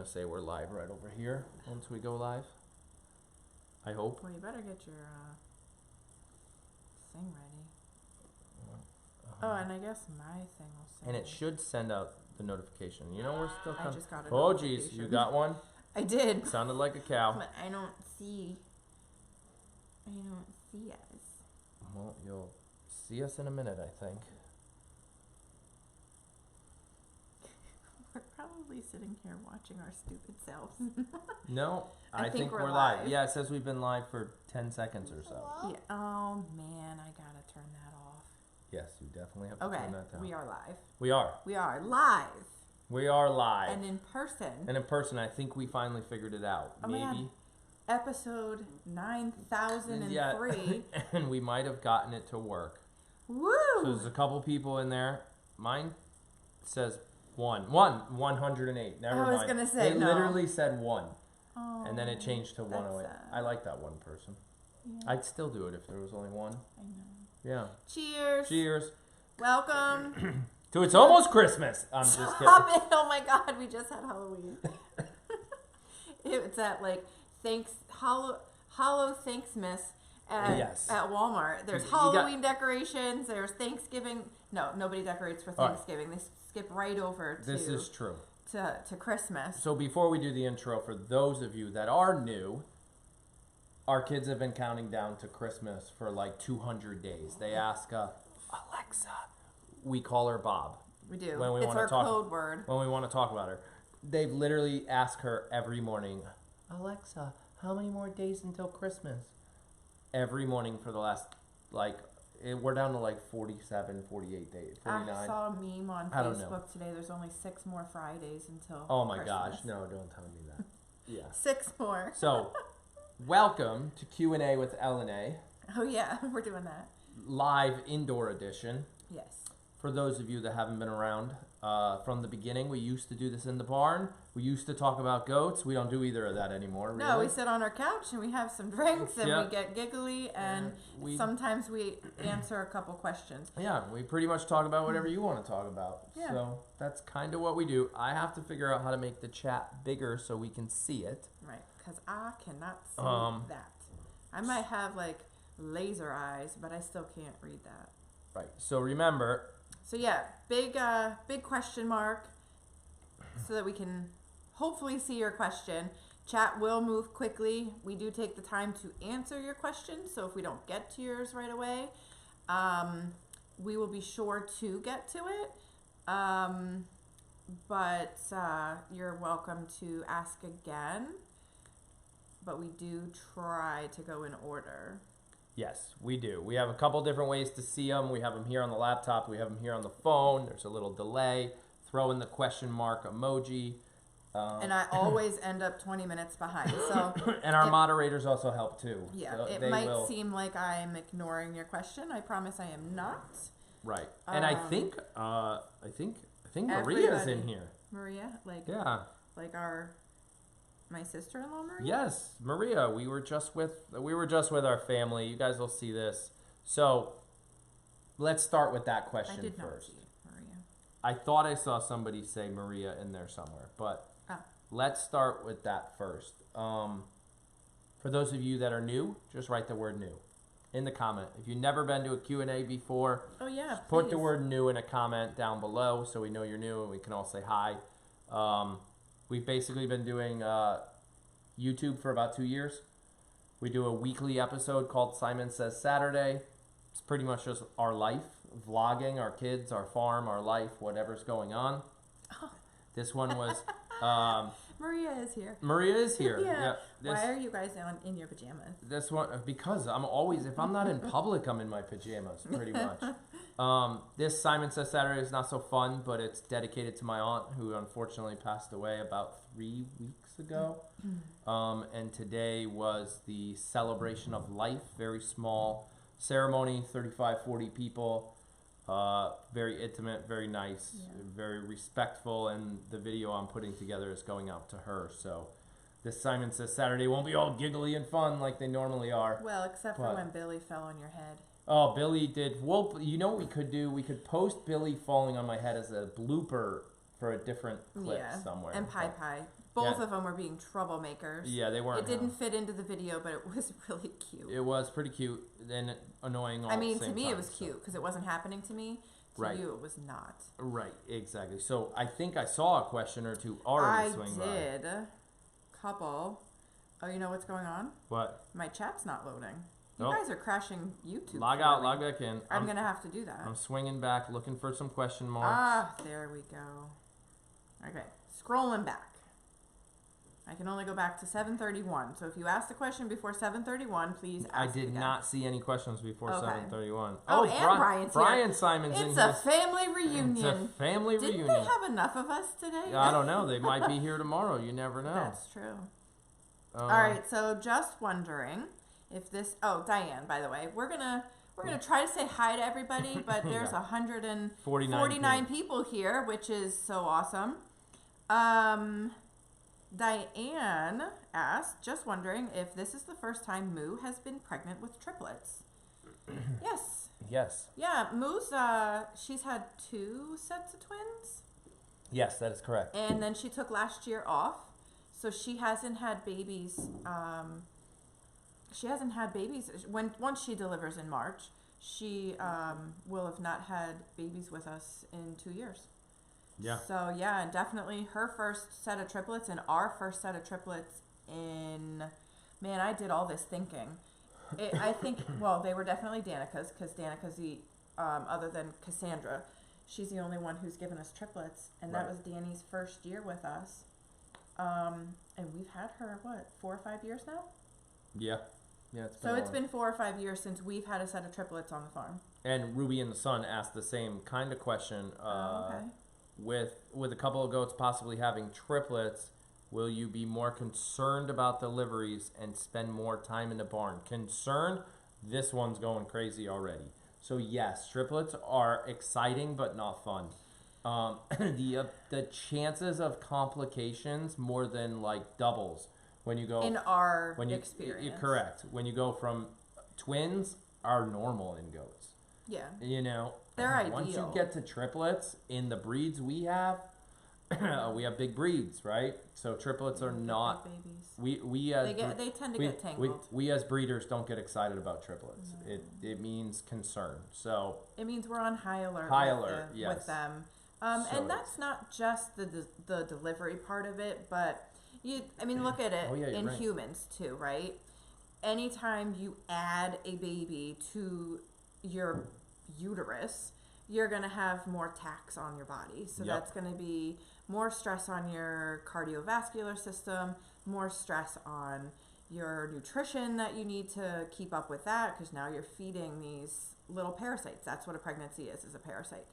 to say we're live right over here once we go live. I hope. Well, you better get your thing ready. Oh, and I guess my thing will say. And it should send out the notification. You know, we're still I just got a Oh, notification. geez. You got one? I did. Sounded like a cow. But I don't see us. Well, you'll see us in a minute, I think. We're probably sitting here watching our stupid selves. No, I think we're live. Yeah, it says we've been live for 10 seconds or so. Yeah. Oh, man, I gotta turn that off. Yes, you definitely have to turn that down. We are live. We are. We are live. We are live. And in person. And in person, I think we finally figured it out. Oh, Maybe. man. Episode 9003. Yeah, and we might have gotten it to work. Woo! So there's a couple people in there. Mine says 108. Never mind. I was gonna say It literally said 1. Oh, and then it changed to 108. sad. I like that one person. Yeah. I'd still do it if there was only one. I know. Yeah. Cheers. Cheers. Welcome. To It's Almost Christmas. I'm just kidding. Stop it. Oh my God, we just had Halloween. It's at like Hollow Thanksmas at Walmart. There's Halloween decorations. There's Thanksgiving. No, nobody decorates for Thanksgiving. Right. They skip right over to This is true. To Christmas. So before we do the intro, for those of you that are new, our kids have been counting down to Christmas for like 200 days. They ask Alexa. We call her Bob. We do. When we it's our code word. When we want to talk about her. They've literally asked her every morning, Alexa, how many more days until Christmas? Every morning for the last, we're down to like 47, 48 days, 49. I saw a meme on Facebook today. There's only 6 more Fridays until Oh my Christmas. gosh, no, don't tell me that. Yeah. 6 more. So, welcome to Q&A with L&A. Oh yeah, we're doing that. Live indoor edition. Yes. For those of you that haven't been around, from the beginning, we used to do this in the barn. We used to talk about goats. We don't do either of that anymore, really. No, we sit on our couch and we have some drinks and we get giggly and sometimes we answer a couple questions. Yeah, we pretty much talk about whatever you want to talk about. Yeah. So that's kind of what we do. I have to figure out how to make the chat bigger so we can see it. Right, because I cannot see that. I might have like laser eyes, but I still can't read that. Right, so remember... So yeah, big question mark so that we can hopefully see your question. Chat will move quickly. We do take the time to answer your questions, so if we don't get to yours right away, we will be sure to get to it. But you're welcome to ask again. But we do try to go in order. Yes, we do. We have a couple different ways to see them. We have them here on the laptop. We have them here on the phone. There's a little delay. Throw in the question mark emoji. And I always end up 20 minutes behind. So and our moderators also help too. Yeah, so it might seem like I'm ignoring your question. I promise I am not. Right. And I think Maria's in here. Maria, like my sister-in-law Maria? Yes, Maria. We were just with our family. You guys will see this. So, let's start with that question first. I did not see Maria. I thought I saw somebody say Maria in there somewhere, but let's start with that first. For those of you that are new, just write the word new in the comment. If you've never been to a Q&A before, put the word new in a comment down below so we know you're new and we can all say hi. We've basically been doing YouTube for about 2 years. We do a weekly episode called Simon Says Saturday. It's pretty much just our life, vlogging, our kids, our farm, our life, whatever's going on. Oh. This one was... Maria is here. Maria is here. Yeah. Why are you guys in your pajamas? This one, because I'm always, if I'm not in public, I'm in my pajamas, pretty much. This Simon Says Saturday is not so fun, but it's dedicated to my aunt, who unfortunately passed away about 3 weeks ago. And today was the celebration of life, very small ceremony, 35, 40 people. Very intimate, very nice, very respectful, and the video I'm putting together is going out to her. So this Simon Says Saturday won't be all giggly and fun like they normally are. Well, except for when Billy fell on your head. Oh, Billy did. Well, you know what we could do? We could post Billy falling on my head as a blooper for a different clip somewhere. And Pie Pie Both of them were being troublemakers. Yeah, they weren't. It didn't fit into the video, but it was really cute. It was pretty cute and annoying all at the same time. To me it was cute because it wasn't happening to me. To you it was not. Right, exactly. So I think I saw a question or two already swing by. I did. Couple. Oh, you know what's going on? What? My chat's not loading. You guys are crashing YouTube. Log out, log back in. I'm going to have to do that. I'm swinging back, looking for some question marks. Ah, there we go. Okay, scrolling back. I can only go back to 7:31. So if you asked a question before 7:31, please ask I did again. not see any questions before 7:31. Oh, and Brian's here. Brian Simon's in here. It's a family reunion. It's a family reunion. Didn't they have enough of us today? I don't know. They might be here tomorrow. You never know. That's true. All right. So just wondering if this. Oh, Diane. By the way, we're gonna try to say hi to everybody, but there's 149 people here, which is so awesome. Diane asked, just wondering if this is the first time Moo has been pregnant with triplets. Yes. Yes. Yeah, Moo's, she's had 2 sets of twins. Yes, that is correct. And then she took last year off, so she hasn't had babies. Once she delivers in March, she will have not had babies with us in 2 years. Yeah. So, yeah, and definitely her first set of triplets and our first set of triplets man, I did all this thinking. I think, well, they were definitely Danica's because Danica's other than Cassandra, she's the only one who's given us triplets. And that was Danny's first year with us. And we've had her, 4 or 5 years now? Yeah. Yeah, it's been 4 or 5 years since we've had a set of triplets on the farm. And Ruby and the Sun asked the same kind of question. Okay. With a couple of goats possibly having triplets, will you be more concerned about deliveries and spend more time in the barn? Concerned? This one's going crazy already. So yes, triplets are exciting but not fun. The chances of complications more than like doubles when you go in our experience. Correct. When you go from twins are normal in goats. Yeah. You know, they're ideal. Once you get to triplets in the breeds we have big breeds, right? So triplets are not big babies. They tend to get tangled. We as breeders don't get excited about triplets. No. It means concern. So it means we're on high alert. Yes. With them. And that's not just the delivery part of it, but look at it in humans too, right? Anytime you add a baby to your uterus, you're going to have more tax on your body. So that's going to be more stress on your cardiovascular system, more stress on your nutrition that you need to keep up with that, because now you're feeding these little parasites. That's what a pregnancy is a parasite.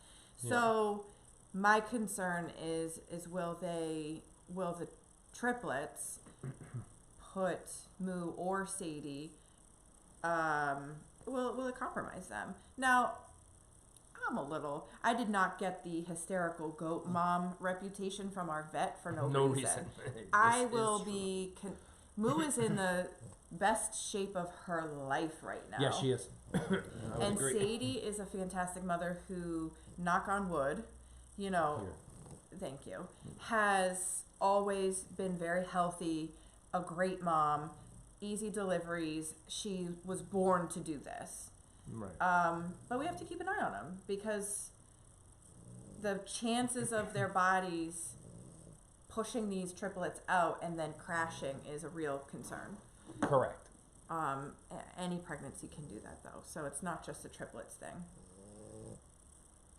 Yeah. So my concern is will the triplets put Moo or Sadie, will it compromise them? Now, I did not get the hysterical goat mom reputation from our vet for no reason. Moo is in the best shape of her life right now. Yeah, she is. And Sadie is a fantastic mother who, knock on wood, thank you, has always been very healthy, a great mom, easy deliveries. She was born to do this. Right. But we have to keep an eye on them because the chances of their bodies pushing these triplets out and then crashing is a real concern. Correct. Any pregnancy can do that though, so it's not just a triplets thing.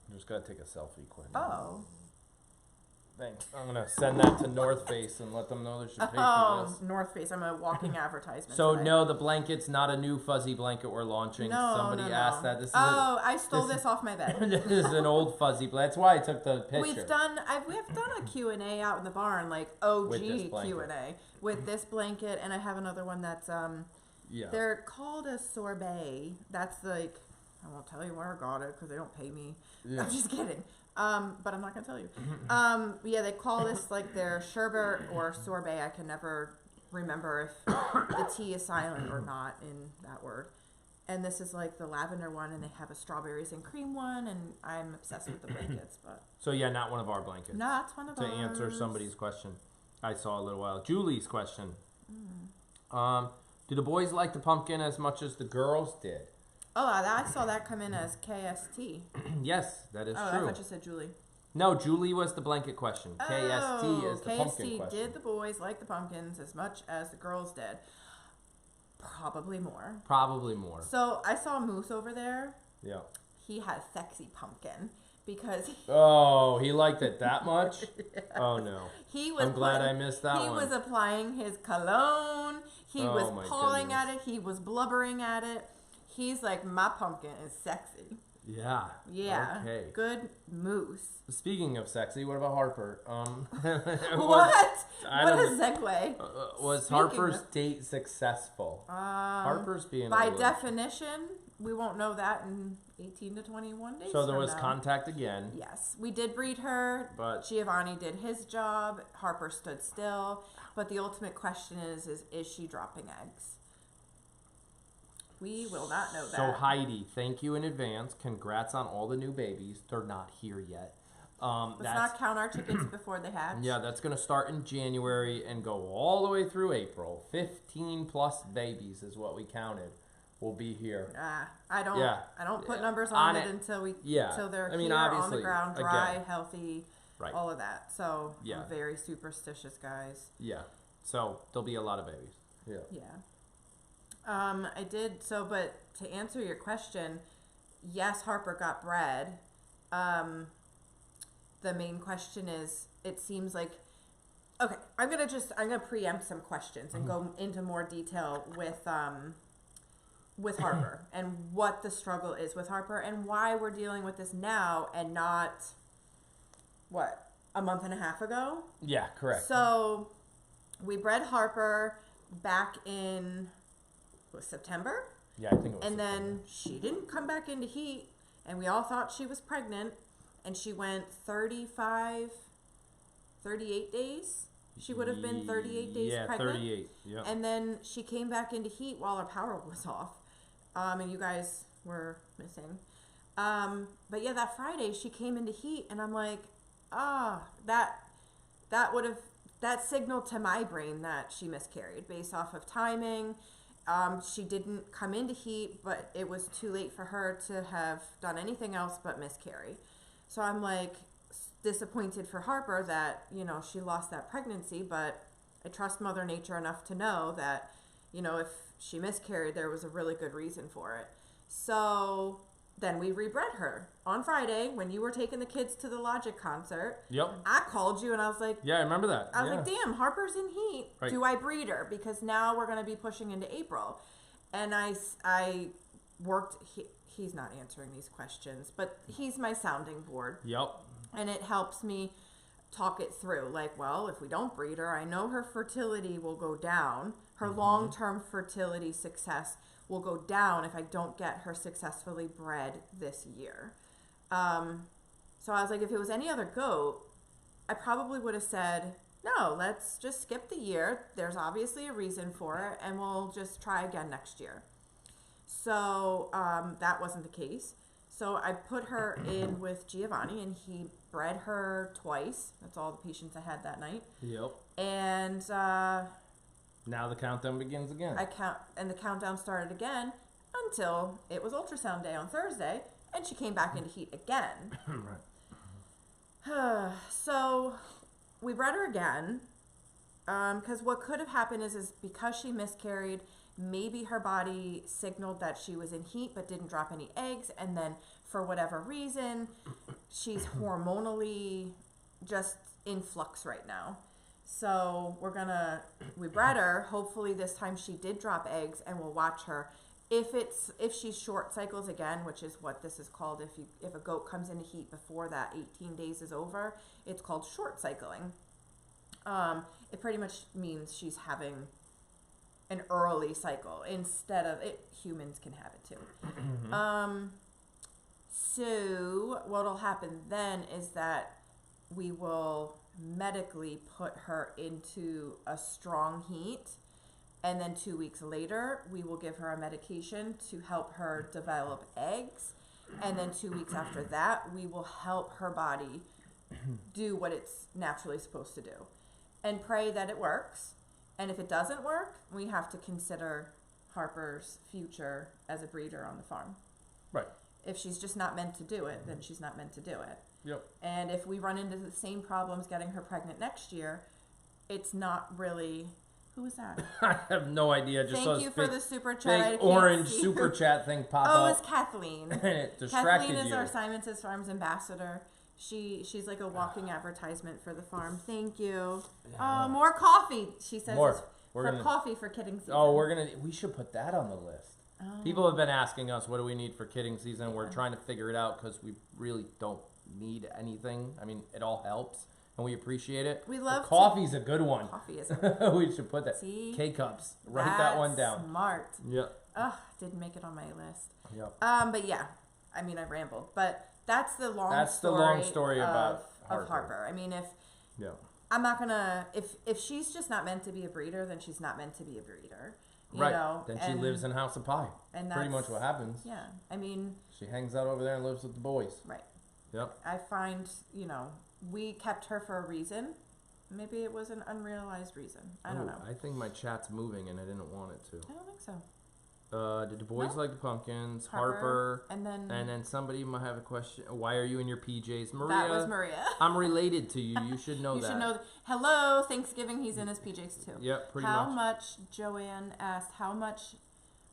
I'm just gotta take a selfie quick. Oh. Thanks. I'm gonna send that to North Face and let them know they should pay for this. North Face. I'm a walking advertisement. So tonight. No, the blanket's not a new fuzzy blanket we're launching. No, Somebody asked that. This is I stole this off my bed. This is an old fuzzy blanket. That's why I took the picture. We have done a Q&A out in the barn, like OG Q&A with this blanket, and I have another one that's they're called a sorbet. That's like, I won't tell you where I got it because they don't pay me. Yeah. I'm just kidding. But I'm not going to tell you. They call this like their sherbet or sorbet. I can never remember if the T is silent or not in that word. And this is like the lavender one, and they have a strawberries and cream one, and I'm obsessed with the blankets. But so not one of our blankets. Not one of ours. To answer somebody's question. I saw a little while. Julie's question. Do the boys like the pumpkin as much as the girls did? Oh, I saw that come in as KST. Yes, that is true. I thought you said Julie. No, Julie was the blanket question. KST is the pumpkin KST, question. did the boys like the pumpkins as much as the girls did? Probably more. Probably more. So I saw Moose over there. Yeah. He had sexy pumpkin because he liked it that much? Yeah. Oh no. I'm glad I missed that one. He was applying his cologne. He was pawing at it. He was blubbering at it. He's like, my pumpkin is sexy. Yeah. Yeah. Okay. Good Moose. Speaking of sexy, what about Harper? What a segue. Was Harper's date successful? Harper's being by definition, we won't know that in 18 to 21 days. So there was contact again. Yes, we did breed her. But Giovanni did his job. Harper stood still. But the ultimate question is she dropping eggs? We will not know that. So Heidi, thank you in advance. Congrats on all the new babies. They're not here yet. Let's not count our chickens before they hatch. Yeah, that's going to start in January and go all the way through April. 15 plus babies is what we counted. Will be here. I don't put numbers on it until they're here on the ground, dry, healthy, all of that. So we're very superstitious guys. Yeah. So there'll be a lot of babies. Yeah. Yeah. I did but to answer your question, yes, Harper got bred. The main question is, it seems like, okay, I'm gonna preempt some questions and go into more detail with Harper and what the struggle is with Harper and why we're dealing with this now and not a month and a half ago. Yeah, correct. So we bred Harper back in September. Yeah, I think it was. And September. then she didn't come back into heat, and we all thought she was pregnant, and she went 38 days. She would have been 38 days pregnant. 38. Yeah. And then she came back into heat while our power was off, and you guys were missing. But yeah, that Friday she came into heat, and I'm like, that signaled to my brain that she miscarried based off of timing. She didn't come into heat, but it was too late for her to have done anything else but miscarry. So I'm like disappointed for Harper that, she lost that pregnancy, but I trust Mother Nature enough to know that, if she miscarried, there was a really good reason for it. So then we rebred her on Friday when you were taking the kids to the Logic concert. Yep. I called you and I was like, yeah, I remember that. I was like, damn, Harper's in heat. Right. Do I breed her? Because now we're going to be pushing into April. And I worked, he's not answering these questions, but he's my sounding board. Yep. And it helps me talk it through. Like, well, if we don't breed her, I know her fertility will go down. Her long-term fertility success will go down if I don't get her successfully bred this year. So I was like, if it was any other goat, I probably would have said, no, let's just skip the year. There's obviously a reason for it, and we'll just try again next year. So that wasn't the case. So I put her in with Giovanni, and he bred her twice. That's all the patients I had that night. Yep. And now the countdown begins again. And the countdown started again until it was ultrasound day on Thursday, and she came back into heat again. Right. So we bred her again, because what could have happened is because she miscarried, maybe her body signaled that she was in heat but didn't drop any eggs, and then for whatever reason, she's hormonally just in flux right now. So we bred her. Hopefully this time she did drop eggs, and we'll watch her. If she short cycles again, which is what this is called, if a goat comes into heat before that 18 days is over, it's called short cycling. It pretty much means she's having an early cycle instead of it. Humans can have it too. So what'll happen then is that we will medically put her into a strong heat, and then 2 weeks later we will give her a medication to help her develop eggs, and then 2 weeks after that we will help her body do what it's naturally supposed to do. and pray that it works. And if it doesn't work, we have to consider Harper's future as a breeder on the farm. Right. If she's just not meant to do it, then she's not meant to do it. Yep. And if we run into the same problems getting her pregnant next year, it's not really... Who was that? I have no idea. Just Thank you for the super chat. Big orange super chat thing pop up. Oh, it's Kathleen. And it distracted Kathleen is you. our Simon Says Farms ambassador. She's like a walking advertisement for the farm. Thank you. More coffee. She says More. Coffee for kidding season. Oh, we should put that on the list. Oh. People have been asking us, what do we need for kidding season? We're trying to figure it out because we really don't need anything. I mean, it all helps. And we appreciate it. We love coffee's a good one. Coffee is a good one. We should put that. See? K-cups. Write that one down. Smart. Yep. Ugh, didn't make it on my list. Yep. But yeah, I mean, I rambled. But that's the long story about Harper. I mean, yeah. I'm not gonna, if she's just not meant to be a breeder, then she's not meant to be a breeder. You right. know? Then she lives in House of Pie. And that's pretty much what happens. Yeah. I mean. She hangs out over there and lives with the boys. Right. Yep. I find, we kept her for a reason. Maybe it was an unrealized reason. I don't know. I think my chat's moving and I didn't want it to. I don't think so. Did the boys like the pumpkins? Harper. And then somebody might have a question. Why are you in your PJs? Maria. That was Maria. I'm related to you. You should know that. You should know. Hello, Thanksgiving. He's in his PJs too. Yep, pretty much. How much, Joanne asked, how much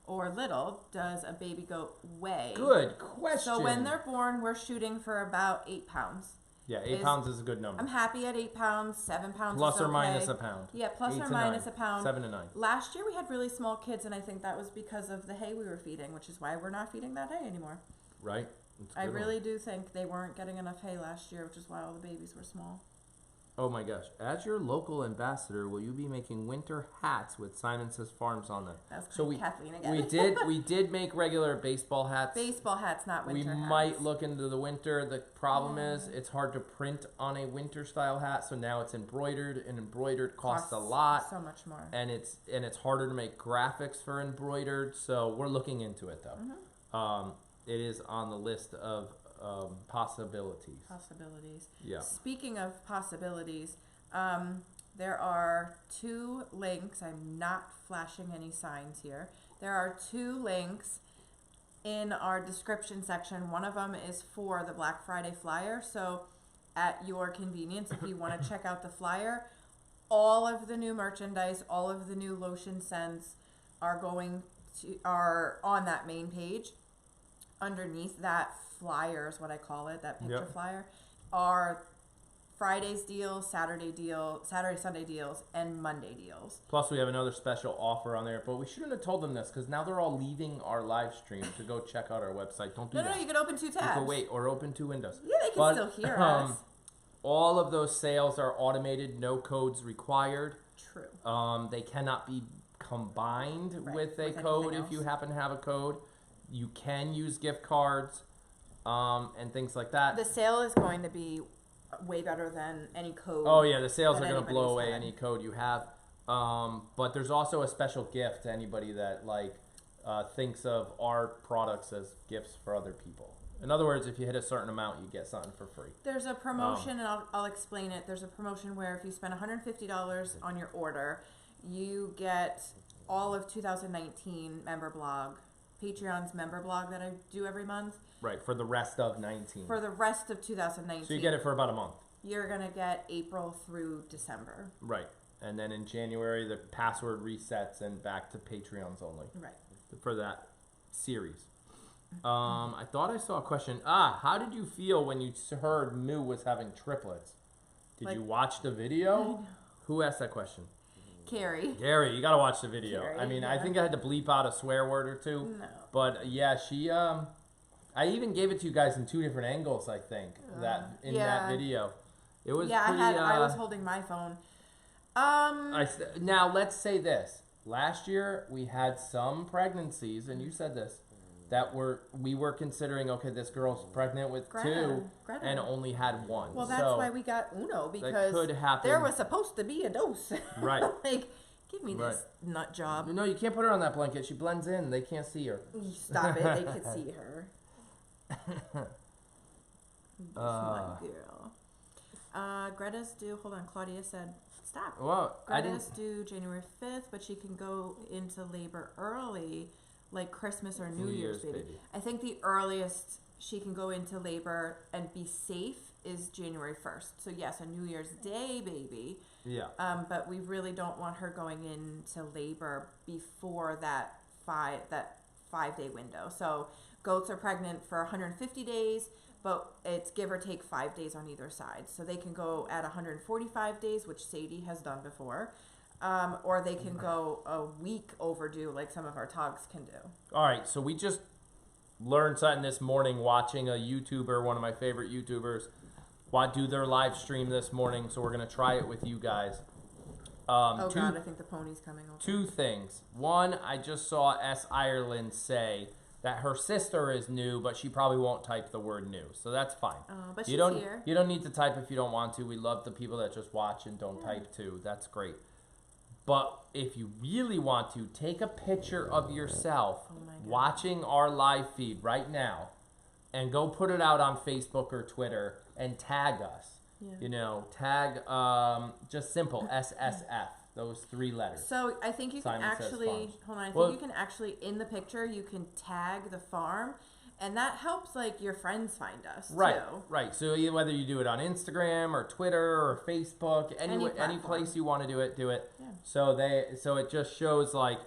or little does a baby goat weigh? Good question. So when they're born, we're shooting for about 8 pounds. Yeah, 8 pounds is a good number. I'm happy at 8 pounds. 7 pounds plus is okay. or minus a pound. Yeah, plus or minus a pound. 7 to 9. Last year we had really small kids, and I think that was because of the hay we were feeding, which is why we're not feeding that hay anymore. Right. I really do think they weren't getting enough hay last year, which is why all the babies were small. Oh my gosh. As your local ambassador, will you be making winter hats with Simon Says Farms on them? That's Kathleen again. we did make regular baseball hats. Baseball hats, not winter hats. We might look into the winter. The problem is it's hard to print on a winter style hat, so now it's embroidered, and embroidered costs a lot. So much more. And it's harder to make graphics for embroidered, so we're looking into it though. Mm-hmm. It is on the list of possibilities. Yeah. Speaking of possibilities, there are 2 links. I'm not flashing any signs here. There are 2 links in our description section. One of them is for the Black Friday flyer. So at your convenience, if you want to check out the flyer, all of the new merchandise, all of the new lotion scents are on that main page. Underneath that flyer is what I call it, that picture flyer, are Friday's deals, Saturday, Sunday deals, and Monday deals. Plus, we have another special offer on there, but we shouldn't have told them this because now they're all leaving our live stream to go check out our website. Don't do that. No, you can open 2 tabs. You can wait or open 2 windows. Yeah, they can still hear us. All of those sales are automated, no codes required. True. They cannot be combined with a code if you happen to have a code. You can use gift cards and things like that. The sale is going to be way better than any code. Oh, yeah. The sales are going to blow away any code you have. But there's also a special gift to anybody that thinks of our products as gifts for other people. In other words, if you hit a certain amount, you get something for free. There's a promotion, and I'll explain it. There's a promotion where if you spend $150 on your order, you get all of 2019 member blog. Patreon's member blog that I do every month. Right, for the rest of 19. For the rest of 2019. So you get it for about a month. You're going to get April through December. Right. And then in January, the password resets and back to Patreons only. Right. For that series. I thought I saw a question. How did you feel when you heard Moo was having triplets? Did you watch the video? Who asked that question? Carrie, you gotta watch the video. Carrie, I mean, I think I had to bleep out a swear word or 2. No. But yeah, she I even gave it to you guys in 2 different angles, I think, that video. It was pretty, I was holding my phone. Now let's say this. Last year we had some pregnancies, and you said this, that we were considering, okay, this girl's pregnant with Greta. 2 and only had 1. Well, that's why we got Uno, because could happen. There was supposed to be a dose. Right. Give me this nut job. No, you can't put her on that blanket. She blends in. They can't see her. Stop it. They can see her. My girl. Greta's due. Hold on, Claudia said stop. Well, Greta's due January 5th, but she can go into labor early, like Christmas or New Year's, baby. I think the earliest she can go into labor and be safe is January 1st. So yes, a New Year's Day baby. Yeah. But we really don't want her going into labor before that 5-day window. So goats are pregnant for 150 days, but it's give or take 5 days on either side. So they can go at 145 days, which Sadie has done before, or they can go a week overdue, like some of our togs can do. All right, so we just learned something this morning watching a YouTuber, one of my favorite YouTubers, do their live stream this morning, so we're going to try it with you guys. God, I think the pony's coming over. 2 things. One, I just saw S. Ireland say that her sister is new, but she probably won't type the word new, so that's fine. But she's here. You don't need to type if you don't want to. We love the people that just watch and don't type too. That's great. But if you really want to, take a picture of yourself watching our live feed right now and go put it out on Facebook or Twitter and tag us. Yeah. You know, tag just simple SSF, those 3 letters. So I think you can actually, hold on, I think you can actually, in the picture, you can tag the farm, and that helps, like, your friends find us, right, too. Right, so whether you do it on Instagram or Twitter or Facebook, any place you want to do it. Yeah. So it just shows, like,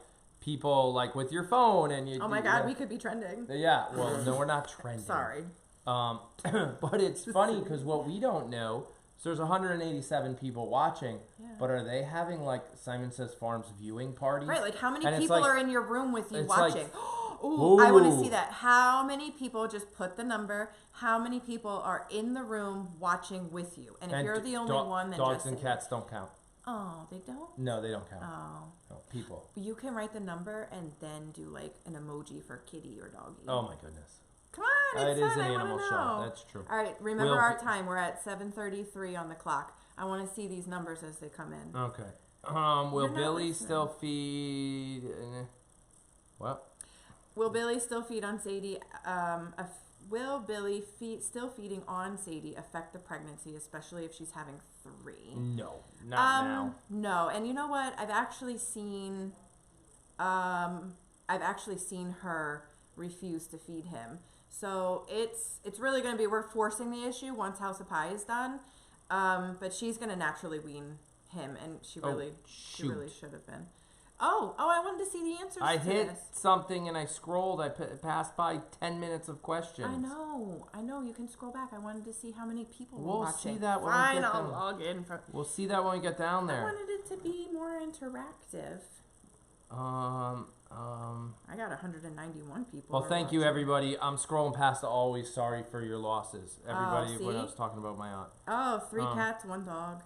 people, like, with your phone, and you... Oh, my God, we could be trending. Yeah, well, no, we're not trending. Sorry. But it's funny because what we don't know, so there's 187 people watching, but are they having, like, Simon Says Farms viewing parties? Right, like, how many people are in your room with you watching? Like, ooh, I want to see that. How many people, just put the number, how many people are in the room watching with you? And if you're the only one, then dogs and cats don't count. Oh, they don't? No, they don't count. Oh. No, people. But you can write the number and then do, like, an emoji for kitty or doggy. Oh, my goodness. Come on, it is an animal show. That's true. All right, remember our time. We're at 7:33 on the clock. I want to see these numbers as they come in. Okay. Will Billy still feed? What? Will Billy still feed on Sadie? Will Billy still feeding on Sadie affect the pregnancy, especially if she's having 3? No, not now. No, and you know what? I've actually seen her refuse to feed him. So it's really going to be, we're forcing the issue once House of Pie is done. But she's going to naturally wean him, and she really should have been. Oh, I wanted to see the answers I to hit this. something and I scrolled. I passed by 10 minutes of questions. I know. You can scroll back. I wanted to see how many people were watching. We'll see that when we get down. Log in. We'll see that when we get down there. I wanted it to be more interactive. I got 191 people. Well, thank you, everybody. I'm scrolling past the always sorry for your losses. Everybody, when I was talking about my aunt. Oh, 3 cats, 1 dog.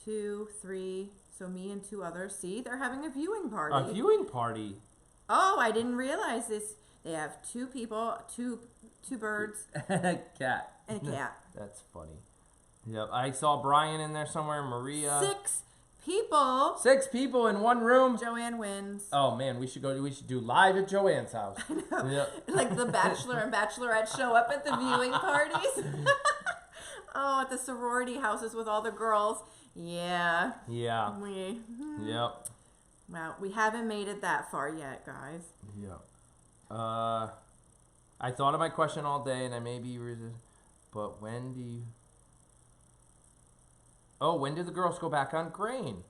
2, 3. So me and 2 others. See, they're having a viewing party. A viewing party? Oh, I didn't realize this. They have 2 people, 2 birds. And a cat. And a cat. That's funny. Yep, I saw Brian in there somewhere, Maria. 6 people. 6 people in one room. Joanne wins. Oh man, we should do live at Joanne's house. I know. Yep. Like the Bachelor and Bachelorette show up at the viewing parties. Oh, at the sorority houses with all the girls. Yeah. Yeah. Yep. Well, we haven't made it that far yet, guys. Yeah. I thought of my question all day, and I may be but when do the girls go back on grain?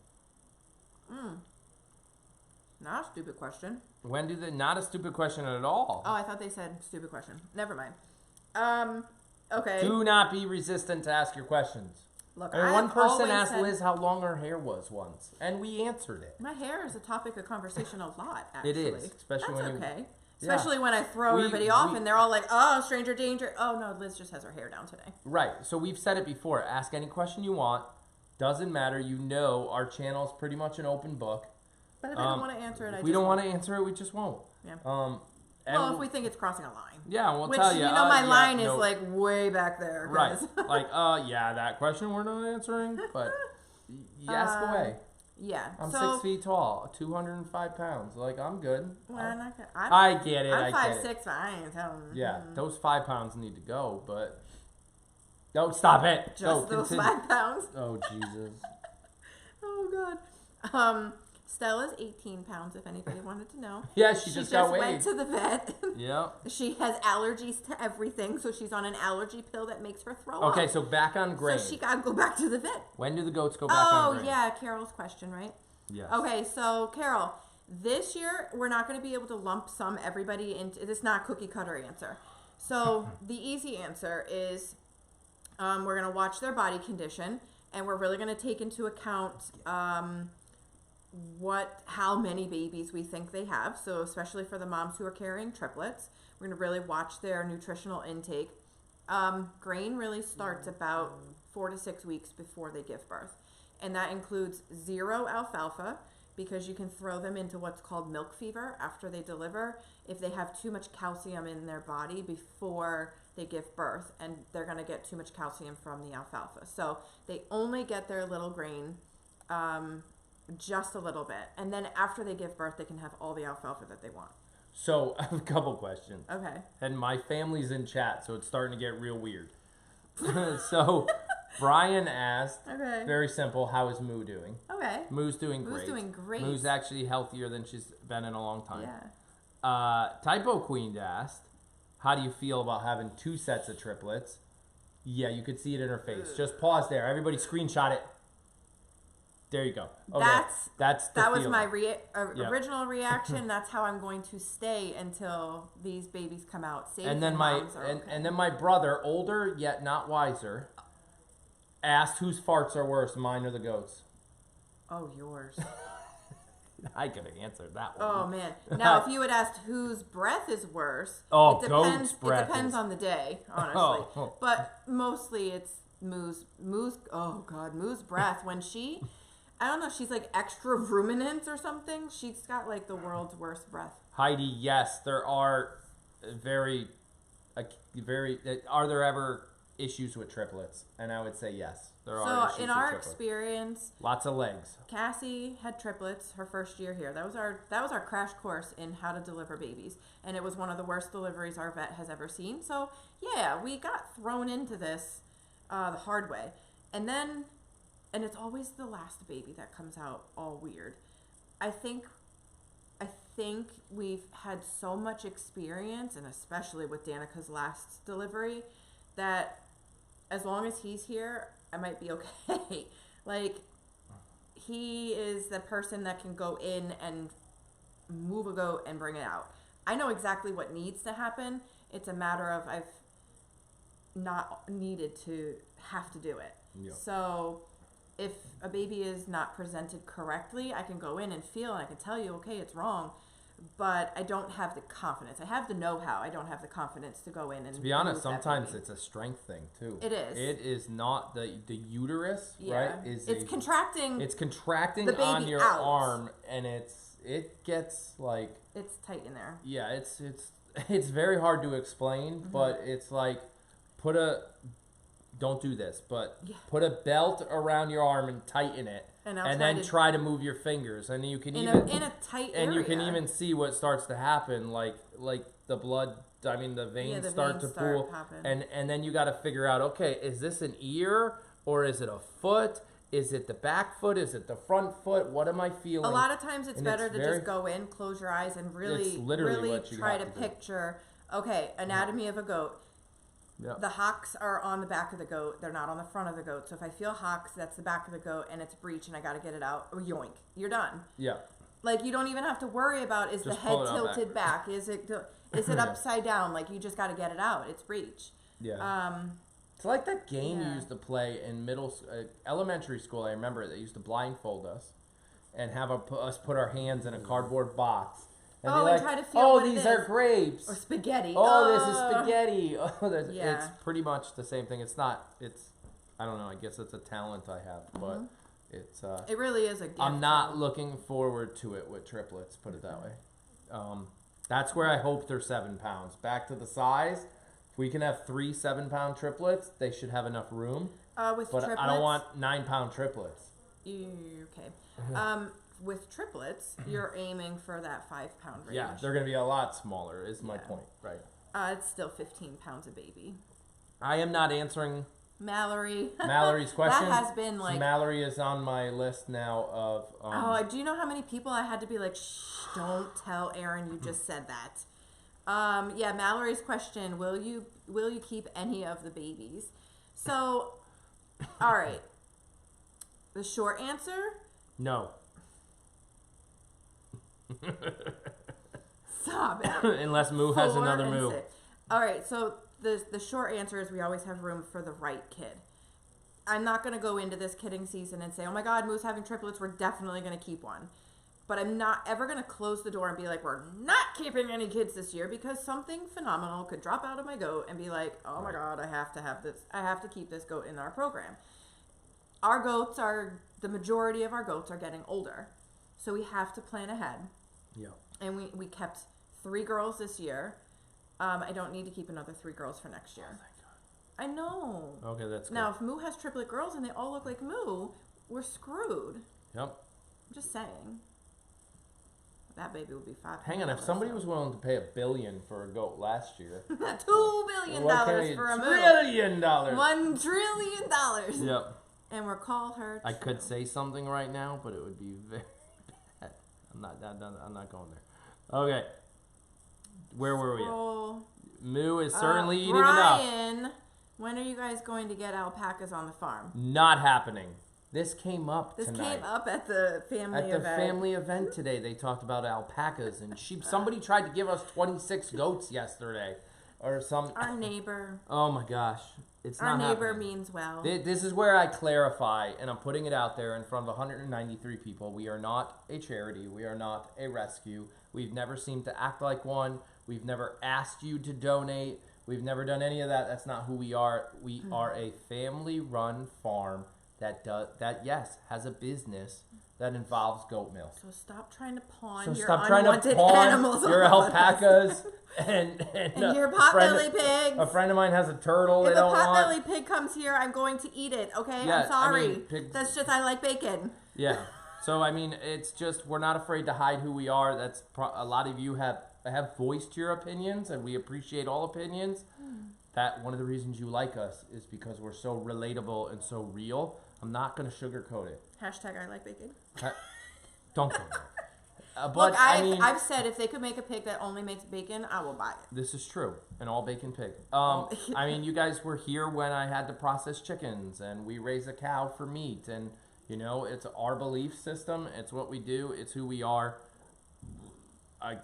Not a stupid question. Not a stupid question at all. Oh, I thought they said stupid question. Never mind. Okay. Do not be resistant to ask your questions. Look, one person asked Liz how long her hair was once, and we answered it. My hair is a topic of conversation a lot, actually. It is, especially when okay. Especially when I throw everybody off and they're all like, oh, stranger danger. Oh, no, Liz just has her hair down today. Right. So we've said it before. Ask any question you want. Doesn't matter. You know our channel is pretty much an open book. But if I don't want to answer it, if we don't want to answer it, we just won't. Yeah. Well, if we think it's crossing a line. Yeah, we'll tell you. Which, my line is like way back there. Right. Like, that question we're not answering, but you ask away. Yeah. I'm 6 feet tall, 205 pounds. Like, I'm good. Well, I get it. I'm 5'6", but I ain't telling. Yeah, those 5 pounds need to go, but No, stop it. Just those 5 pounds. Oh, Jesus. Oh, God. Stella's 18 pounds, if anybody wanted to know. Yeah, she just got weighed. went to the vet. Yep. She has allergies to everything, so she's on an allergy pill that makes her throw up. Okay, so back on grain. So she got to go back to the vet. When do the goats go back on grain? Oh, yeah, Carol's question, right? Yes. Okay, so Carol, this year we're not going to be able to lump sum everybody into. It's not cookie cutter answer. So the easy answer is we're going to watch their body condition, and we're really going to take into account how many babies we think they have. So especially for the moms who are carrying triplets, we're going to really watch their nutritional intake. Grain really starts about 4 to 6 weeks before they give birth. And that includes 0 alfalfa, because you can throw them into what's called milk fever after they deliver if they have too much calcium in their body before they give birth, and they're going to get too much calcium from the alfalfa. So they only get their little grain just a little bit, and then after they give birth, they can have all the alfalfa that they want. So I have a couple questions. Okay. And my family's in chat, so it's starting to get real weird. So Brian asked, okay, very simple, how is Moo doing? Okay. Moo's doing great. Moo's doing great. Moo's actually healthier than she's been in a long time. Yeah. Typo Queen asked, how do you feel about having 2 sets of triplets? Yeah, you could see it in her face. Just pause there. Everybody screenshot it. There you go. Okay. That was my original reaction. That's how I'm going to stay until these babies come out safe. And then my brother, older yet not wiser, asked whose farts are worse, mine or the goats. Oh, yours. I could have answered that one. Oh man! Now, if you had asked whose breath is worse, it depends. Goat's breath. It depends on the day, honestly. But mostly it's Moo's. Oh God, Moo's breath when she. I don't know. She's like extra ruminant or something. She's got like the world's worst breath. Heidi, yes, there are Are there ever issues with triplets? And I would say yes. There are issues in with our triplets. Experience, lots of legs. Cassie had triplets her first year here. That was our crash course in how to deliver babies, and it was one of the worst deliveries our vet has ever seen. So yeah, we got thrown into this the hard way, and it's always the last baby that comes out all weird. I think we've had so much experience, and especially with Danica's last delivery, that as long as he's here, I might be okay. Like, he is the person that can go in and move a goat and bring it out. I know exactly what needs to happen. It's a matter of I've not needed to have to do it. Yep. So if a baby is not presented correctly, I can go in and feel, and I can tell you, okay, it's wrong. But I don't have the confidence. I have the know-how. I don't have the confidence to go in and. To be honest, sometimes it's a strength thing too. It is. It is not the uterus, right? It's contracting. It's contracting the baby on your out. arm, and it gets like. It's tight in there. Yeah, it's very hard to explain, but it's like don't do this, but put a belt around your arm and tighten it. And then try to move your fingers, and you can in a tight area. And you can even see what starts to happen, like the blood. I mean, the veins start to pool, and then you got to figure out, okay, is this an ear or is it a foot? Is it the back foot? Is it the front foot? What am I feeling? A lot of times it's better to just go in, close your eyes, and really try to picture. Okay, anatomy of a goat. Yep. The hocks are on the back of the goat. They're not on the front of the goat. So if I feel hocks, that's the back of the goat, and it's breech, and I got to get it out. Oh, yoink. You're done. Yeah. Like, you don't even have to worry about, is the head tilted back? Is it upside down? Like, you just got to get it out. It's breech. Yeah. It's like that game you used to play in elementary school. I remember they used to blindfold us and have us put our hands in a cardboard box. And try to feel what these are grapes. Or spaghetti. This is spaghetti. It's pretty much the same thing. I don't know, I guess it's a talent I have, but it really is a gift. I'm not looking forward to it with triplets, put it that way. That's where I hope they're 7 pounds. Back to the size. If we can have 3 7-pound triplets, they should have enough room. Triplets, I don't want 9-pound triplets. Okay. With triplets, you're aiming for that 5-pound range. Yeah, they're going to be a lot smaller, is my point, right? It's still 15 pounds a baby. I am not answering Mallory. Mallory's question. That has been like... Mallory is on my list now of... do you know how many people I had to be like, shh, don't tell Aaron you just said that. Yeah, Mallory's question, will you keep any of the babies? So, all right. The short answer? No. Stop it. Unless Moo has another Moo. All right, so the short answer is we always have room for the right kid. I'm not going to go into this kidding season and say, oh my God, Moo's having triplets, we're definitely going to keep one. But I'm not ever going to close the door and be like, we're not keeping any kids this year, because something phenomenal could drop out of my goat and be like, oh my God, I have to have this. I have to keep this goat in our program. The majority of our goats are getting older. So we have to plan ahead. Yeah. And we kept 3 girls this year. I don't need to keep another 3 girls for next year. Oh, thank God. I know. Okay, that's good. Now, if Moo has triplet girls and they all look like Moo, we're screwed. Yep. I'm just saying. That baby would be $5. Hang on, if somebody was willing to pay $1 billion for a goat last year, $2 billion for a Moo. $1 trillion. $1 trillion. Yep. And we're called her. I could say something right now, but it would be very bad. I'm not going there. Okay. Where were we at? Moo is certainly eating enough. Brian, when are you guys going to get alpacas on the farm? Not happening. This came up tonight. This came up at the family event. At the family event today, they talked about alpacas and sheep. Somebody tried to give us 26 goats yesterday, or some. Our neighbor. Oh my gosh, it's our not neighbor happening. means well. This is where I clarify, and I'm putting it out there in front of 193 people. We are not a charity. We are not a rescue. We've never seemed to act like one. We've never asked you to donate. We've never done any of that. That's not who we are. We are a family-run farm that has a business that involves goat milk. So stop trying to pawn So your stop trying to pawn your alpacas and your potbelly pigs. A friend of mine has a turtle. If they don't a potbelly want. pig comes here, I'm going to eat it. Okay, Yeah, I'm sorry. I mean, That's just, I like bacon. Yeah. So I mean, it's just, we're not afraid to hide who we are. That's a lot of you have voiced your opinions, and we appreciate all opinions. That one of the reasons you like us is because we're so relatable and so real. I'm not going to sugarcoat it. Hashtag I like bacon. Don't go there. But look, I mean, I've said if they could make a pig that only makes bacon, I will buy it. This is true. An all bacon pig. I mean, you guys were here when I had to process chickens, and we raise a cow for meat, and you know, it's our belief system. It's what we do. It's who we are. I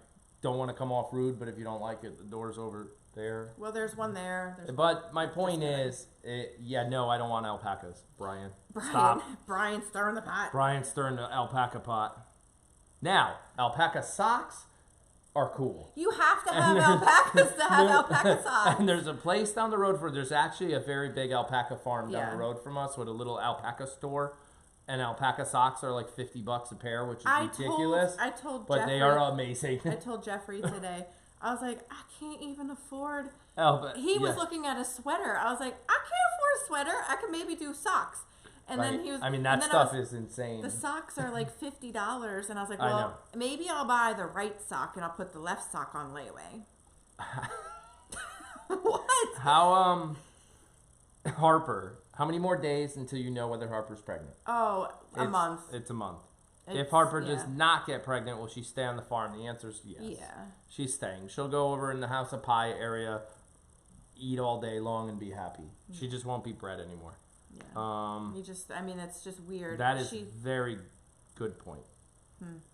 don't want to come off rude, but if you don't like it, the door's over there. Well, there's one there. But my point is, no, I don't want alpacas, Brian. Stop. Brian's stirring the pot. Brian's stirring the alpaca pot. Now, alpaca socks are cool. You have to have alpacas to have alpaca socks. And there's a place down the road there's actually a very big alpaca farm down the road from us with a little alpaca store. And alpaca socks are like $50 a pair, which is ridiculous. I told but Jeffrey, they are amazing. I told Jeffrey today, I was like, I can't even afford. He was looking at a sweater. I was like, I can't afford a sweater. I can maybe do socks. And then he was. I mean, that stuff is insane. The socks are like $50, and I was like, well, maybe I'll buy the right sock and I'll put the left sock on layaway. What? How Harper? How many more days until you know whether Harper's pregnant? Oh, a month. It's a month. If Harper does not get pregnant, will she stay on the farm? The answer is yes. Yeah. She's staying. She'll go over in the House of Pie area, eat all day long, and be happy. She just won't be bred anymore. Yeah. That's just weird. That is a very good point.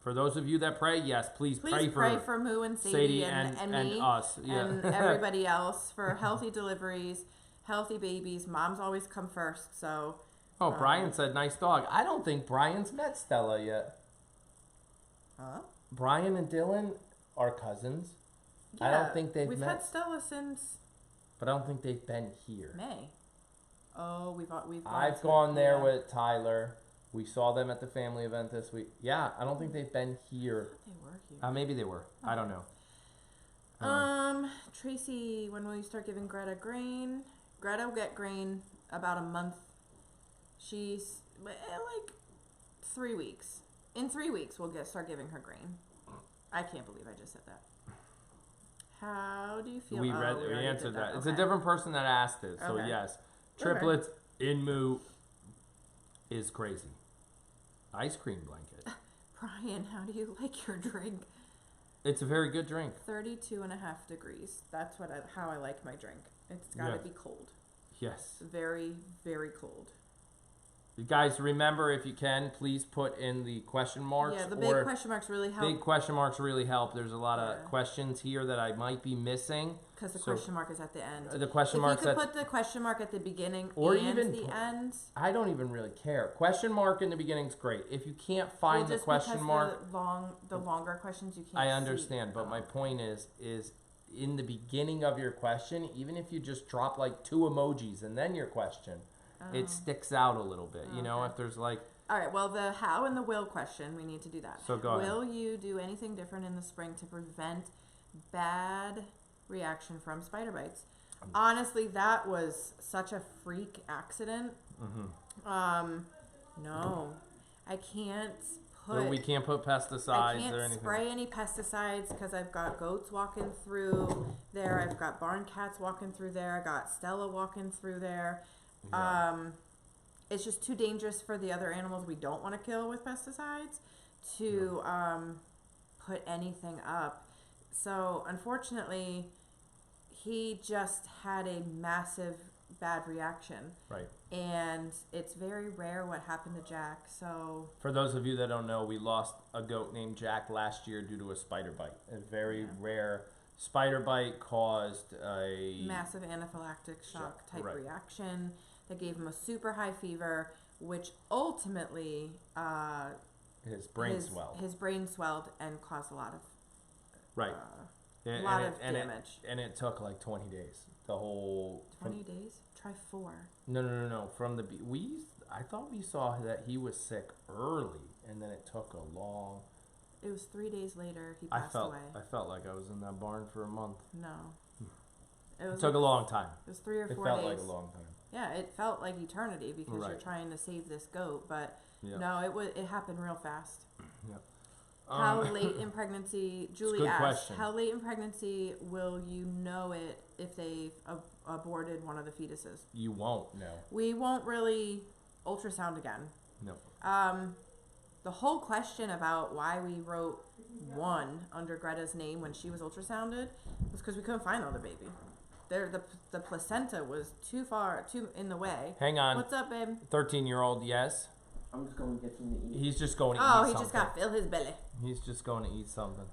For those of you that pray, yes, please pray for Moo and Sadie and me us. Yeah. And everybody else for healthy deliveries. Healthy babies. Moms always come first, so. Oh, Brian said, nice dog. I don't think Brian's met Stella yet. Huh? Brian and Dylan are cousins. Yeah, I don't think they've met. We've had Stella since. But I don't think they've been here. May. Oh, I've gone there with Tyler. We saw them at the family event this week. Yeah, I don't think they've been here. They were here. Maybe they were. Oh. I don't know. Tracy, when will you start giving Greta grain? Greta will get grain about a month. She's like 3 weeks. In 3 weeks, we'll start giving her grain. I can't believe I just said that. How do you feel? We answered that. It's a different person that asked it. So yes, Triplets in Moo is crazy. Ice cream blanket. Brian, how do you like your drink? It's a very good drink. 32.5 degrees. That's how I like my drink. It's got to be cold. Yes. Very, very cold. You guys, remember, if you can, please put in the question marks. Yeah, the big question marks really help. Big question marks really help. There's a lot of questions here that I might be missing. Because the question mark is at the end. The question mark. If you could put the question mark at the beginning or and even the end. I don't even really care. Question mark in the beginning is great. If you can't find the question mark, the longer questions you can't. I understand, but my point is in the beginning of your question, even if you just drop like 2 emojis and then your question, it sticks out a little bit. You know, if there's like. All right. Well, the how and the will question, we need to do that. So go ahead. Will you do anything different in the spring to prevent bad reaction from spider bites? Honestly, that was such a freak accident. No, I can't put. So we can't put pesticides or anything. I can't spray any pesticides because I've got goats walking through there. I've got barn cats walking through there. I got Stella walking through there. Yeah. It's just too dangerous for the other animals we don't want to kill with pesticides to put anything up. So unfortunately, he just had a massive bad reaction. Right. And it's very rare what happened to Jack. So for those of you that don't know, we lost a goat named Jack last year due to a spider bite. A very rare spider bite caused a massive anaphylactic shock type reaction that gave him a super high fever, which ultimately his brain swelled. His brain swelled and caused a lot of damage. And it took like 20 days. The whole 20 days? Try 4. No. From the I thought we saw that he was sick early, and then it took a long. It was 3 days later he passed away. I felt like I was in that barn for a month. No. It took a long time. It was 3 or 4 days. It felt like a long time. Yeah, it felt like eternity because you're trying to save this goat, but no, it happened real fast. Yep. How late in pregnancy, Julie asked, how late in pregnancy will you know it if they've aborted one of the fetuses? You won't know. We won't really ultrasound again. No. The whole question about why we wrote 1 under Greta's name when she was ultrasounded was because we couldn't find the other baby. The placenta was too in the way. Hang on. What's up, babe? 13-year-old, yes. I'm just going to get something to eat. He's just going to eat something. Oh, he just got to fill his belly. He's just going to eat something.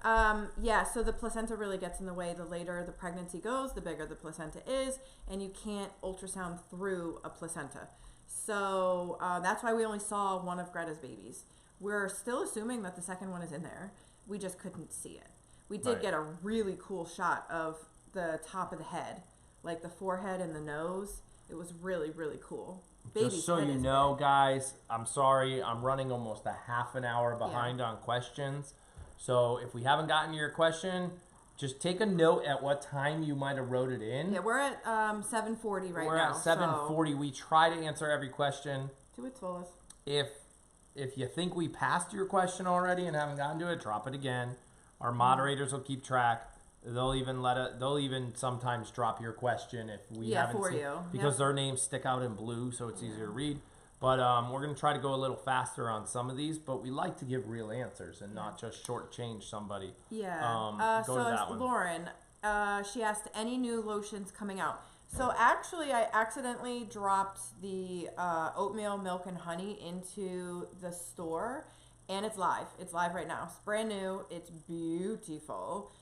Yeah, so the placenta really gets in the way. The later the pregnancy goes, the bigger the placenta is, and you can't ultrasound through a placenta. So that's why we only saw one of Greta's babies. We're still assuming that the second one is in there. We just couldn't see it. We did get a really cool shot of the top of the head, like the forehead and the nose. It was really, really cool. Just so you know, guys, I'm sorry. I'm running almost a half an hour behind on questions. So if we haven't gotten to your question, just take a note at what time you might have wrote it in. Yeah, we're at 7:40 right now. We're at 7:40. So we try to answer every question. To its fullest. If you think we passed your question already and haven't gotten to it, drop it again. Our moderators will keep track. They'll even sometimes drop your question if we haven't seen it, because their names stick out in blue, so it's easier to read. But we're going to try to go a little faster on some of these, but we like to give real answers and not just shortchange somebody. Yeah. So Lauren, she asked, any new lotions coming out? So actually, I accidentally dropped the oatmeal, milk, and honey into the store, and it's live. It's live right now. It's brand new. It's beautiful.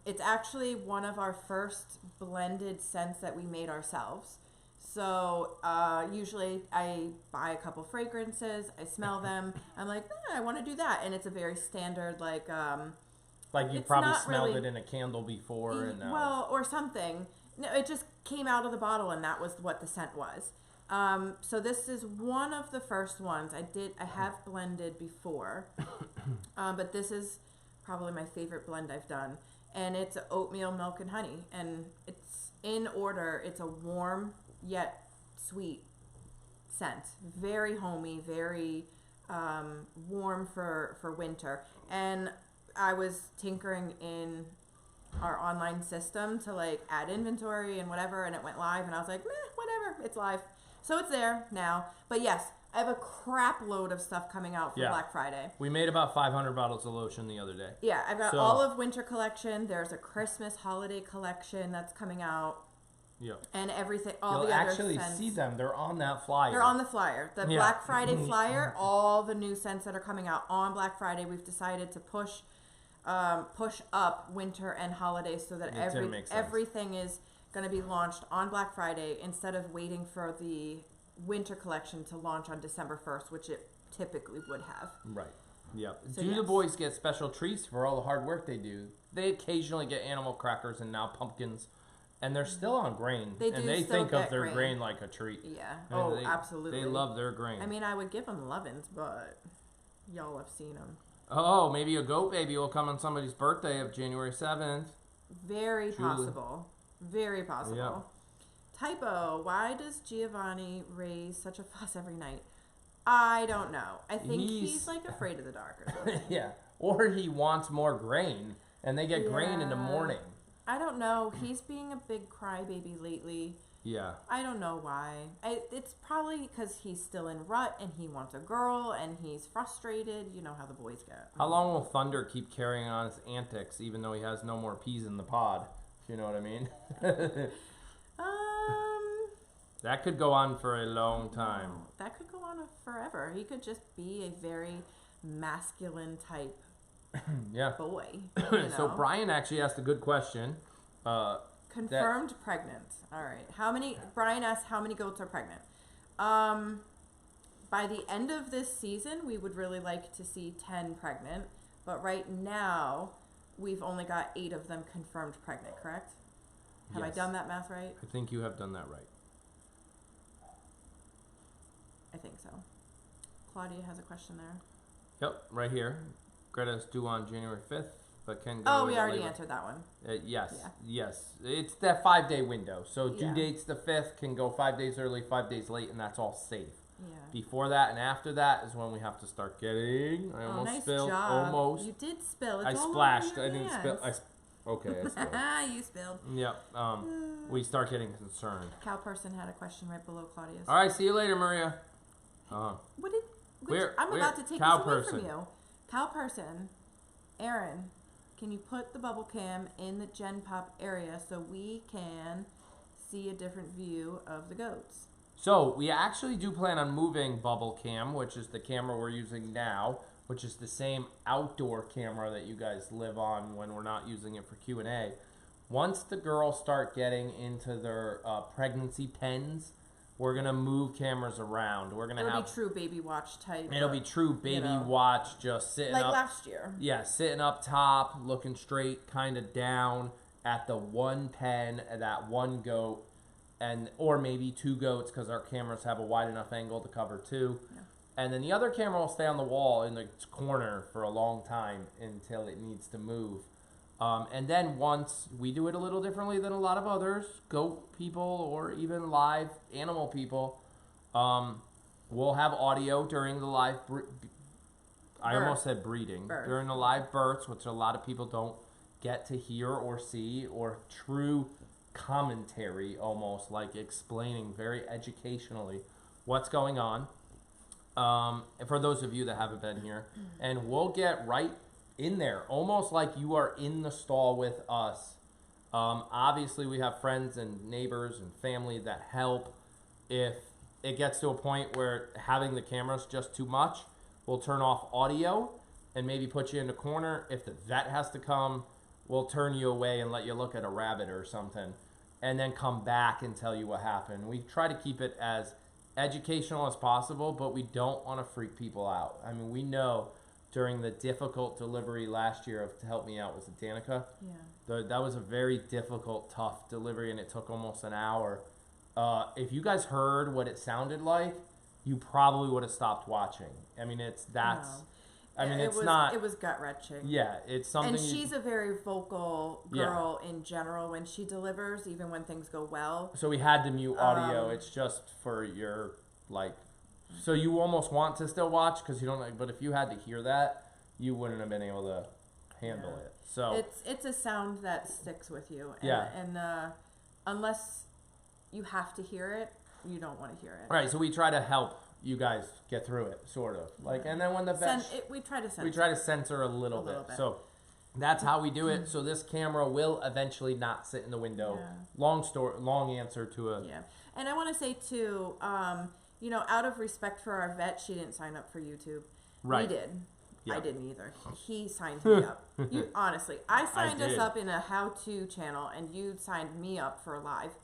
It's actually one of our first blended scents that we made ourselves. So usually I buy a couple fragrances, I smell them, I'm like, I want to do that, and it's a very standard like you probably smelled it in a candle before, and or something. No, it just came out of the bottle, and that was what the scent was. So this is one of the first ones I have blended before, but this is probably my favorite blend I've done, and it's oatmeal, milk, and honey, and it's in order. It's a warm yet sweet scent, very homey, very warm for winter. And I was tinkering in our online system to like add inventory and whatever, and it went live, and I was like, whatever, it's live. So it's there now. But yes, I have a crap load of stuff coming out for Black Friday. We made about 500 bottles of lotion the other day. Yeah, I've got all of winter collection. There's a Christmas holiday collection that's coming out. Yeah. And everything, all You'll the other actually scents. see them. They're on that flyer. They're on the flyer. The Black Friday flyer, all the new scents that are coming out on Black Friday, we've decided to push up winter and holiday so that everything is going to be launched on Black Friday instead of waiting for the winter collection to launch on December 1st, which it typically would have. Right. Yep. So the boys get special treats for all the hard work they do? They occasionally get animal crackers and now pumpkins, and they're still on grain. They think of their grain like a treat. Yeah. Absolutely. They love their grain. I mean, I would give them lovin's, but y'all have seen them. Oh, maybe a goat baby will come on somebody's birthday of January 7th. Very possible. Very possible. Yep. Typo, why does Giovanni raise such a fuss every night? I don't know. I think he's like afraid of the dark or something. Yeah. Or he wants more grain, and they get grain in the morning. I don't know. He's being a big crybaby lately. Yeah. I don't know why. It's probably because he's still in rut and he wants a girl and he's frustrated. You know how the boys get. How long will Thunder keep carrying on his antics even though he has no more peas in the pod? If you know what I mean? That could go on for a long time. That could go on forever. He could just be a very masculine type boy. You know? So Brian actually asked a good question. Confirmed pregnant. All right. Brian asked how many goats are pregnant. By the end of this season, we would really like to see 10 pregnant. But right now, we've only got 8 of them confirmed pregnant, correct? Have I done that math right? I think you have done that right. I think so. Claudia has a question there. Yep, right here. Greta's due on January 5th, but can go. Oh, we already answered that one. Yes. It's that 5-day window. So due date's the 5th, can go 5 days early, 5 days late, and that's all safe. Yeah. Before that and after that is when we have to start getting. I almost nice spilled. Job. Almost. You did spill. It's I all splashed. over your I didn't spill. Okay, I spilled. You spilled. Yep. We start getting concerned. Cal person had a question right below Claudia's. All right. See you later, Maria. I'm about to take this away from you. Cow person, Aaron, can you put the bubble cam in the Gen Pop area so we can see a different view of the goats? So we actually do plan on moving bubble cam, which is the camera we're using now, which is the same outdoor camera that you guys live on when we're not using it for Q&A. Once the girls start getting into their pregnancy pens, we're going to move cameras around. It'll be true baby watch type. It'll be true baby watch, just sitting up. Like last year. Yeah, sitting up top, looking straight, kind of down at the one pen, that one goat, or maybe 2 goats because our cameras have a wide enough angle to cover 2. Yeah. And then the other camera will stay on the wall in the corner for a long time until it needs to move. And then once we do it a little differently than a lot of others, goat people or even live animal people, we'll have audio during the live I almost said breeding. During the live births, which a lot of people don't get to hear or see, or true commentary, almost like explaining very educationally what's going on. For those of you that haven't been here, and we'll get right in there, almost like you are in the stall with us. Obviously, we have friends and neighbors and family that help. If it gets to a point where having the cameras just too much, we'll turn off audio and maybe put you in the corner. If the vet has to come, we'll turn you away and let you look at a rabbit or something, and then come back and tell you what happened. We try to keep it as educational as possible, but we don't want to freak people out. I mean, we know during the difficult delivery last year of To Help Me Out, was it Danica? Yeah. That was a very difficult, tough delivery, and it took almost an hour. If you guys heard what it sounded like, you probably would have stopped watching. I mean, it was gut-wrenching. Yeah, it's something. And she's a very vocal girl in general when she delivers, even when things go well. So we had to mute audio. It's just for your, so you almost want to still watch because you don't, but if you had to hear that, you wouldn't have been able to handle it. So it's a sound that sticks with you. And unless you have to hear it, you don't want to hear it. Right. So we try to help you guys get through it, sort of. And then when the vet, we try to censor a little bit. So that's how we do it. So this camera will eventually not sit in the window. Yeah. Long answer to a. Yeah. And I want to say too, out of respect for our vet, she didn't sign up for YouTube. Right. We did. Yep. I didn't either. He signed me up. Honestly, I signed us up in a how-to channel, and you signed me up for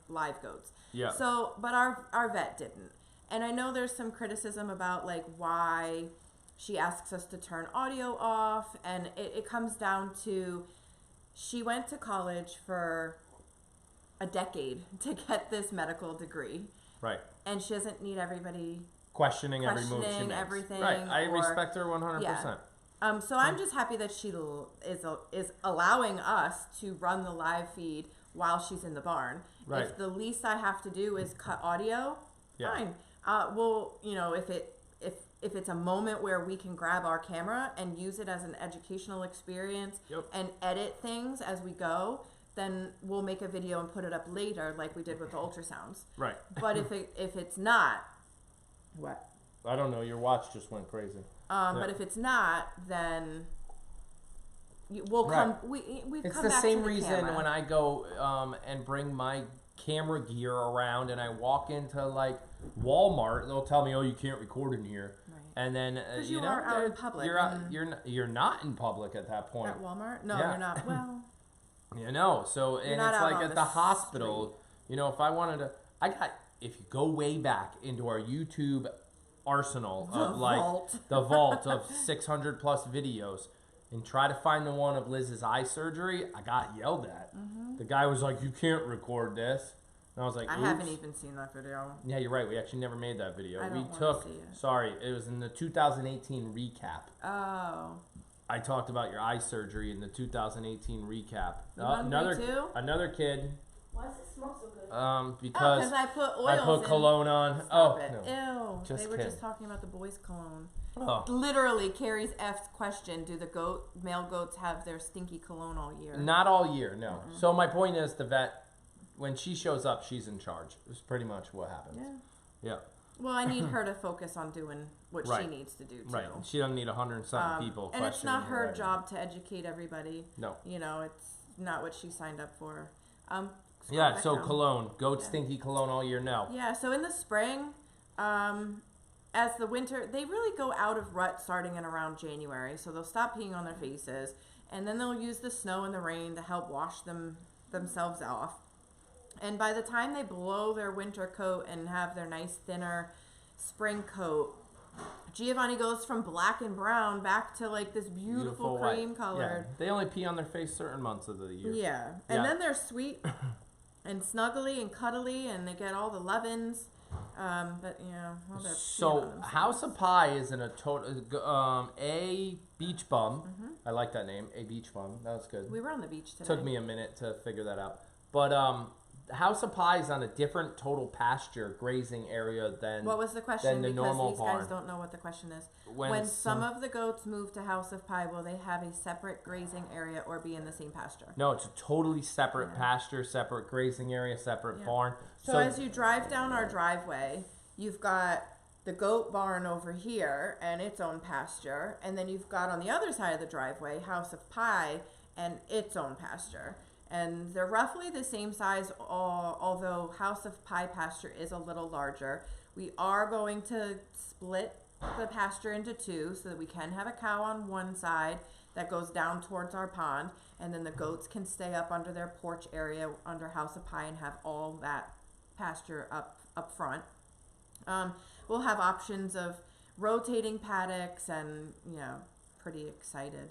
live goats. Yeah. So, but our vet didn't. And I know there's some criticism about why she asks us to turn audio off, and it comes down to she went to college for a decade to get this medical degree. Right. And she doesn't need everybody questioning every move she makes. Everything. Right. I respect her 100%. Yeah. So I'm just happy that she is allowing us to run the live feed while she's in the barn. Right. If the least I have to do is cut audio, fine. If it's a moment where we can grab our camera and use it as an educational experience and edit things as we go, then we'll make a video and put it up later like we did with the ultrasounds. Right. But if it's not, what? I don't know. Your watch just went crazy. But if it's not, then we'll come. We've it's come the back same to the reason camera. when I go and bring my camera gear around and I walk into Walmart, they'll tell me, "Oh, you can't record in here." Right. And then you are out in public. You're not in public at that point. At Walmart? No, you're not. Well, So and it's like at the hospital. Street. If I wanted to, if you go way back into our YouTube arsenal of the vault of 600 plus videos and try to find the one of Liz's eye surgery, I got yelled at. Mm-hmm. The guy was like, "You can't record this." And I was like, "Oops." I haven't even seen that video. Yeah, you're right. We actually never made that video. I don't want to see it. Sorry, it was in the 2018 recap. Oh. I talked about your eye surgery in the 2018 recap. Another kid. Why does it smell so good? Because I put oils I put cologne on. Stop it. No. Ew. They were just talking about the boys' cologne. Oh. Literally, Carrie's F's question: do the male goats have their stinky cologne all year? Not all year, no. Mm-hmm. So my point is, the vet, when she shows up, she's in charge. It's pretty much what happens. Yeah. Well, I need her to focus on doing what she needs to do too. Right. She doesn't need 100-something people. And it's not her job to educate everybody. No. It's not what she signed up for. So cologne. Goat stinky cologne all year now. Yeah, so in the spring, as the winter, they really go out of rut starting in around January. So they'll stop peeing on their faces, and then they'll use the snow and the rain to help wash themselves off. And by the time they blow their winter coat and have their nice thinner spring coat, Giovanni goes from black and brown back to this beautiful cream colored. Yeah. They only pee on their face certain months of the year. Yeah. And then they're sweet and snuggly and cuddly, and they get all the lovin's. But they're so House of Pie is in a total a beach bum. Mm-hmm. I like that name, a beach bum. That was good. We were on the beach today. Took me a minute to figure that out, but House of Pie is on a different total pasture grazing area than what was the question? Than the normal barn. Guys don't know what the question is. When some of the goats move to House of Pie, will they have a separate grazing area or be in the same pasture? No, it's a totally separate pasture, separate grazing area, separate barn. So as you drive down our driveway, you've got the goat barn over here and its own pasture, and then you've got on the other side of the driveway House of Pie and its own pasture. And they're roughly the same size, although House of Pie pasture is a little larger. We are going to split the pasture into two so that we can have a cow on one side that goes down towards our pond, and then the goats can stay up under their porch area under House of Pie and have all that pasture up front. We'll have options of rotating paddocks, and pretty excited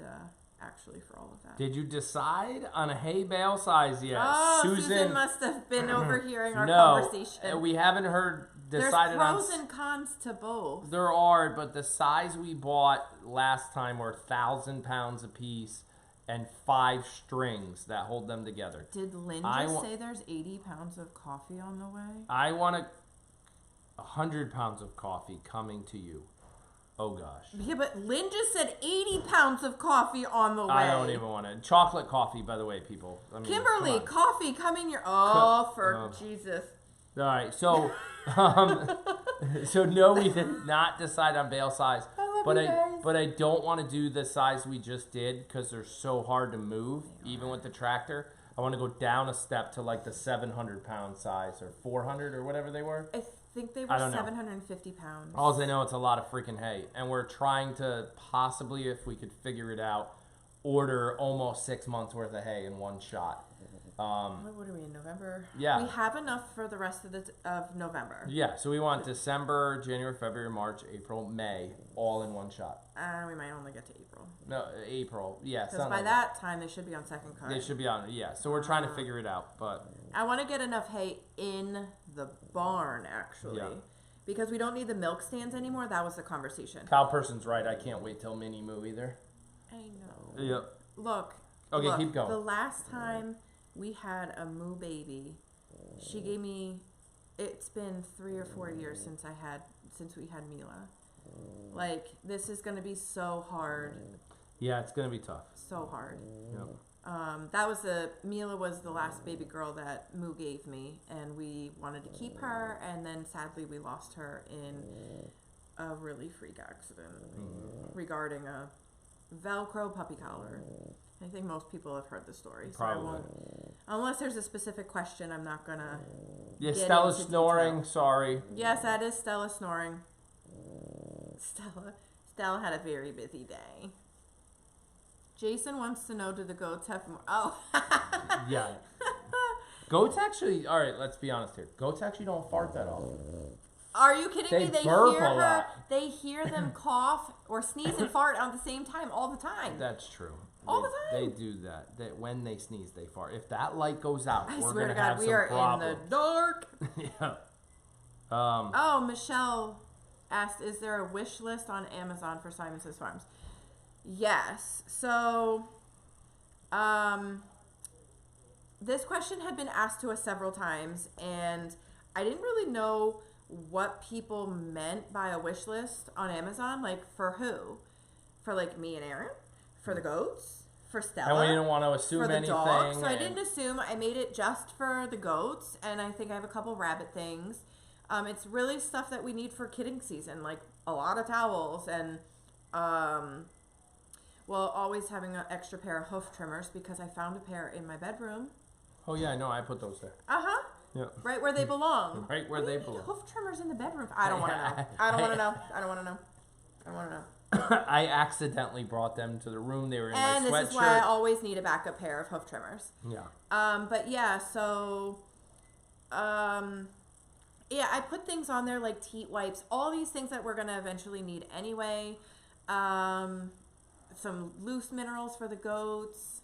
actually for all of that. Did you decide on a hay bale size yet? Oh, Susan must have been overhearing our conversation. We haven't decided on. There's pros and cons to both. There are, but the size we bought last time were 1,000 pounds a piece and 5 strings that hold them together. Did Lynn just say there's 80 pounds of coffee on the way? I want 100 pounds of coffee coming to you. Oh, gosh. Yeah, but Lynn just said 80 pounds of coffee on the way. I don't even want it. Chocolate coffee, by the way, people. I mean, Kimberly, coffee, come in your... Jesus. All right, so... so no, we did not decide on bale size. But I don't want to do the size we just did because they're so hard to move, even with the tractor. I want to go down a step to like the 700-pound size or 400 or whatever they were. I think they were 750 pounds. All I know, it's a lot of freaking hay. And we're trying to possibly, if we could figure it out, order almost 6 months worth of hay in one shot. What are we in November? Yeah. We have enough for the rest of November. Yeah, so we want December, January, February, March, April, May, all in one shot. We might only get to April. No, April. Yeah. Because by that time, they should be on second cut. They should be on, yeah. So we're trying to figure it out, but... I want to get enough hay in the barn, actually. Yeah. Because we don't need the milk stands anymore. That was the conversation. Cow person's right. I can't wait till mini moo either. I know. Yep. Look. Okay, keep going. The last time we had a moo baby, she gave me... It's been 3 or 4 years since we had Mila. Like, this is going to be so hard. Yeah, it's going to be tough. So hard. Yep. Mila was the last baby girl that Moo gave me, and we wanted to keep her, and then sadly we lost her in a really freak accident regarding a Velcro puppy collar. I think most people have heard the story, so Probably. I won't. Unless there's a specific question, I'm not gonna. Yeah, Stella's snoring. Detail. Sorry. Yes, that is Stella snoring. Stella had a very busy day. Jason wants to know, do the goats have more? Oh. Yeah. Goats actually, all right, let's be honest here. Goats actually don't fart that often. Are you kidding me? They burp a lot. They hear them cough or sneeze and fart at the same time all the time. That's true. All the time. They do that. When they sneeze, they fart. If that light goes out, we're going to have some problems. In the dark. Yeah. Michelle asked, is there a wish list on Amazon for Simon Says Farms? Yes. So, this question had been asked to us several times, and I didn't really know what people meant by a wish list on Amazon. Like, for who? For, like, me and Aaron? For the goats? For Stella? And we didn't want to assume anything. Dog. So I didn't assume. I made it just for the goats, and I think I have a couple rabbit things. It's really stuff that we need for kidding season, like a lot of towels and, always having an extra pair of hoof trimmers because I found a pair in my bedroom. Oh, yeah, I know. I put those there. Uh-huh. Yeah. Right where they belong. Right where they belong. Hoof trimmers in the bedroom. I don't want to know. I don't want to know. I don't want to know. I want to know. I accidentally brought them to the room. They were in my sweatshirt. And this is why I always need a backup pair of hoof trimmers. Yeah. Yeah, I put things on there like teat wipes, all these things that we're going to eventually need anyway. Some loose minerals for the goats.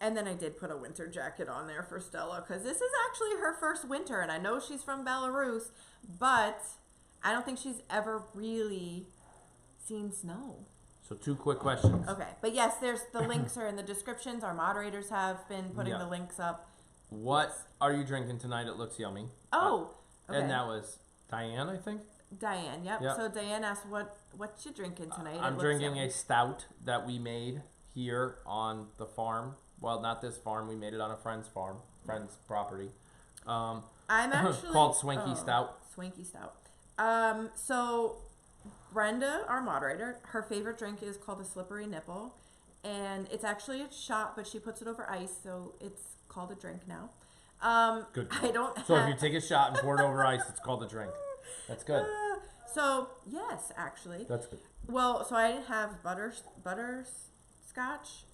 And then I did put a winter jacket on there for Stella because this is actually her first winter. And I know she's from Belarus, but I don't think she's ever really seen snow. So 2 quick questions. Okay. But yes, the links are in the descriptions. Our moderators have been putting the links up. What are you drinking tonight? It looks yummy. Oh, okay. And that was Diane, I think? Diane, yep. So Diane asked, what you drinking tonight? I'm drinking a stout that we made here on the farm. Well, not this farm. We made it on a friend's farm, friend's property. I'm actually... called Swanky Stout. Swanky Stout. So Brenda, our moderator, her favorite drink is called a slippery nipple. And it's actually a shot, but she puts it over ice, so it's called a drink now. Good. So if you take a shot and pour it over ice, it's called a drink. That's good. So yes, actually. That's good. Well, so I didn't have butterscotch.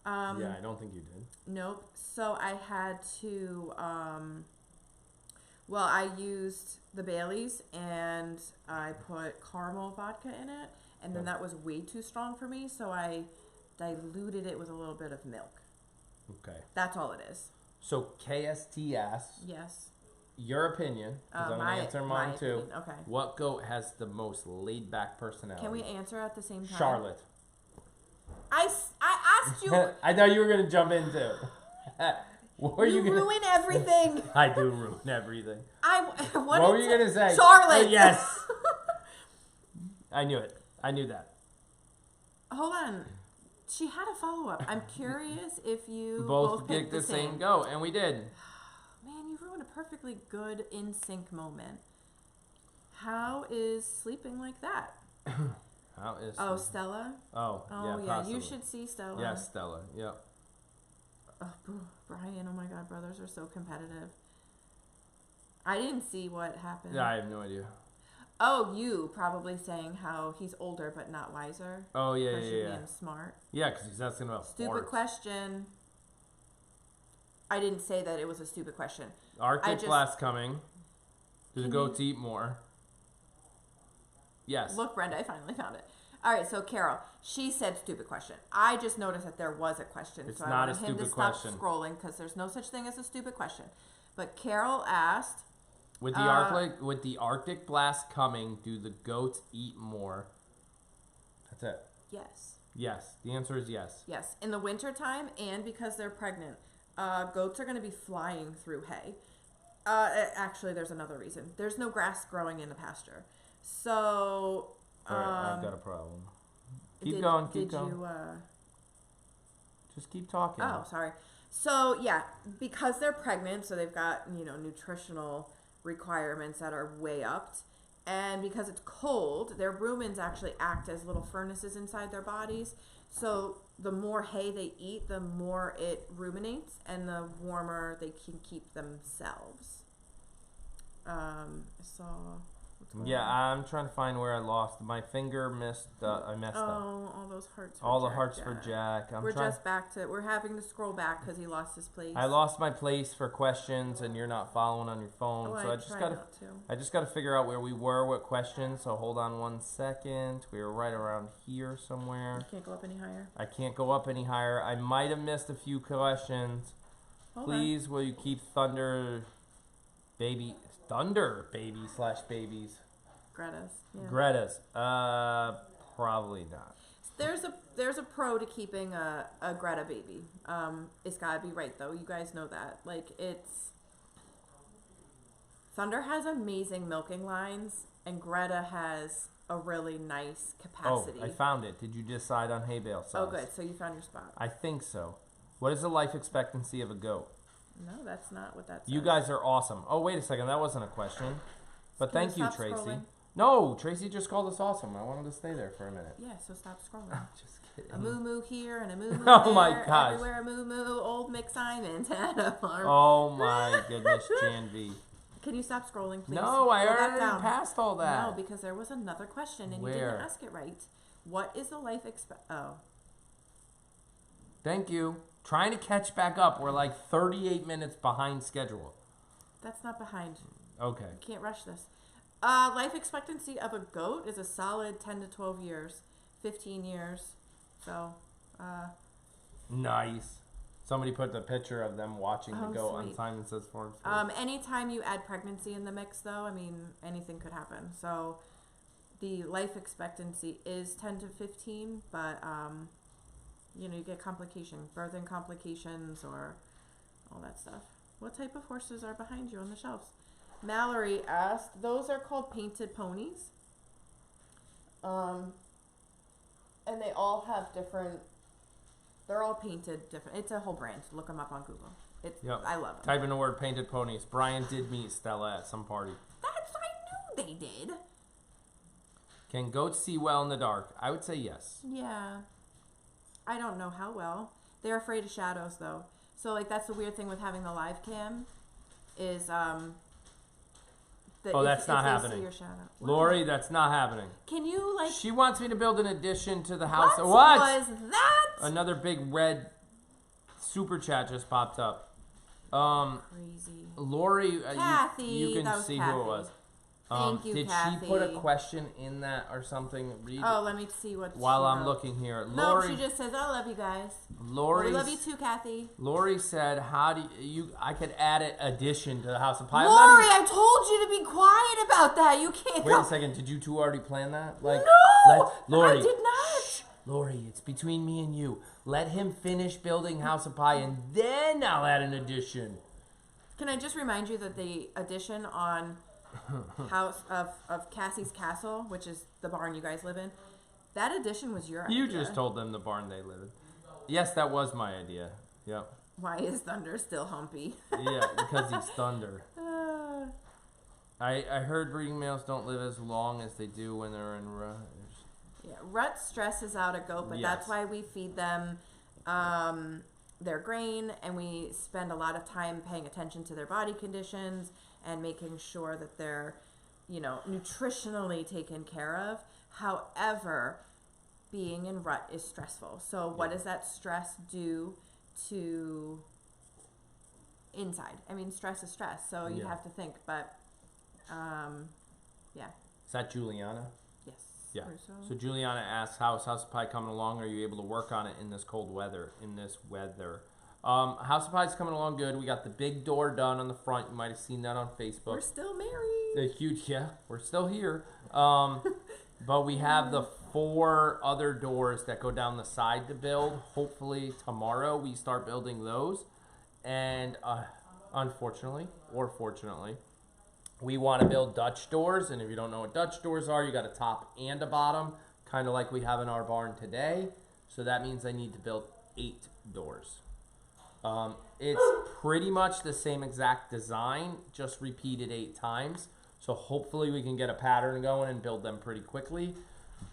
Yeah, I don't think you did. Nope. So I had to. I used the Baileys and I put caramel vodka in it, and then that was way too strong for me, so I diluted it with a little bit of milk. Okay. That's all it is. So KST asks, yes, your opinion, because I'm going to answer mine too. Opinion. Okay. What goat has the most laid-back personality? Can we answer at the same time? Charlotte. I asked you. I thought you were going to jump in too. You ruin everything. I do ruin everything. What were you going to say? Charlotte. Yes. I knew it. I knew that. Hold on. She had a follow-up. I'm curious if you both picked the same goat, and we did. Man, you ruined a perfectly good in sync moment. How is sleeping like that? How is? Oh, Stella. Oh, yeah, possibly. You should see Stella. Yeah, Stella. Yep. Oh, Brian. Oh my God, brothers are so competitive. I didn't see what happened. Yeah, I have no idea. Oh, you probably saying how he's older but not wiser. Oh yeah, being smart. Yeah, because he's asking about stupid farts. Question. I didn't say that it was a stupid question. Arctic blast coming. Do the goats eat more? Yes. Look, Brenda, I finally found it. All right, so Carol, she said stupid question. I just noticed that there was a question. It's so not I a wanted him to stupid stop question. scrolling because there's no such thing as a stupid question. But Carol asked, with the Arctic blast coming, do the goats eat more? That's it. yes. Yes. The answer is yes. Yes. In the wintertime and because they're pregnant, goats are going to be flying through hay. Actually, there's another reason. There's no grass growing in the pasture. So... All right, I've got a problem. Keep going. Just keep talking. Oh, sorry. So, yeah, because they're pregnant, so they've got, nutritional requirements that are way upped. And because it's cold, their rumens actually act as little furnaces inside their bodies. So the more hay they eat, the more it ruminates, and the warmer they can keep themselves. Yeah, I'm trying to find where I lost. My finger missed. I messed up. Oh, all those hearts. All the hearts for Jack. We're having to scroll back because he lost his place. I lost my place for questions, and you're not following on your phone. Oh, so I just gotta figure out where we were, what questions. So hold on 1 second. We were right around here somewhere. You can't go up any higher. I can't go up any higher. I might have missed a few questions. Please, will you keep Thunder baby /babies? Greta's. Yeah. Greta's. Probably not. There's a pro to keeping a Greta baby. It's gotta be right though. You guys know that. Thunder has amazing milking lines, and Greta has a really nice capacity. Oh, I found it. Did you decide on hay bale size? Oh, good. So you found your spot. I think so. What is the life expectancy of a goat? No, that's not what that says. You guys are awesome. Oh, wait a second. That wasn't a question. But thank you, Tracy. Scrolling? No, Tracy just called us awesome. I wanted to stay there for a minute. Yeah, so stop scrolling. Just kidding. A moo here and a moo there. Oh my gosh. Everywhere a moo. Old Mick Simons had a farm. Oh my goodness, Jan V. Can you stop scrolling, please? No, I already passed all that. No, because there was another question and you didn't ask it right. What is the life Oh. Thank you. Trying to catch back up. We're like 38 minutes behind schedule. That's not behind. Okay. You can't rush this. Life expectancy of a goat is a solid 10 to 12 years. 15 years. So, nice. Somebody put the picture of them watching the goat sweet. on Simon Says Farms. Anytime you add pregnancy in the mix, though, anything could happen. So, the life expectancy is 10 to 15, but, you get birthing complications or all that stuff. What type of horses are behind you on the shelves? Mallory asked, those are called painted ponies. And they all have they're all painted different. It's a whole brand. Look them up on Google. I love them. Type in the word painted ponies. Brian did meet Stella at some party. I knew they did. Can goats see well in the dark? I would say yes. Yeah. I don't know how well. They're afraid of shadows, though. So, that's the weird thing with having the live cam is, that's not happening. See your shadow. Lori, that's not happening. Can you, She wants me to build an addition to the house. What was that? Another big red super chat just popped up. Crazy. Lori, Kathy, you can see Kathy. who it was. Thank you, did Kathy. She put a question in that or something? Let me see what while I'm looking here. No, she just says, I love you guys. Lori, we love you too, Kathy. Lori said, how do you I could add an addition to the House of Pie. Lori, I told you to be quiet about that. You can't Wait a second. Did you two already plan that? No, Lori, I did not. Shh, Lori, it's between me and you. Let him finish building House of Pie, and then I'll add an addition. Can I just remind you that the addition on House of Cassie's Castle, which is the barn you guys live in, That addition was your idea. You just told them the barn they live in. Yes, that was my idea. Yep. Why is Thunder still humpy? Yeah, because he's Thunder. I heard breeding males don't live as long as they do when they're in rut. Yeah, rut stresses out a goat, but that's why we feed them their grain, and we spend a lot of time paying attention to their body conditions and making sure that they're, nutritionally taken care of. However, being in rut is stressful. So what does that stress do to inside? I mean, stress is stress, so you have to think, but yeah. Is that Juliana? Yes. Yeah. So Juliana asks, how's House of Pie coming along? Are you able to work on it in this cold weather? House of Pie's coming along good. We got the big door done on the front. You might have seen that on Facebook. We're still married. The huge, we're still here. But we have the 4 other doors that go down the side to build. Hopefully tomorrow we start building those. And unfortunately, or fortunately, we want to build Dutch doors. And if you don't know what Dutch doors are, you got a top and a bottom, kind of like we have in our barn today. So that means I need to build 8 doors. It's pretty much the same exact design, just repeated 8 times. So hopefully we can get a pattern going and build them pretty quickly.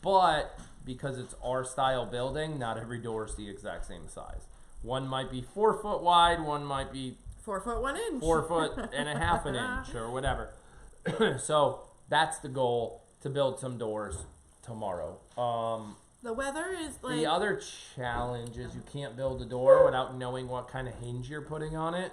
But because it's our style building, not every door is the exact same size. One might be 4 foot wide, one might be 4 foot 1 inch, 4 foot and a half an inch, or whatever. So that's the goal, to build some doors tomorrow. The weather is like... The other challenge is you can't build a door without knowing what kind of hinge you're putting on it,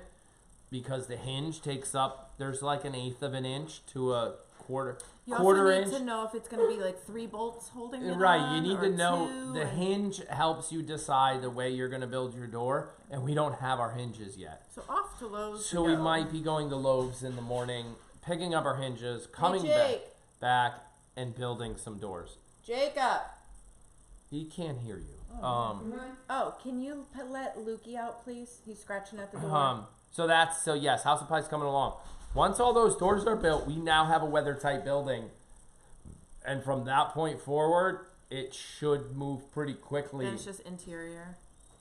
because the hinge takes up, there's like 1/8 of an inch to a quarter inch. You also need to know if it's going to be like 3 bolts holding it right, on, you need to know. The and... hinge helps you decide the way you're going to build your door, and we don't have our hinges yet. So off to Lowe's. So we might be going to Lowe's in the morning, picking up our hinges, coming back, and building some doors. Jacob! He can't hear you. Can you let Lukey out, please? He's scratching at the door. So yes, House of Pie's coming along. Once all those doors are built, we now have a weather-tight building. And from that point forward, it should move pretty quickly. And it's just interior.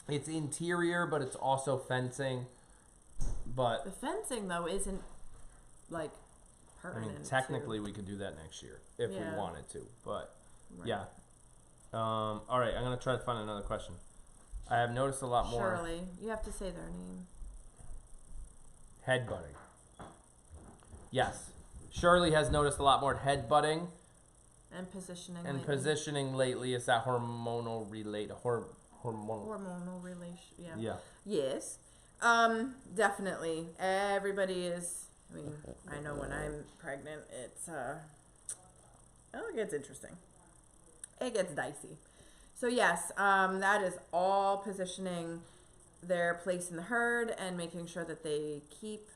It's interior, but it's also fencing. But the fencing, though, isn't, like, permanent. Technically, we could do that next year if we wanted to. But, yeah. All right, I'm going to try to find another question. I have noticed a lot more. Shirley. You have to say their name. Headbutting. Yes. Shirley has noticed a lot more headbutting. And positioning positioning lately. Is that hormonal related? Hormonal relation. Yeah. Yeah. Yes. Definitely. Everybody is. I mean, I know when I'm pregnant, it's it gets interesting. It gets dicey. So yes, that is all positioning their place in the herd and making sure that they keep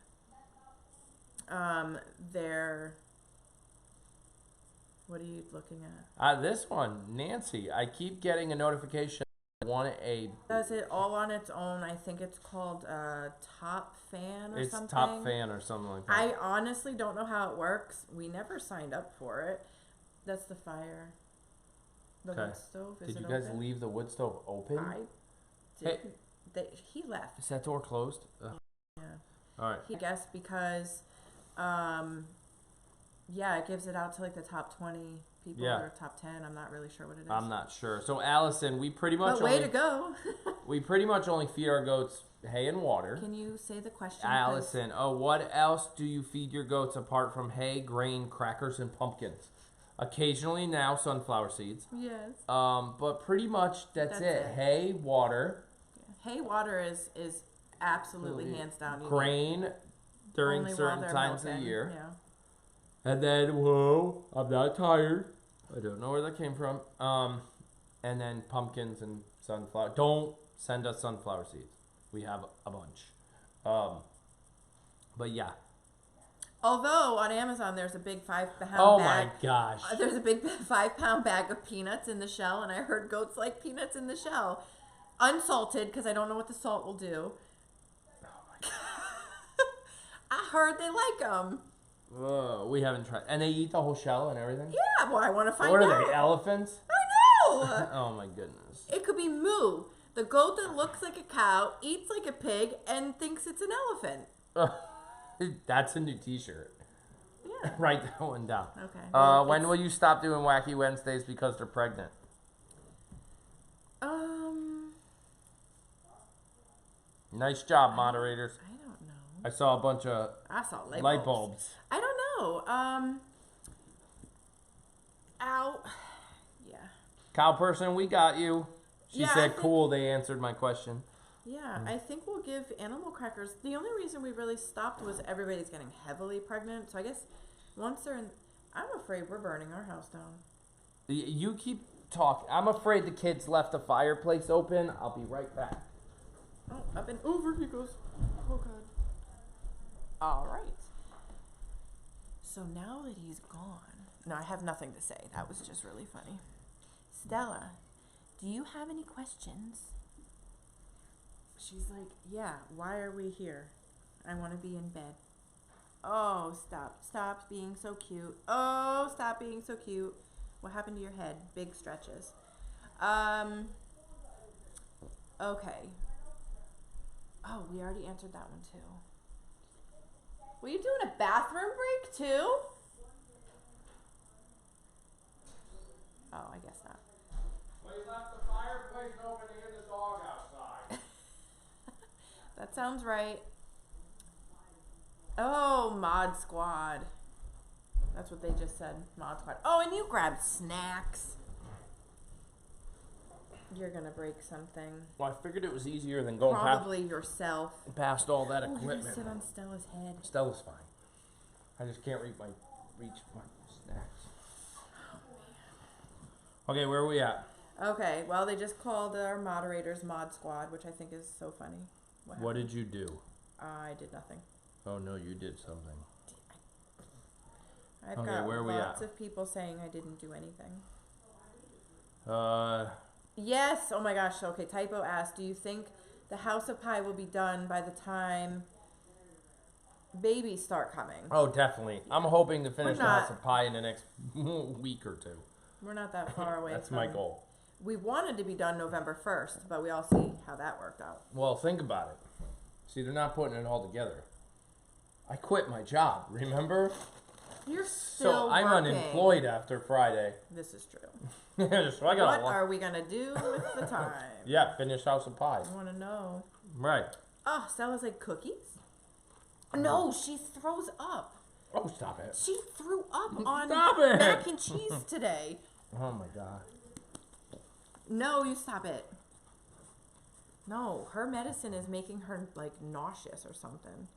their... What are you looking at? This one, Nancy. I keep getting a notification. Does it all on its own? I think it's called Top Fan or something. It's Top Fan or something like that. I honestly don't know how it works. We never signed up for it. That's the fire. The wood stove. Did you guys leave the wood stove open? I did. He left. Is that door closed? Ugh. Yeah. All right. He guessed because, it gives it out to like the top 20 people or top 10. I'm not really sure what it is. I'm not sure. So Allison, we pretty much to go. We pretty much only feed our goats hay and water. Can you say the question? Allison, what else do you feed your goats apart from hay, grain, crackers, and pumpkins? Occasionally now sunflower seeds. Yes. But pretty much that's it. Hay, water. Yeah. Hay, water is absolutely hands down. Grain during certain times of the year. Yeah. And then, whoa, I'm not tired. I don't know where that came from. And then pumpkins and sunflower. Don't send us sunflower seeds. We have a bunch. But yeah. Although on Amazon there's a big 5-pound bag. Oh my gosh. There's a big 5-pound bag of peanuts in the shell, and I heard goats like peanuts in the shell. Unsalted, because I don't know what the salt will do. Oh my god. I heard they like them. Whoa, we haven't tried. And they eat the whole shell and everything? Yeah, well, I want to find out. What are they, elephants? I Oh my goodness. It could be Moo, the goat that looks like a cow, eats like a pig, and thinks it's an elephant. That's a new T-shirt. Yeah. Write that one down. Okay. When will you stop doing Wacky Wednesdays because they're pregnant? Nice job, moderators. I don't know. I saw a bunch of light bulbs. I don't know. Ow. Yeah. Cow person, we got you. She Yeah, said, cool, they answered my question. Yeah, I think we'll give animal crackers. The only reason we really stopped was everybody's getting heavily pregnant. So I guess once they're in, I'm afraid we're burning our house down. You keep talking. I'm afraid the kids left the fireplace open. I'll be right back. Oh, up and over he goes. Oh, God. All right. So now that he's gone, no, I have nothing to say. That was just really funny. Stella, do you have any questions? She's like, yeah, why are we here? I want to be in bed. Oh, stop. Stop being so cute. Oh, stop being so cute. What happened to your head? Big stretches. Okay. Oh, we already answered that one too. Were you doing a bathroom break too? Oh, I guess not. Well, you left the fireplace open to get the dog outside. That sounds right. Oh, Mod Squad. That's what they just said. Mod Squad. Oh, and you grabbed snacks. You're gonna break something. Well, I figured it was easier than going Probably yourself. past all that Oh, equipment. you sit on Stella's head. Stella's fine. I just can't reach my snacks. Okay, where are we at? Okay, well, they just called our moderators Mod Squad, which I think is so funny. What did you do? I did nothing. Oh no, you did something. I've Okay, got where are we lots at? of people saying I didn't do anything. Yes. Oh my gosh. Okay, Typo asked, do you think the House of Pie will be done by the time babies start coming? Oh, definitely. I'm hoping to finish We're the not- House of Pie in the next week or two. We're not that far away. That's my goal. We wanted to be done November 1st, but we all see how that worked out. Well, think about it. See, they're not putting it all together. I quit my job, remember? You're still So I'm working. unemployed after Friday. This is true. So I got What are we going to do with the time? Yeah, finish House of Pie. I want to know. Right. Oh, Stella's like, cookies? No, she throws up. Oh, stop it. She threw up on Stop it. mac and cheese today. Oh my god. No, you stop it. No, her medicine is making her like nauseous or something.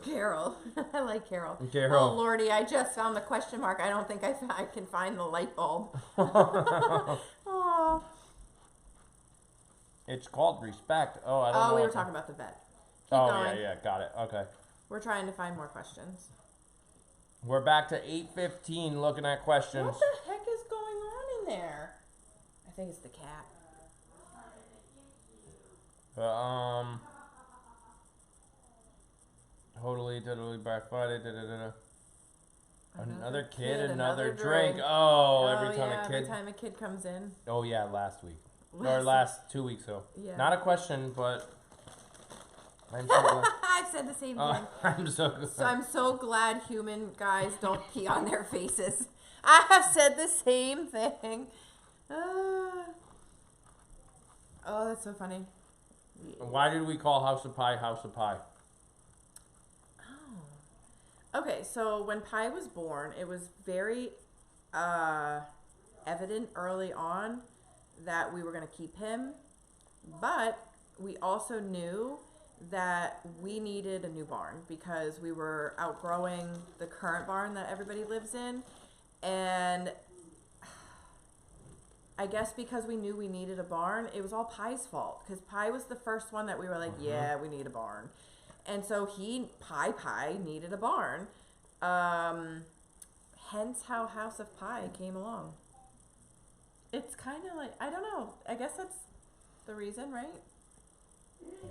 Carol. I like Carol. Carol. Oh lordy, I just found the question mark. I don't think I can find the light bulb. Oh. It's called respect. Oh, I don't know. Oh, we were talking about the vet. Keep Oh, going. yeah, got it. Okay. We're trying to find more questions. We're back to 8:15 looking at questions. What the heck is going on in there? I think it's the cat. Totally Black Friday. Another kid, kid, another another drink. drink. Oh, every time yeah, a kid. every time a kid comes in. Oh yeah, last week or Last- last 2 weeks ago. Yeah. Not a question, but I'm so glad. I've said the same thing. I'm so glad. So I'm so glad human guys don't pee on their faces. I have said the same thing. Oh, that's so funny. Why did we call House of Pie House of Pie? Oh. Okay, so when Pi was born, it was very evident early on that we were going to keep him, but we also knew that we needed a new barn because we were outgrowing the current barn that everybody lives in. And I guess because we knew we needed a barn, it was all Pi's fault because Pi was the first one that we were like, yeah, we need a barn. And so Pi needed a barn. Hence how House of Pie came along. It's kind of like, I don't know. I guess that's the reason, right?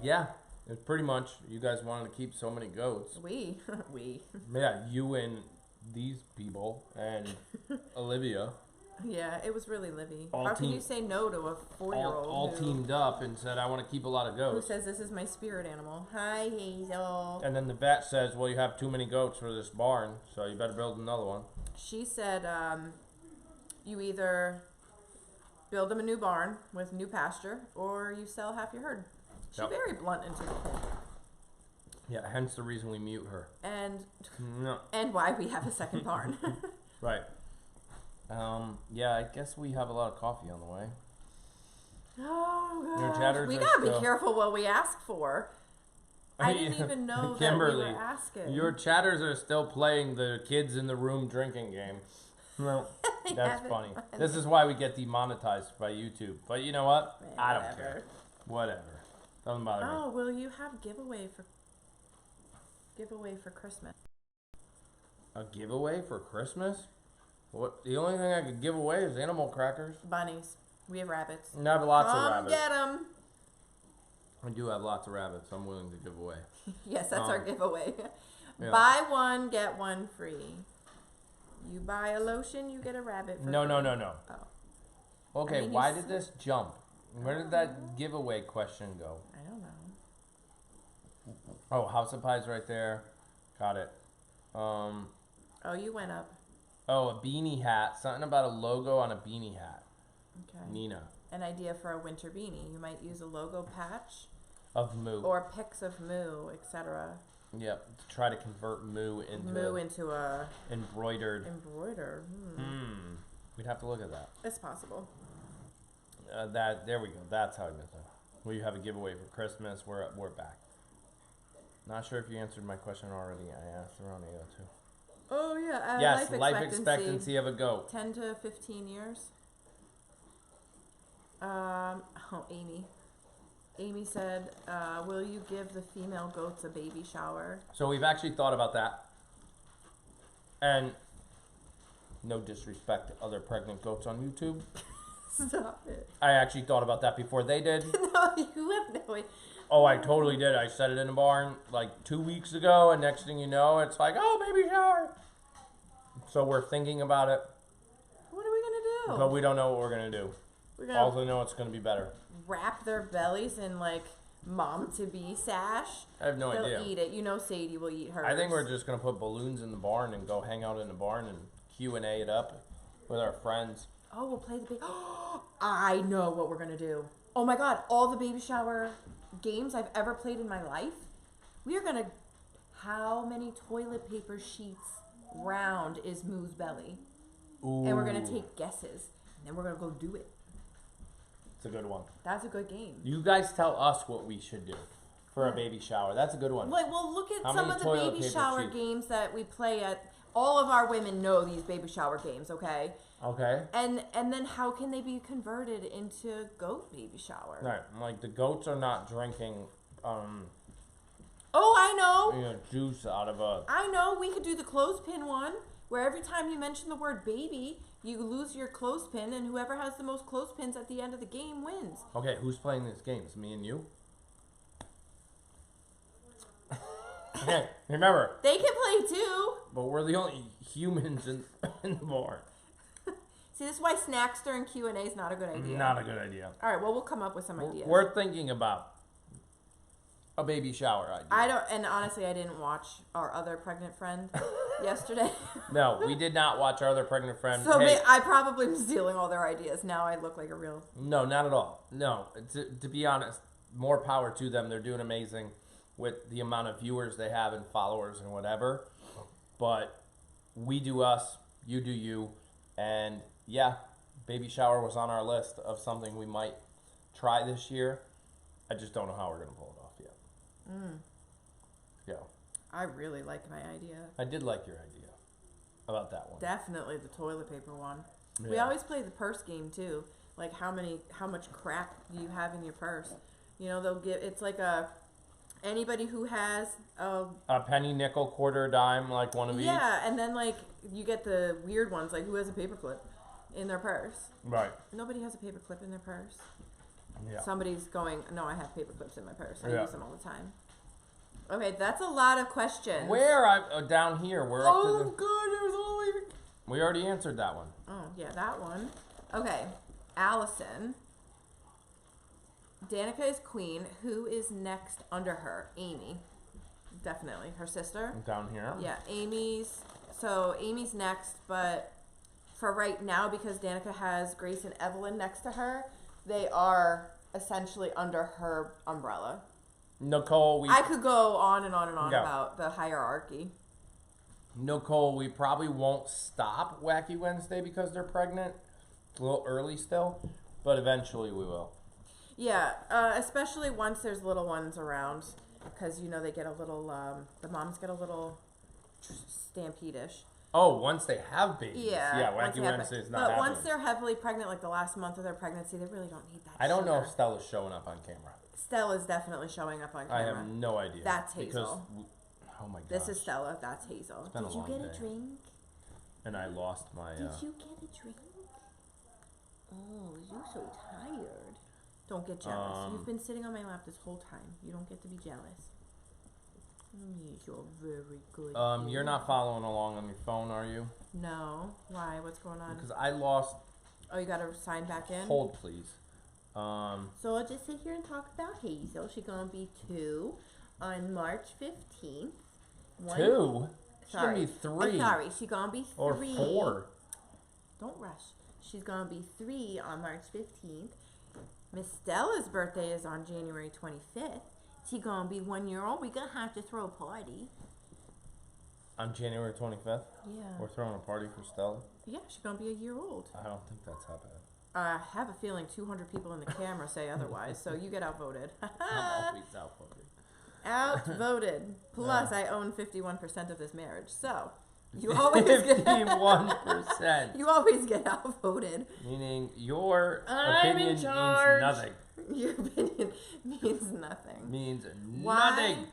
Yeah, it's pretty much. You guys wanted to keep so many goats. We. Yeah, you and these people and Olivia Yeah, it was really Livy. All How can team- you say no to a 4-year-old all who, teamed up and said, I want to keep a lot of who goats. says this is my spirit animal? Hi, Hazel. And then the vet says, well, you have too many goats for this barn, so you better build another one. She said you either build them a new barn with new pasture or you sell half your herd. She's Yep. very blunt and to the point. Yeah, hence the reason we mute her. And why we have a second barn. Right. Yeah, I guess we have a lot of coffee on the way. Oh, Your gosh. chatters We are gotta still- be careful what we ask for. I didn't even know that Kimberly, we were asking. your chatters are still playing the kids in the room drinking game. No, that's haven't funny. won. This is why we get demonetized by YouTube. But you know what? I don't Whatever. care. Whatever. Doesn't bother me. Oh, will you have giveaway for Christmas? A giveaway for Christmas? What? The only thing I could give away is animal crackers. Bunnies. We have rabbits. I have lots of Come rabbits. get them. I do have lots of rabbits. I'm willing to give away. Yes, that's our giveaway. Yeah. Buy one, get one free. You buy a lotion, you get a rabbit for No. free. No. Oh, Okay, I mean, you why s- did this jump? Where did that giveaway question go? I don't know. Oh, House of Pies right there. Got it. Oh, you went up. Oh, a beanie hat. Something about a logo on a beanie hat. Okay. Nina. An idea for a winter beanie. You might use a logo patch Of Moo. or pics of Moo, etc. Yep. To try to convert Moo into Moo into a embroidered. embroider. We'd have to look at that. It's possible. There we go. That's how I missed it. We have a giveaway for Christmas. We're back. Not sure if you answered my question already. I asked Veronica too. Oh yeah. Yes, life expectancy of a goat. 10 to 15 years. Amy. Amy said, will you give the female goats a baby shower? So we've actually thought about that. And no disrespect to other pregnant goats on YouTube. Stop it. I actually thought about that before they did. No, you have no idea. Oh, I totally did. I set it in the barn like 2 weeks ago, and next thing you know, it's like, oh, baby shower. So we're thinking about it, What are we going to do? but we don't know what we're going to do. We're going Also to know it's going to be better. wrap their bellies in like mom-to-be sash. I have no They'll idea. eat it. You know Sadie will eat hers. I think we're just going to put balloons in the barn and go hang out in the barn and Q&A it up with our friends. Oh, we'll play the baby. I know what we're gonna do. Oh my god! All the baby shower games I've ever played in my life. We are gonna. How many toilet paper sheets round is Moo's belly? Ooh, And we're gonna take guesses, and then we're gonna go do it. it's a good one. That's a good game. You guys tell us what we should do for a baby shower. That's a good one. Like, well, look at How some many of the toilet baby paper shower sheets? games that we play at. All of our women know these baby shower games, okay? Okay. And then how can they be converted into goat baby shower? Right. Like the goats are not drinking Oh, I know. juice out of a. I know. We could do the clothespin one, where every time you mention the word baby, you lose your clothespin, and whoever has the most clothespins at the end of the game wins. Okay, who's playing these games? Me and you? Okay, remember, They can play too. but we're the only humans in the barn. See, this is why snacks during Q&A is not a good idea. Not a good idea. All right, well, we'll come up with some ideas. We're thinking about a baby shower idea. I don't, and honestly, I didn't watch our other pregnant friend yesterday. No, we did not watch our other pregnant friend. So Hey, I probably am stealing all their ideas. Now I look like a real... no, not at all. No, to be honest, more power to them. They're doing amazing with the amount of viewers they have and followers and whatever. But we do us, you do you, and yeah, baby shower was on our list of something we might try this year. I just don't know how we're gonna pull it off yet. Yeah, I really like my idea. I did like your idea about that one. Definitely the toilet paper one. We Yeah. always play the purse game too. Like how much crap do you have in your purse? You know, they'll give, it's like anybody who has A penny, nickel, quarter, dime, like one of each. yeah, and then like you get the weird ones, like who has a paperclip in their purse. Right. Nobody has a paperclip in their purse. Yeah. Somebody's going, no, I have paper clips in my purse. I Yeah. use them all the time. Okay, that's a lot of questions. Where? Down here. We're up to the... God, there's only... We already answered that one. Oh, yeah, that one. Okay, Allison. Danica is queen. Who is next under her? Amy. Definitely. Her sister. Down here. Yeah, Amy's. So Amy's next, but for right now, because Danica has Grace and Evelyn next to her, they are essentially under her umbrella. Nicole, I could go on and on and on about the hierarchy. Nicole, we probably won't stop Wacky Wednesday because they're pregnant. It's a little early still, but eventually we will. Yeah, especially once there's little ones around, because, you know, they get a little, the moms get a little stampede-ish. Oh, once they have babies. Yeah. Yeah, Wacky Wednesday is not happening. But once they're heavily pregnant, like the last month of their pregnancy, they really don't need that I don't know sugar. if Stella's showing up on camera. Stella's definitely showing up on camera. I have no idea. That's Hazel. Oh my gosh. This is Stella. That's Hazel. Did you get a drink? And I lost my... Did you get a drink? Oh, you're so tired. Don't get jealous. You've been sitting on my lap this whole time. You don't get to be jealous. Yes, you're very good. You're not following along on your phone, are you? No. Why? What's going on? Because I lost... Oh, you got to sign back in? Hold, please. So I'll just sit here and talk about Hazel. She's going to be 2 on March 15th. 2? She's Sorry. going to be 3. I'm sorry. She's going to be 3. Or 4. Don't rush. She's going to be 3 on March 15th. Miss Stella's birthday is on January 25th. She's going to be 1 year old. We're going to have to throw a party. On January 25th? Yeah. We're throwing a party for Stella? Yeah, she's going to be 1 year old. I don't think that's happening. I have a feeling 200 people in the camera say otherwise, so you get outvoted. I'm always outvoted. Outvoted. Plus, I own 51% of this marriage, so you always get 51%. You always get outvoted. Meaning your I'm opinion in charge. means nothing. Your opinion means nothing. Means Why? nothing.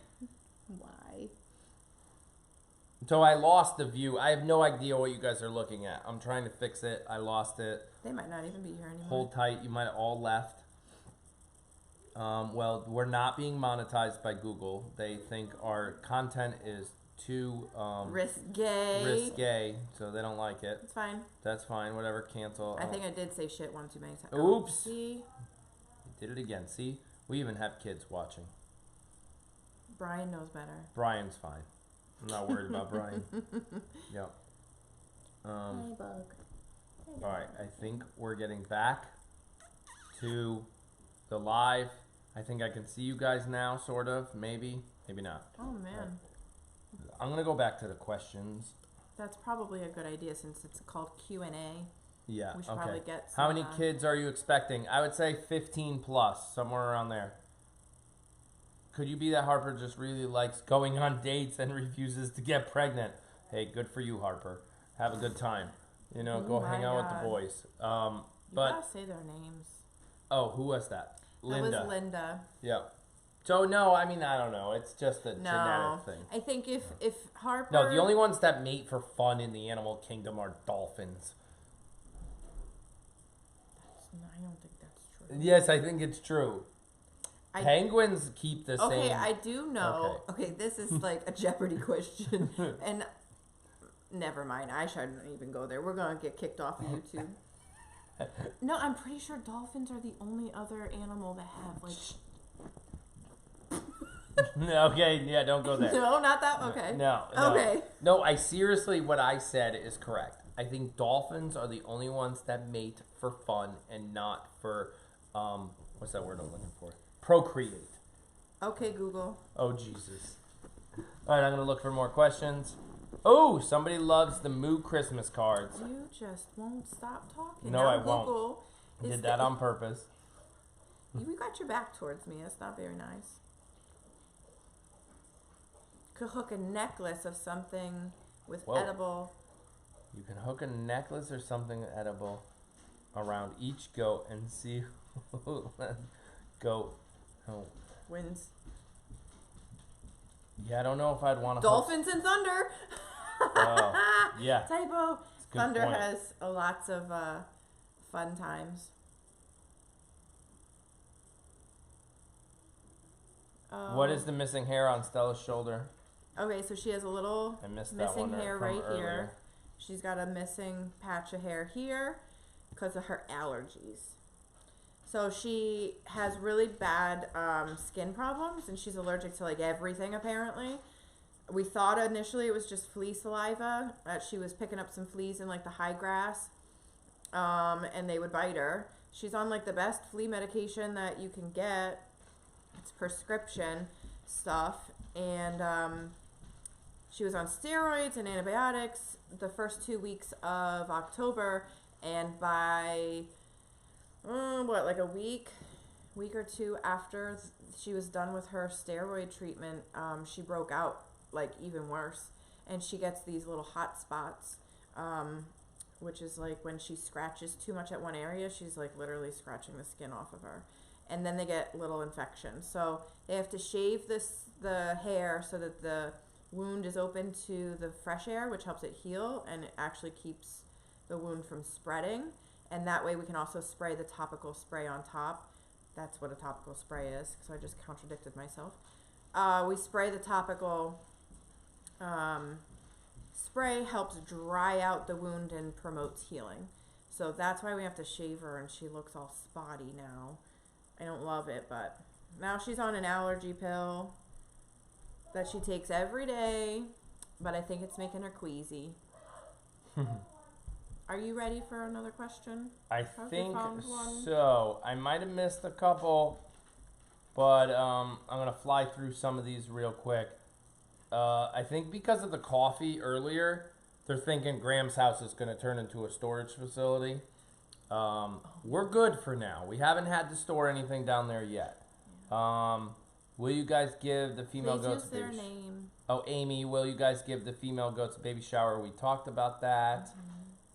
Why? So I lost the view. I have no idea what you guys are looking at. I'm trying to fix it. I lost it. They might not even be here anymore. Hold tight. You might have all left. Well, we're not being monetized by Google. They think our content is too risque, so they don't like it. It's fine. That's fine. Whatever. Cancel. I think I did say shit one too many times. Oops. See? Did it again. See? We even have kids watching. Brian knows better. Brian's fine. I'm not worried about Brian. Yep. Hi, Bug. All right. I think we're getting back to the live. I think I can see you guys now, sort of. Maybe. Maybe not. Oh, man. I'm going to go back to the questions. That's probably a good idea since it's called Q&A. Yeah, we should probably get some, How many kids are you expecting? I would say 15 plus, somewhere around there. Could you be that Harper just really likes going on dates and refuses to get pregnant? Hey, good for you, Harper. Have a good time. You know, go hang out with the boys. You gotta say their names. Oh, who was that? Linda. That was Linda. Yeah. So, no, I mean, I don't know. It's just a genetic thing. I think if Harper... No, the only ones that mate for fun in the animal kingdom are dolphins. I don't think that's true. Yes, I think it's true. Penguins keep the same... Okay, I do know. Okay, this is like a Jeopardy question. And never mind. I shouldn't even go there. We're going to get kicked off of YouTube. No, I'm pretty sure dolphins are the only other animal that have, like... Okay, yeah, don't go there. No, not that. Okay. No. Okay. No, I seriously, what I said is correct. I think dolphins are the only ones that mate for fun and not for, what's that word I'm looking for? Procreate. Okay, Google. Oh, Jesus. All right, I'm going to look for more questions. Oh, somebody loves the Moo Christmas cards. You just won't stop talking. No, now I Google won't. Did that on purpose. You got your back towards me. That's not very nice. Could hook a necklace of something with edible. You can hook a necklace or something edible around each goat and see who goat wins. Yeah, I don't know if I'd want to. Dolphins and thunder. Oh, yeah. Typo. Thunder has lots of fun times. What is the missing hair on Stella's shoulder? Okay, so she has a little missing hair right here. She's got a missing patch of hair here because of her allergies. So she has really bad skin problems, and she's allergic to like everything apparently. We thought initially it was just flea saliva, that she was picking up some fleas in like the high grass, and they would bite her. She's on like the best flea medication that you can get. It's prescription stuff, and she was on steroids and antibiotics the first 2 weeks of October, and by like a week or two after she was done with her steroid treatment, she broke out like even worse, and she gets these little hot spots, which is like when she scratches too much at one area, she's like literally scratching the skin off of her, and then they get little infections. So they have to shave the hair so that the wound is open to the fresh air, which helps it heal, and it actually keeps the wound from spreading. And that way we can also spray the topical spray on top. That's what a topical spray is, because I just contradicted myself. We spray the topical spray, helps dry out the wound and promotes healing. So that's why we have to shave her, and she looks all spotty now. I don't love it, but now she's on an allergy pill that she takes every day, but I think it's making her queasy. Are you ready for another question? I think so. I might have missed a couple, but I'm going to fly through some of these real quick. I think because of the coffee earlier, they're thinking Graham's house is going to turn into a storage facility. We're good for now. We haven't had to store anything down there yet. Will you guys give the female goats their name? Oh, Amy, will you guys give the female goats a baby shower? We talked about that.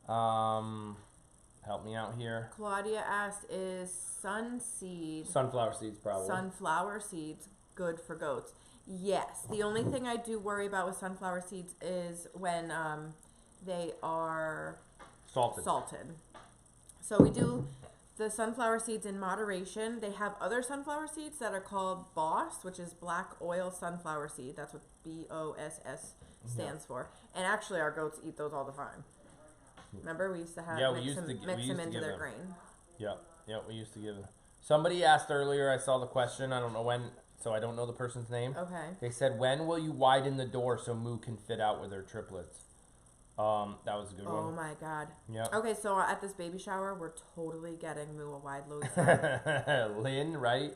Help me out here. Claudia asked, is sunflower seeds probably. Sunflower seeds good for goats? Yes. The only thing I do worry about with sunflower seeds is when they are salted. So we do the sunflower seeds in moderation. They have other sunflower seeds that are called BOSS, which is black oil sunflower seed. That's what BOSS stands for. And actually our goats eat those all the time. Remember, we used to have mix them into their grain. Yeah, we used to give them. Somebody asked earlier, I saw the question, I don't know when, so I don't know the person's name. Okay. They said, when will you widen the door so Moo can fit out with her triplets? That was a good one. Oh my God. Yeah. Okay, so at this baby shower, we're totally getting Moo a wide load. Lynn, right?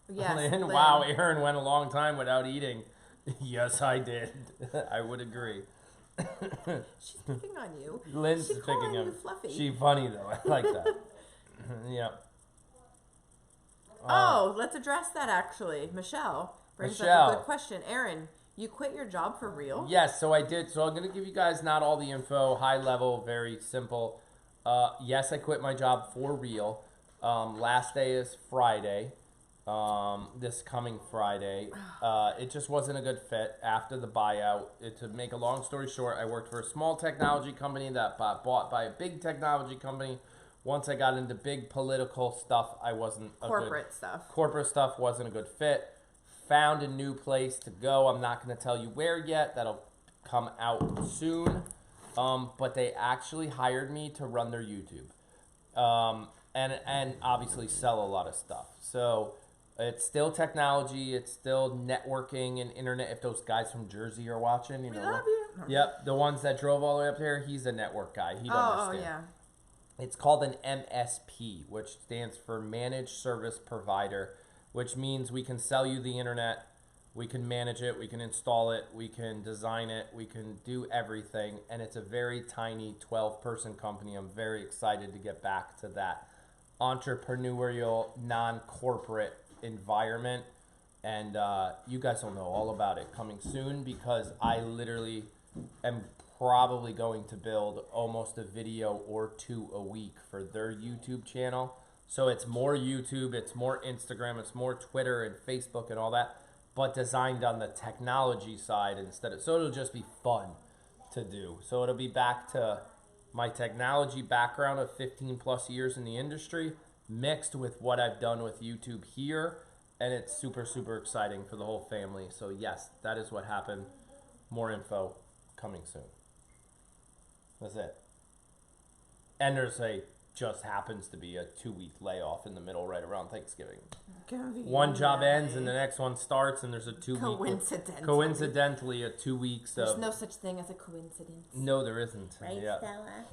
Yes. Lynn. Wow, Aaron went a long time without eating. Yes, I did. I would agree. She's picking on you. Lynn's picking on you fluffy. She's funny though. I like that. Yeah. Let's address that actually. Michelle brings up a good question. Aaron, you quit your job for real? Yes, so I did. So I'm going to give you guys not all the info, high level, very simple. Yes, I quit my job for real. Last day is Friday. This coming Friday. It just wasn't a good fit after the buyout. To make a long story short, I worked for a small technology company that got bought by a big technology company. Once I got into big political stuff, I wasn't corporate stuff wasn't a good fit. Found a new place to go. I'm not going to tell you where yet. That'll come out soon. But they actually hired me to run their YouTube. And obviously sell a lot of stuff. So it's still technology. It's still networking and internet. If those guys from Jersey are watching, we love you. Yep, the ones that drove all the way up here. He's a network guy. He'd understand. Oh yeah. It's called an MSP, which stands for Managed Service Provider, which means we can sell you the internet, we can manage it, we can install it, we can design it, we can do everything, and it's a very tiny 12-person company. I'm very excited to get back to that entrepreneurial, non-corporate environment, and you guys will know all about it coming soon, because I literally am probably going to build almost a video or two a week for their YouTube channel. So it's more YouTube, it's more Instagram, it's more Twitter and Facebook and all that, but designed on the technology side instead of, so it'll just be fun to do. So it'll be back to my technology background of 15 plus years in the industry, mixed with what I've done with YouTube here, and it's super, super exciting for the whole family. So yes, that is what happened. More info coming soon. That's it. And there's just happens to be a 2-week layoff in the middle right around Thanksgiving. One job ends and the next one starts, and there's a 2-week. Coincidentally, a 2 weeks of. There's no such thing as a coincidence. No, there isn't. Right, yeah. Stella?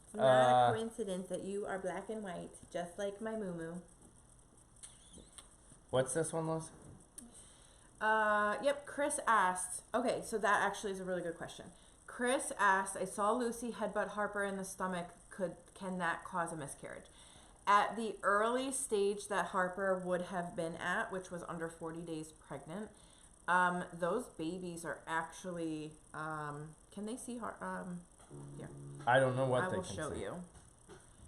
It's not a coincidence that you are black and white, just like my moo. What's this one, Liz? Yep, Chris asked. Okay, so that actually is a really good question. Chris asked, I saw Lucy headbutt Harper in the stomach. Can that cause a miscarriage? At the early stage that Harper would have been at, which was under 40 days pregnant, those babies are actually, can they see here? I don't know what I they will can show see. you.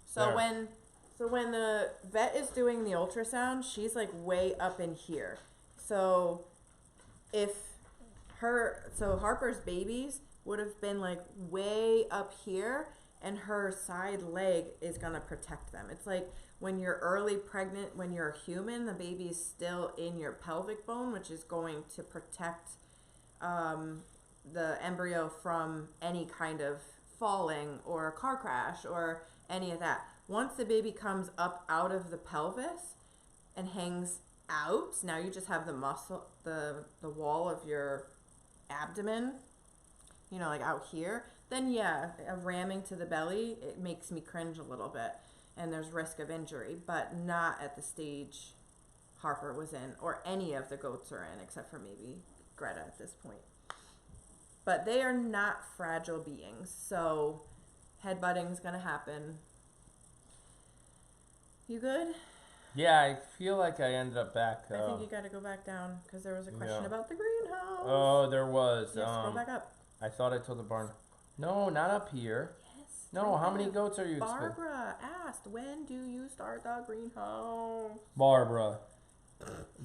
So when the vet is doing the ultrasound, she's like way up in here. So Harper's babies would have been like way up here, and her side leg is going to protect them. It's like when you're early pregnant, when you're a human, the baby is still in your pelvic bone, which is going to protect the embryo from any kind of falling or a car crash or any of that. Once the baby comes up out of the pelvis and hangs out, now you just have the muscle, the wall of your abdomen, like out here, then yeah, a ramming to the belly, it makes me cringe a little bit, and there's risk of injury, but not at the stage Harper was in, or any of the goats are in, except for maybe Greta at this point. But they are not fragile beings, so headbutting is going to happen. You good? Yeah, I feel like I ended up back. I think you got to go back down, because there was a question about the greenhouse. Oh, there was. Yes, scroll back up. I thought I told the barn. No, not up here. Yes. No, how many goats are you expecting? Barbara asked, when do you start the greenhouse? Barbara.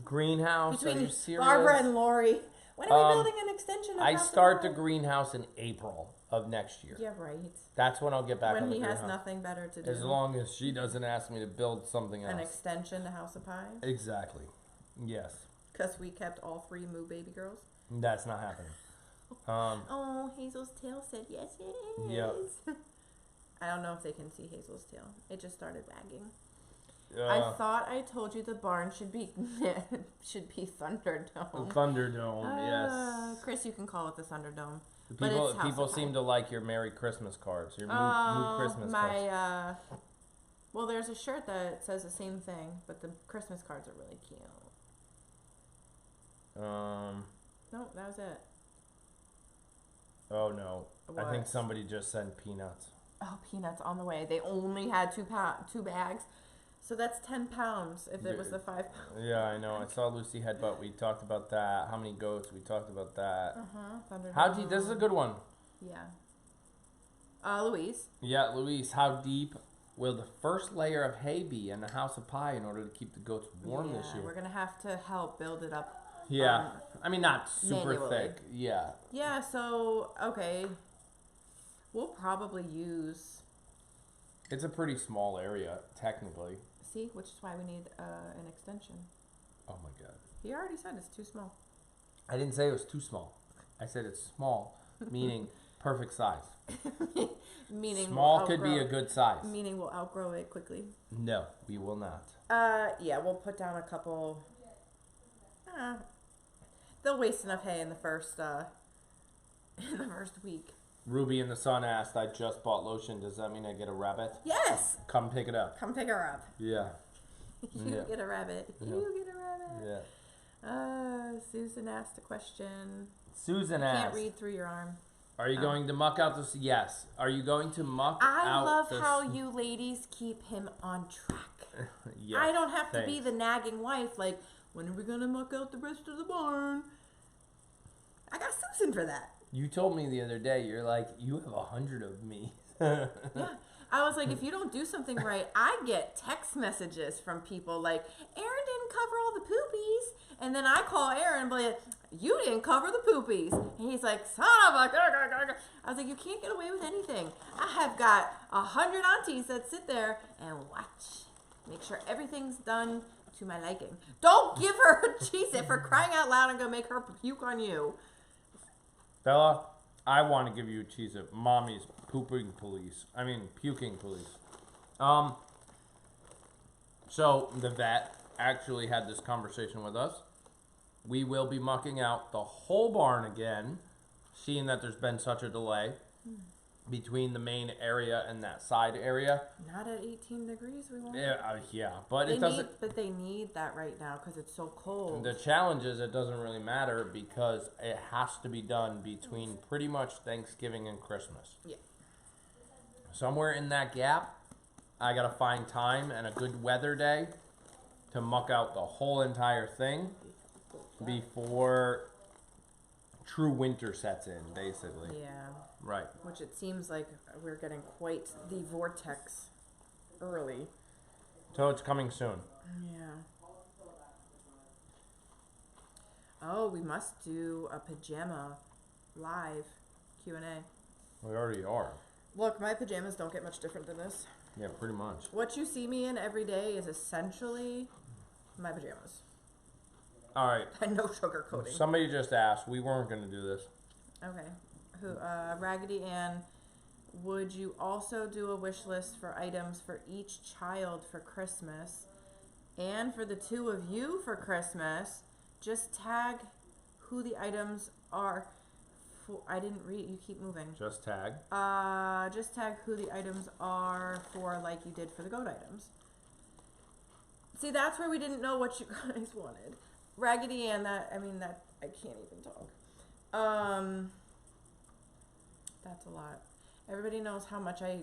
Greenhouse? Are you serious? Barbara and Lori. When are we building an extension? I start the greenhouse in April of next year. Yeah, right. That's when I'll get back on the greenhouse. When he has nothing better to do. As long as she doesn't ask me to build something else. An extension to House of Pie? Exactly. Yes. Because we kept all 3 Moo baby girls? That's not happening. Oh, Hazel's tail said yes it is. Yep. I don't know if they can see Hazel's tail. It just started wagging. I thought I told you the barn should be Thunderdome. Thunderdome, yes. Chris, you can call it the Thunderdome. People seem to like your Merry Christmas cards. Your Moo Christmas cards. Well, there's a shirt that says the same thing, but the Christmas cards are really cute. No, that was it. Oh no! What? I think somebody just sent peanuts. Oh, peanuts on the way. They only had 2 bags, so that's 10 pounds. If it was the 5 pounds. Yeah, I know. I saw Lucy headbutt. We talked about that. How many goats? We talked about that. This is a good one. Yeah. Louise. Yeah, Louise. How deep will the first layer of hay be in the House of Pie in order to keep the goats warm this year? We're gonna have to help build it up. Yeah. I mean, not super thick. Yeah. Yeah, so, okay. We'll probably use... It's a pretty small area, technically. See? Which is why we need an extension. Oh, my God. He already said it's too small. I didn't say it was too small. I said it's small, meaning perfect size. Meaning small could be a good size. Meaning we'll outgrow it quickly. No, we will not. Yeah, we'll put down a couple... they'll waste enough hay in the first week. Ruby in the Sun asked, I just bought lotion. Does that mean I get a rabbit? Yes! Come pick it up. Come pick her up. Yeah. You get a rabbit. Yeah. You get a rabbit. Yeah. Susan asked a question. Susan asked. Can't read through your arm. Are you going to muck out this? Yes. Are you going to muck out I love how you ladies keep him on track. Yeah, I don't have to be the nagging wife like, when are we going to muck out the rest of the barn? I got Susan for that. You told me the other day, you're like, you have 100 of me. Yeah. I was like, if you don't do something right, I get text messages from people like, Aaron didn't cover all the poopies. And then I call Aaron and be like, you didn't cover the poopies. And he's like, son of a... I was like, you can't get away with anything. I have got 100 aunties that sit there and watch. Make sure everything's done to my liking. Don't give her a Cheez-It for crying out loud. I'm going to make her puke on you. Bella, I want to give you a Cheez-It. Mommy's puking police. So the vet actually had this conversation with us. We will be mucking out the whole barn again, seeing that there's been such a delay between the main area and that side area. Not at 18 degrees, we won't. Yeah, but it doesn't. But they need that right now because it's so cold. The challenge is it doesn't really matter because it has to be done between pretty much Thanksgiving and Christmas. Yeah. Somewhere in that gap, I gotta find time and a good weather day to muck out the whole entire thing before true winter sets in, basically. Yeah. Right. Which it seems like we're getting quite the vortex early. So it's coming soon. Yeah. Oh, we must do a pajama live Q&A. We already are. Look, my pajamas don't get much different than this. Yeah, pretty much. What you see me in every day is essentially my pajamas. All right. No sugarcoating. Somebody just asked. We weren't going to do this. Okay. Raggedy Ann, would you also do a wish list for items for each child for Christmas and for the two of you for Christmas? Just tag who the items are for. I didn't read. You keep moving. Just tag. Just tag who the items are for, like you did for the goat items. See, that's where we didn't know what you guys wanted. Raggedy Ann, that I can't even talk. That's a lot. Everybody knows how much I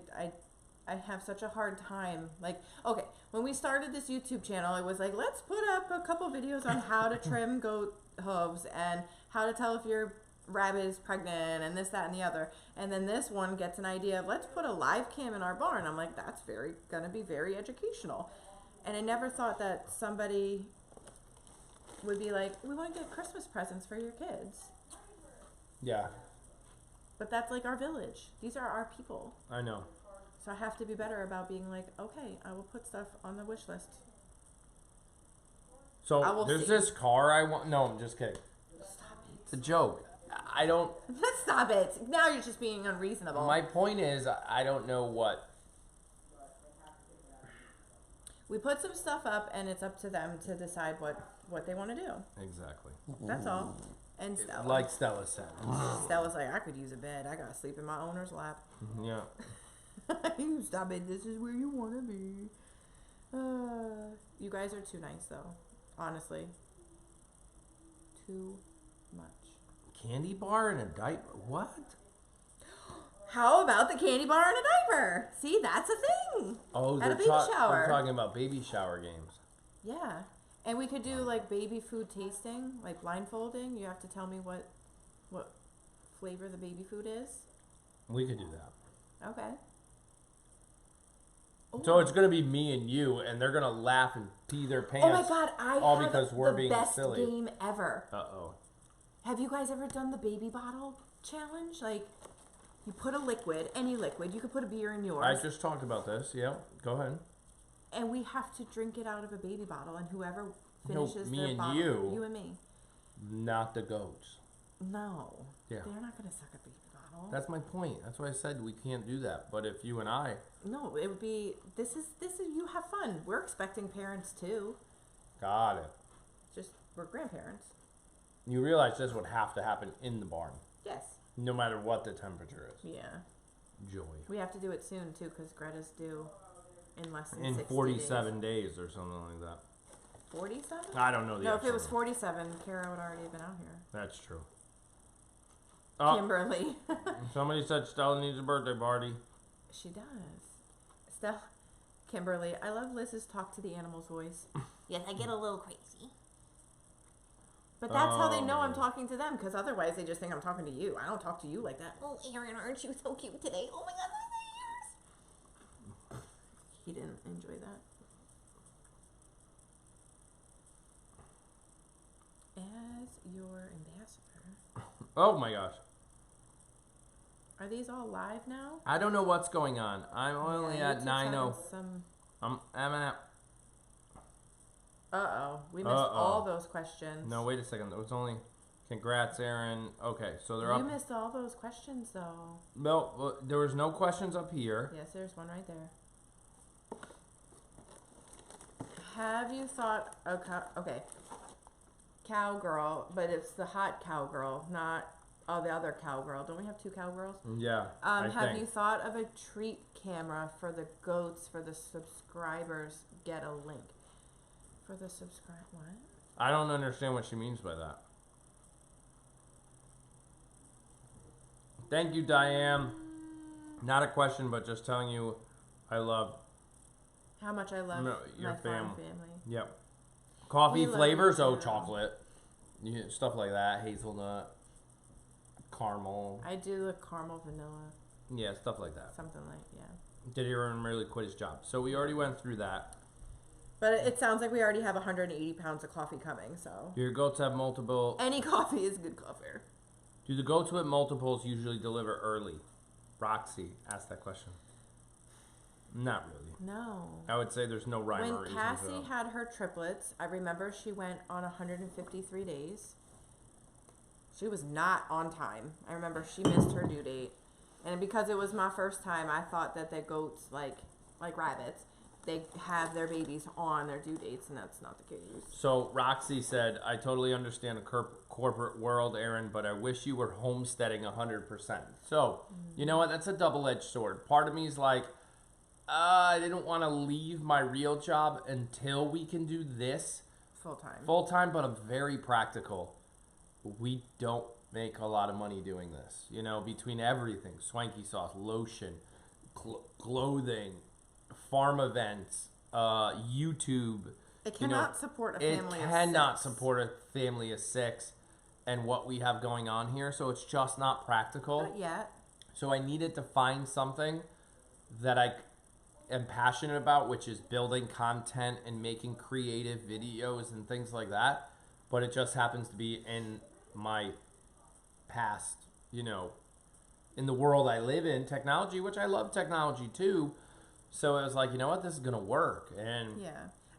have such a hard time. Like, okay, when we started this YouTube channel, it was like, let's put up a couple videos on how to trim goat hooves and how to tell if your rabbit is pregnant and this, that, and the other. And then this one gets an idea of, let's put a live cam in our barn. I'm like, that's gonna be very educational. And I never thought that somebody would be like, we want to get Christmas presents for your kids. Yeah. But that's like our village. These are our people. I know. So I have to be better about being like, okay, I will put stuff on the wish list. So there's this car I want. No, I'm just kidding. Stop it. It's a joke. I don't. Stop it. Now you're just being unreasonable. My point is, I don't know what. We put some stuff up, and it's up to them to decide what they want to do. Exactly. That's all. And Stella. Like Stella said. Stella's like, I could use a bed. I gotta sleep in my owner's lap. Yeah. Stop it. This is where you want to be. You guys are too nice, though. Honestly. Too much. Candy bar and a diaper? What? How about the candy bar and a diaper? See, that's a thing. Oh, at a baby shower. I'm talking about baby shower games. Yeah. And we could do like baby food tasting, like blindfolding. You have to tell me what flavor the baby food is. We could do that. Okay. Ooh. So it's gonna be me and you, and they're gonna laugh and pee their pants. Oh my God! all because we're the being best silly. game ever. Uh-oh. Have you guys ever done the baby bottle challenge? Like, you put a liquid, any liquid. You could put a beer in yours. I just talked about this. Yeah, go ahead. And we have to drink it out of a baby bottle, and whoever finishes me their and bottle, you and me. Not the goats. No. Yeah. They're not gonna suck a baby bottle. That's my point. That's why I said we can't do that. But if you and I. No, it would be. This is you have fun. We're expecting parents too. Got it. Just we're grandparents. You realize this would have to happen in the barn. Yes. No matter what the temperature is. Yeah. Joy. We have to do it soon too, because Greta's due in less than in 60 47 days or something like that. 47? I don't know the No, if it was answer. 47, Kara would already have been out here. That's true. Kimberly. Somebody said Stella needs a birthday party. She does. Kimberly, I love Liz's talk to the animals voice. Yes, I get a little crazy. But that's how they know I'm talking to them, because otherwise they just think I'm talking to you. I don't talk to you like that. Oh, Aaron, aren't you so cute today? Oh my God, my ears. He didn't enjoy that. As your ambassador. Oh my gosh. Are these all live now? I don't know what's going on. I'm only at 9:0. Some... I'm at. We missed all those questions. No, wait a second. There was only... Congrats, Aaron. Okay, so they're up. You missed all those questions, though. No, there was no questions up here. Yes, there's one right there. Have you thought... Okay. Cowgirl, but it's the hot cowgirl, not the other cowgirl. Don't we have 2 cowgirls? Yeah, Have you thought of a treat camera for the goats for the subscribers? Get a link. For the what? I don't understand what she means by that. Thank you, Diane. Not a question, but just telling you I love... How much I love your my farm family. Yep. Coffee flavors, chocolate. Stuff like that. Hazelnut. Caramel. I do the caramel vanilla. Yeah, stuff like that. Something like, Did Aaron really quit his job? So we already went through that. But it sounds like we already have 180 pounds of coffee coming, so... Do your goats have multiple... Any coffee is good coffee. Do the goats with multiples usually deliver early? Roxy asked that question. Not really. No. I would say there's no rhyme or reason. When Cassie had her triplets, I remember she went on 153 days. She was not on time. I remember she missed her due date. And because it was my first time, I thought that the goats, like rabbits, they have their babies on their due dates, and that's not the case. So Roxy said, I totally understand the corporate world, Aaron, but I wish you were homesteading 100%. So, you know what? That's a double-edged sword. Part of me is like, I didn't want to leave my real job until we can do this. Full-time, but I'm very practical. We don't make a lot of money doing this. You know, between everything, swanky sauce, lotion, clothing, farm events, YouTube. It cannot support a family of 6. It cannot support a family of 6 and what we have going on here. So it's just not practical. Not yet. So I needed to find something that I am passionate about, which is building content and making creative videos and things like that. But it just happens to be in my past, in the world I live in, technology, which I love technology too. So it was like, you know what, this is going to work. And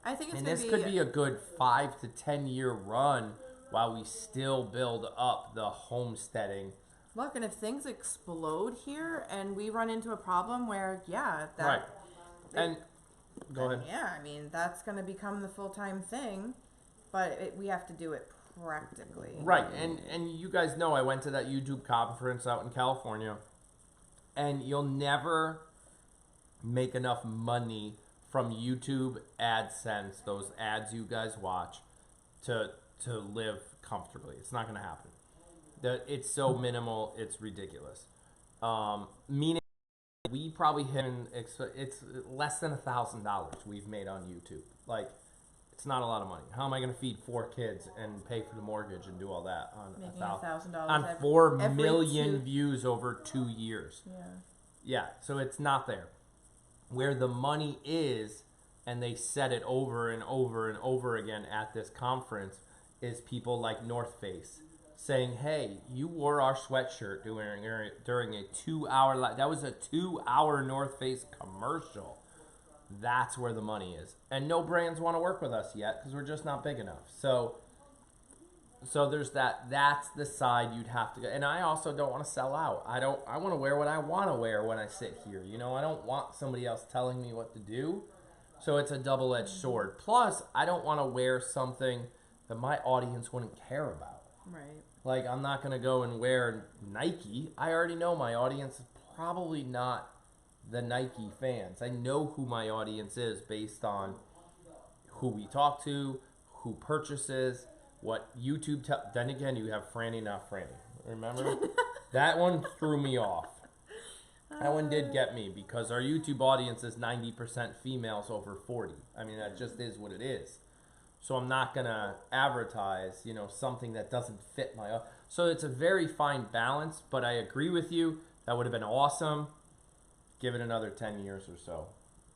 I think it's this could be a good 5 to 10 year run while we still build up the homesteading. Look, and if things explode here and we run into a problem where, right. And go ahead. Yeah, I mean, that's going to become the full-time thing, but we have to do it practically. Right. And you guys know I went to that YouTube conference out in California, and you'll never make enough money from YouTube AdSense, those ads you guys watch, to live comfortably. It's not going to happen. It's so minimal, it's ridiculous. Meaning we probably hit, it's less than $1,000 we've made on YouTube. Like, it's not a lot of money. How am I going to feed 4 kids and pay for the mortgage and do all that on $1,000 on 4 million views over 2 years? Yeah, so it's not there. Where the money is, and they said it over and over and over again at this conference, is people like North Face saying, hey, you wore our sweatshirt during a 2-hour that was a 2-hour North Face commercial. That's where the money is. And no brands want to work with us yet because we're just not big enough. So there's that. That's the side you'd have to go. And I also don't want to sell out. I want to wear what I want to wear when I sit here. I don't want somebody else telling me what to do. So it's a double-edged sword. Plus, I don't want to wear something that my audience wouldn't care about. Right. Like, I'm not going to go and wear Nike. I already know my audience is probably not the Nike fans. I know who my audience is based on who we talk to, who purchases, what YouTube... Then again, you have Franny, not Franny. Remember? That one threw me off. That one did get me because our YouTube audience is 90% females over 40. I mean, that just is what it is. So I'm not going to advertise, something that doesn't fit my... So it's a very fine balance, but I agree with you. That would have been awesome. Give it another 10 years or so.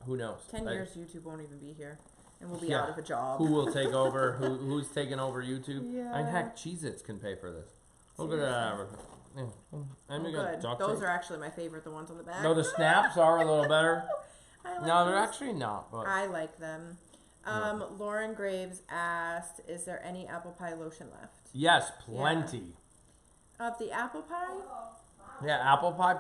Who knows? 10 years, YouTube won't even be here. And we'll be out of a job. Who will take over? Who's taking over YouTube? Yeah. And heck, Cheez-Its can pay for this. Look at that. Yeah. And we got duct Those tape. are actually my favorite, the ones on the back. No, the snaps are a little better. I like No, they're those. actually not. But I like them. Lauren Graves asked, is there any apple pie lotion left? Yes, plenty. Of the apple pie? Yeah, apple pie.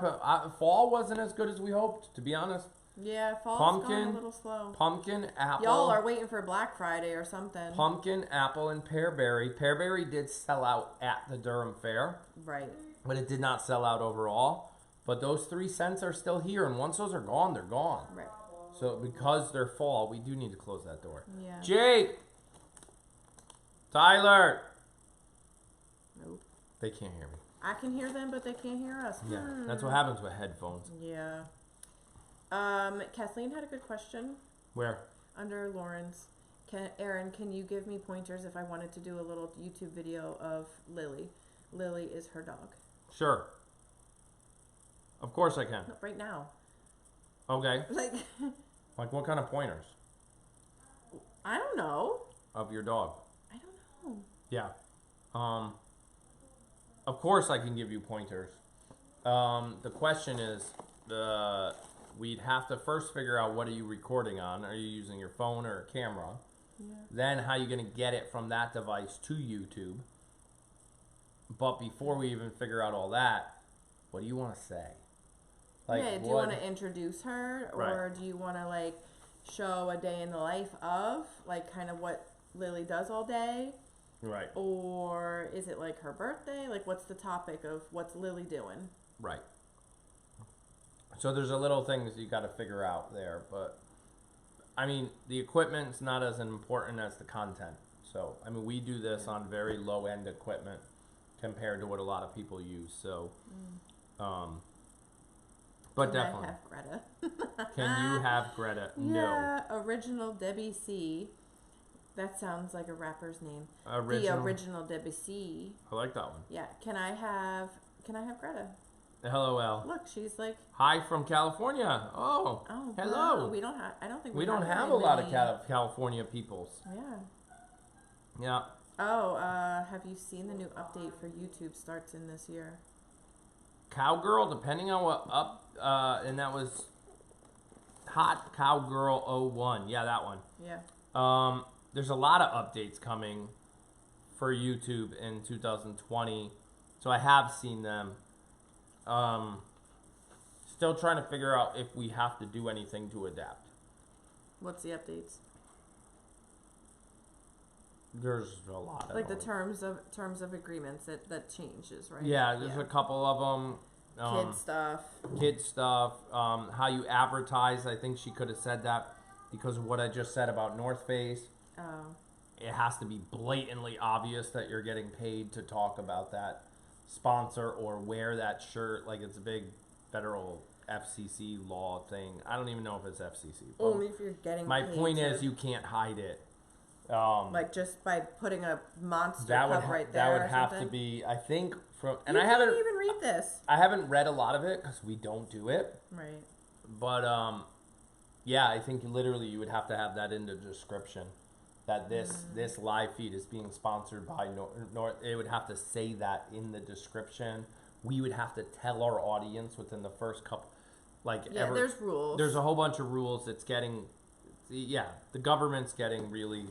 Fall wasn't as good as we hoped, to be honest. Yeah, fall's gone a little slow. Pumpkin, apple. Y'all are waiting for Black Friday or something. Pumpkin, apple, and pearberry. Pearberry did sell out at the Durham Fair. Right. But it did not sell out overall. But those 3 cents are still here, and once those are gone, they're gone. Right. So because they're fall, we do need to close that door. Yeah. Jake! Tyler! Nope. They can't hear me. I can hear them, but they can't hear us. Yeah, that's what happens with headphones. Yeah. Kathleen had a good question. Where? Under Lauren's. Aaron, can you give me pointers if I wanted to do a little YouTube video of Lily? Lily is her dog. Sure. Of course I can. No, right now. Okay. Like what kind of pointers? I don't know. Of your dog? I don't know. Yeah. Of course I can give you pointers. The question is, we'd have to first figure out what are you recording on. Are you using your phone or a camera? Yeah. Then how are you going to get it from that device to YouTube? But before we even figure out all that, what do you want to say? Yeah, do you want to introduce her, or do you want to like show a day in the life of, like, kind of what Lily does all day? Right. Or is it like her birthday? Like, what's the topic of what's Lily doing? Right. So there's a little things you got to figure out there, but I mean, the equipment's not as important as the content. So, I mean, we do this on very low end equipment compared to what a lot of people use. So, but Can definitely. I have Greta? Can you have Greta? Yeah, Original Debbie C. That sounds like a rapper's name. No. The Original Debbie C. I like that one. Yeah. Can I have Greta? LOL. Look, she's like. Hi from California. Oh. Hello. Wow. We don't have. I don't think we don't have a lot of California peoples. Yeah. Yeah. Oh, have you seen the new update for YouTube starts in this year? Cowgirl, depending on what and that was Hot Cowgirl 01. Yeah, that one. Yeah. There's a lot of updates coming for YouTube in 2020, so I have seen them. Still trying to figure out if we have to do anything to adapt. What's the updates? There's a lot of like them. the terms of agreements that changes, right? Yeah, there's a couple of them. Kid stuff. How you advertise. I think she could have said that because of what I just said about North Face. Oh. It has to be blatantly obvious that you're getting paid to talk about that sponsor or wear that shirt. Like, it's a big federal FCC law thing. I don't even know if it's FCC. Only if you're getting my paid point is you can't hide it. Like just by putting a monster cup right there. That would have to be, I think, from. And I haven't even read this. I haven't read a lot of it because we don't do it. Right. But yeah, I think literally you would have to have that in the description that this live feed is being sponsored by North. It would have to say that in the description. We would have to tell our audience within the first couple. There's rules. There's a whole bunch of rules. It's getting, the government's getting really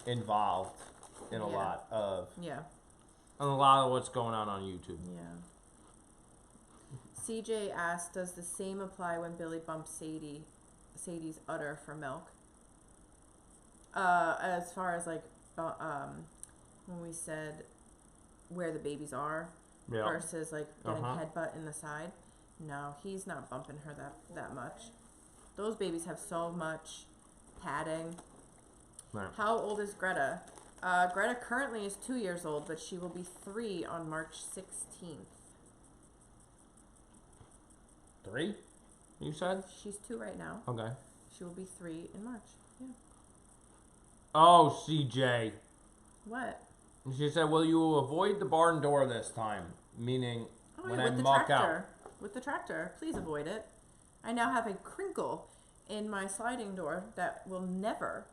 involved in a lot of what's going on YouTube. Yeah. CJ asked, does the same apply when Billy bumps Sadie's udder for milk? As far as like when we said where the babies are versus like getting headbutt in the side. No, he's not bumping her that much. Those babies have so much padding. Right. How old is Greta? Greta currently is 2 years old, but she will be 3 on March 16th. 3? You said? She's 2 right now. Okay. She will be 3 in March. Yeah. Oh, CJ. What? She said, will you avoid the barn door this time? Meaning, when I muck out. With the tractor. Please avoid it. I now have a crinkle in my sliding door that will never,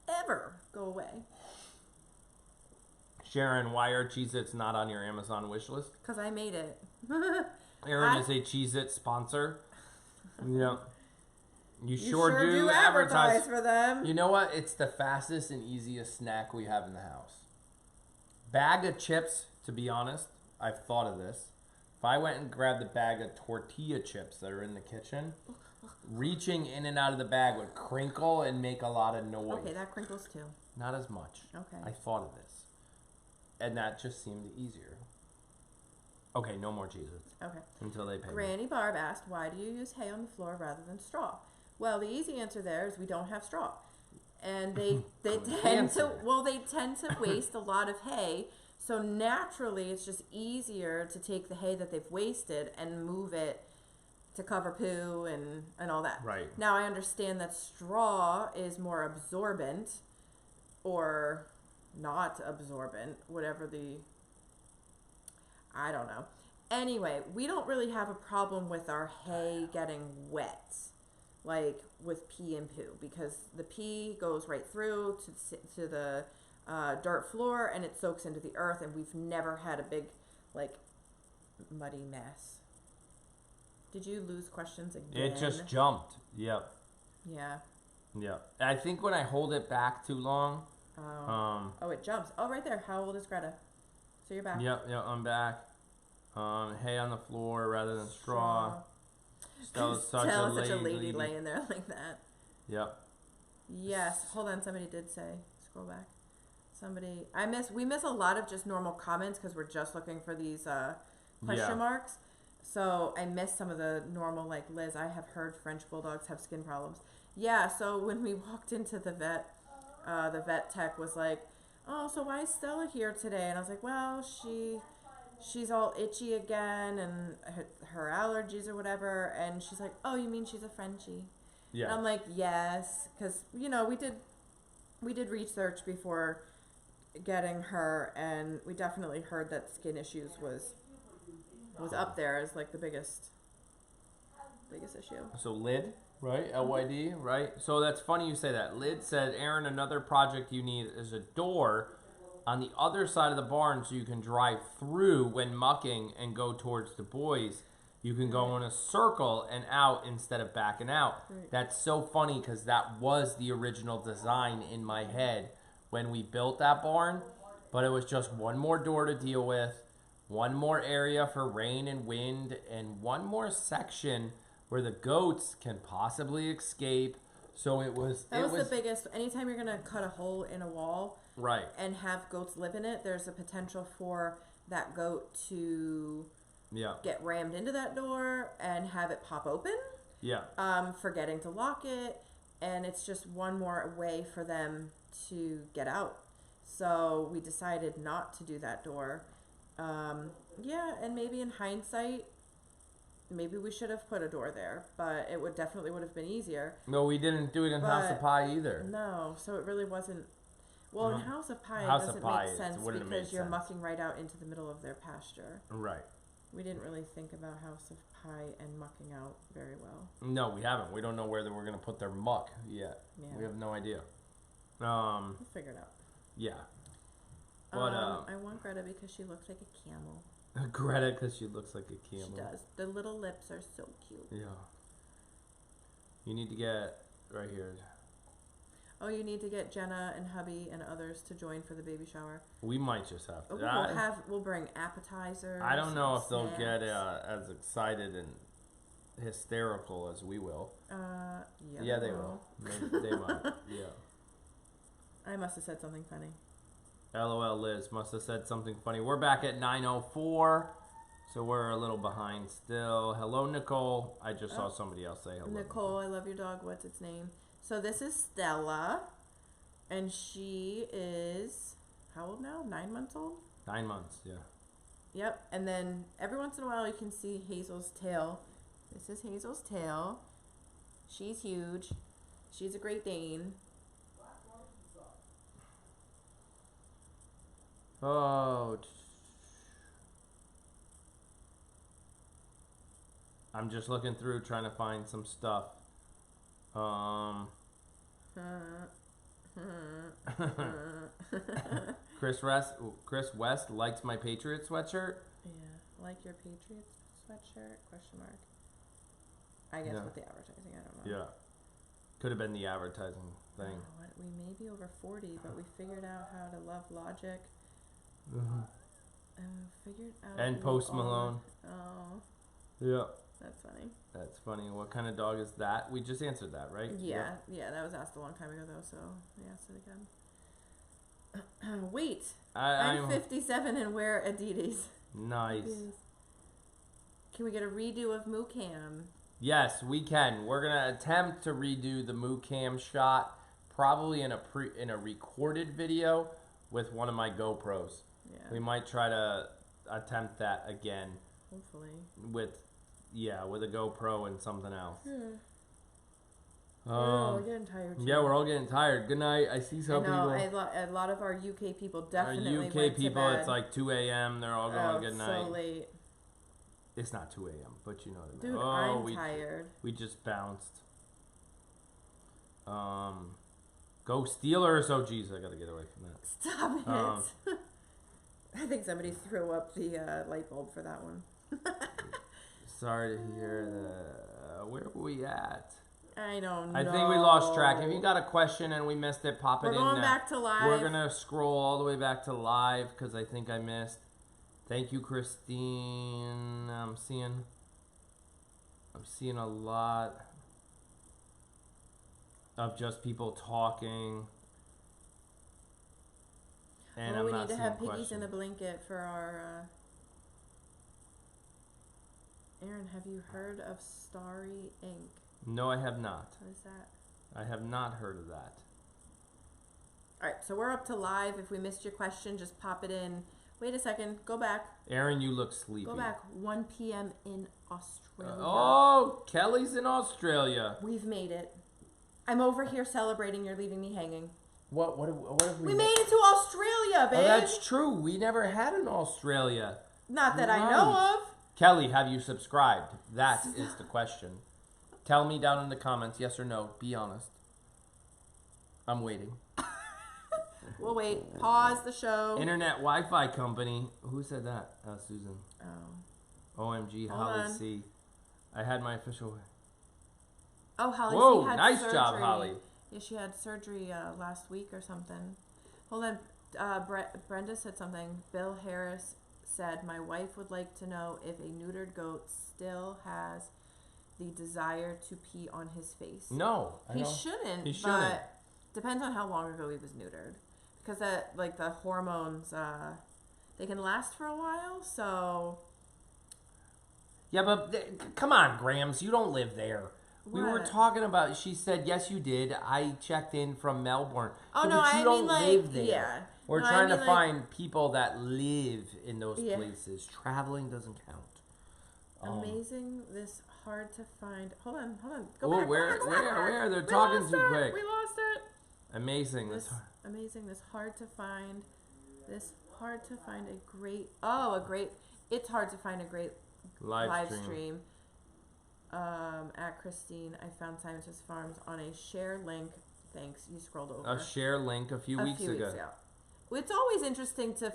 ever go away. Sharon, why are Cheez-Its not on your Amazon wish list? Because I made it. Aaron is a Cheez-It sponsor. Yeah. You sure do advertise for them. You know what? It's the fastest and easiest snack we have in the house. Bag of chips, to be honest, I've thought of this. If I went and grabbed a bag of tortilla chips that are in the kitchen, reaching in and out of the bag would crinkle and make a lot of noise. Okay, that crinkles too. Not as much. Okay. I thought of this. And that just seemed easier. Okay, no more cheeses. Okay. Until they pay me. Granny Barb asked, why do you use hay on the floor rather than straw? Well, the easy answer there is we don't have straw. And they tend to waste a lot of hay. So naturally, it's just easier to take the hay that they've wasted and move it to cover poo and all that. Right. Now, I understand that straw is more absorbent or not absorbent, whatever I don't know. Anyway, we don't really have a problem with our hay getting wet, like with pee and poo, because the pee goes right through to the dirt floor and it soaks into the earth, and we've never had a big, like, muddy mess. Did you lose questions again? It just jumped. Yep. Yeah. Yep. I think when I hold it back too long. It jumps. Oh, right there. How old is Greta? So you're back. Yep, I'm back. Hay on the floor rather than straw. Stella's such a lady laying there like that. Yep. Yes. Hold on. Somebody did say. Scroll back. We miss a lot of just normal comments because we're just looking for these question marks. So I missed some of the normal, like, Liz, I have heard French bulldogs have skin problems. Yeah. So when we walked into the vet tech was like, oh, so why is Stella here today? And I was like, well, she's all itchy again and her allergies or whatever. And she's like, oh, you mean she's a Frenchie? Yeah. And I'm like, yes, because, we did research before getting her, and we definitely heard that skin issues was up there as, like, the biggest issue. So Lyd, right? LYD, right? So that's funny you say that. Lyd said, Aaron, another project you need is a door on the other side of the barn so you can drive through when mucking and go towards the boys. You can go in a circle and out instead of backing out. Right. That's so funny because that was the original design in my head when we built that barn, but it was just one more door to deal with, one more area for rain and wind, and one more section where the goats can possibly escape. So it was... That was the biggest... Anytime you're going to cut a hole in a wall... Right. And have goats live in it, there's a potential for that goat to get rammed into that door and have it pop open. Yeah. Forgetting to lock it. And it's just one more way for them to get out. So we decided not to do that door. And maybe in hindsight, maybe we should have put a door there, but it would have been easier. No, we didn't do it in House of Pie either. No, so it really wasn't. Well, in House of Pie, it doesn't make sense because you're mucking right out into the middle of their pasture. Right. We didn't really think about House of Pie and mucking out very well. No, we haven't. We don't know where we're going to put their muck yet. Yeah. We have no idea. We'll figure it out. Yeah. But I want Greta because she looks like a camel. Greta because she looks like a camel. She does. The little lips are so cute. Yeah. You need to get right here. Oh, you need to get Jenna and hubby and others to join for the baby shower. We might just have to. We'll bring appetizers. I don't know if they'll get as excited and hysterical as we will. Yeah, they will. They might. Yeah. I must have said something funny. LOL, Liz must have said something funny. We're back at 9:04, so we're a little behind still. Hello, Nicole. I just saw somebody else say hello. Nicole, I love your dog. What's its name? So this is Stella, and she is, how old now? 9 months old? 9 months, yeah. Yep, and then every once in a while you can see Hazel's tail. This is Hazel's tail. She's huge. She's a Great Dane. Oh. I'm just looking through trying to find some stuff. Chris West likes my Patriots sweatshirt. Yeah, like your Patriots sweatshirt? Question mark. I guess with the advertising, I don't know. Yeah. Could have been the advertising thing. Oh, what, we may be over 40, but we figured out how to love Logic. Figured out. And Post Malone. Oh. Yeah. That's funny. That's funny. What kind of dog is that? We just answered that, right? Yeah. Yeah, that was asked a long time ago, though, so we asked it again. Wait. I'm 57 and wear Adidas. Nice. Adidas. Can we get a redo of Moo Cam? Yes, we can. We're gonna attempt to redo the Moo Cam shot, probably in a recorded video with one of my GoPros. Yeah. We might try to attempt that again. Hopefully. With a GoPro and something else. We're all getting tired. Too. Yeah, we're all getting tired. Good night. I see some people. A lot of our UK people definitely Our UK went people, to bed. it's like 2 a.m. They're all going good night. So late. It's not 2 a.m., but you know what I mean. Dude, I'm tired. We just bounced. Go Steelers. Oh, jeez, I got to get away from that. Stop it. I think somebody threw up the light bulb for that one. Sorry to hear that. Where were we at? I don't know. I think we lost track. If you got a question and we missed it, pop it in there. We're going back to live. We're going to scroll all the way back to live because I think I missed. Thank you, Christine. I'm seeing a lot of just people talking. And I'm we not need to seeing have piggies questions. in a blanket for our... Aaron, have you heard of Starry Ink? No, I have not. What is that? I have not heard of that. All right, so we're up to live. If we missed your question, just pop it in. Wait a second. Go back. Aaron, you look sleepy. Go back. 1 p.m. in Australia. Oh, Kelly's in Australia. We've made it. I'm over here celebrating. You're leaving me hanging. What have We made it to Australia, babe. Oh, that's true. We never had an Australia. Not that I know of. Kelly, have you subscribed? That is the question. Tell me down in the comments, yes or no. Be honest. I'm waiting. We'll wait. Pause the show. Internet Wi-Fi company. Who said that? Susan. Oh. OMG, Hold Holly on. C. I had my official... Oh, Holly Whoa, C had nice surgery. job, Holly. Yeah, she had surgery last week or something. Hold on. Brenda said something. Bill Harris said, my wife would like to know if a neutered goat still has the desire to pee on his face. No. He shouldn't. He shouldn't. But depends on how long ago he was neutered. Because that, like, the hormones, they can last for a while, so... Yeah, but come on, Grams. You don't live there. We were What? talking about, she said, yes, you did. I checked in from Melbourne. Oh, So, no, but you I don't mean, like, live there. yeah. We're No, I trying mean, to like- find people that live in those Yeah. places. Traveling doesn't count. Amazing, this hard to find... Hold on. Oh, Go back. where? They're We talking lost too it. quick. We lost it. Amazing. Amazing, this hard to find... It's hard to find a great live stream. At Christine, I found Scientist Farms on a share link. Thanks, you scrolled over. A share link a few weeks ago. It's always interesting to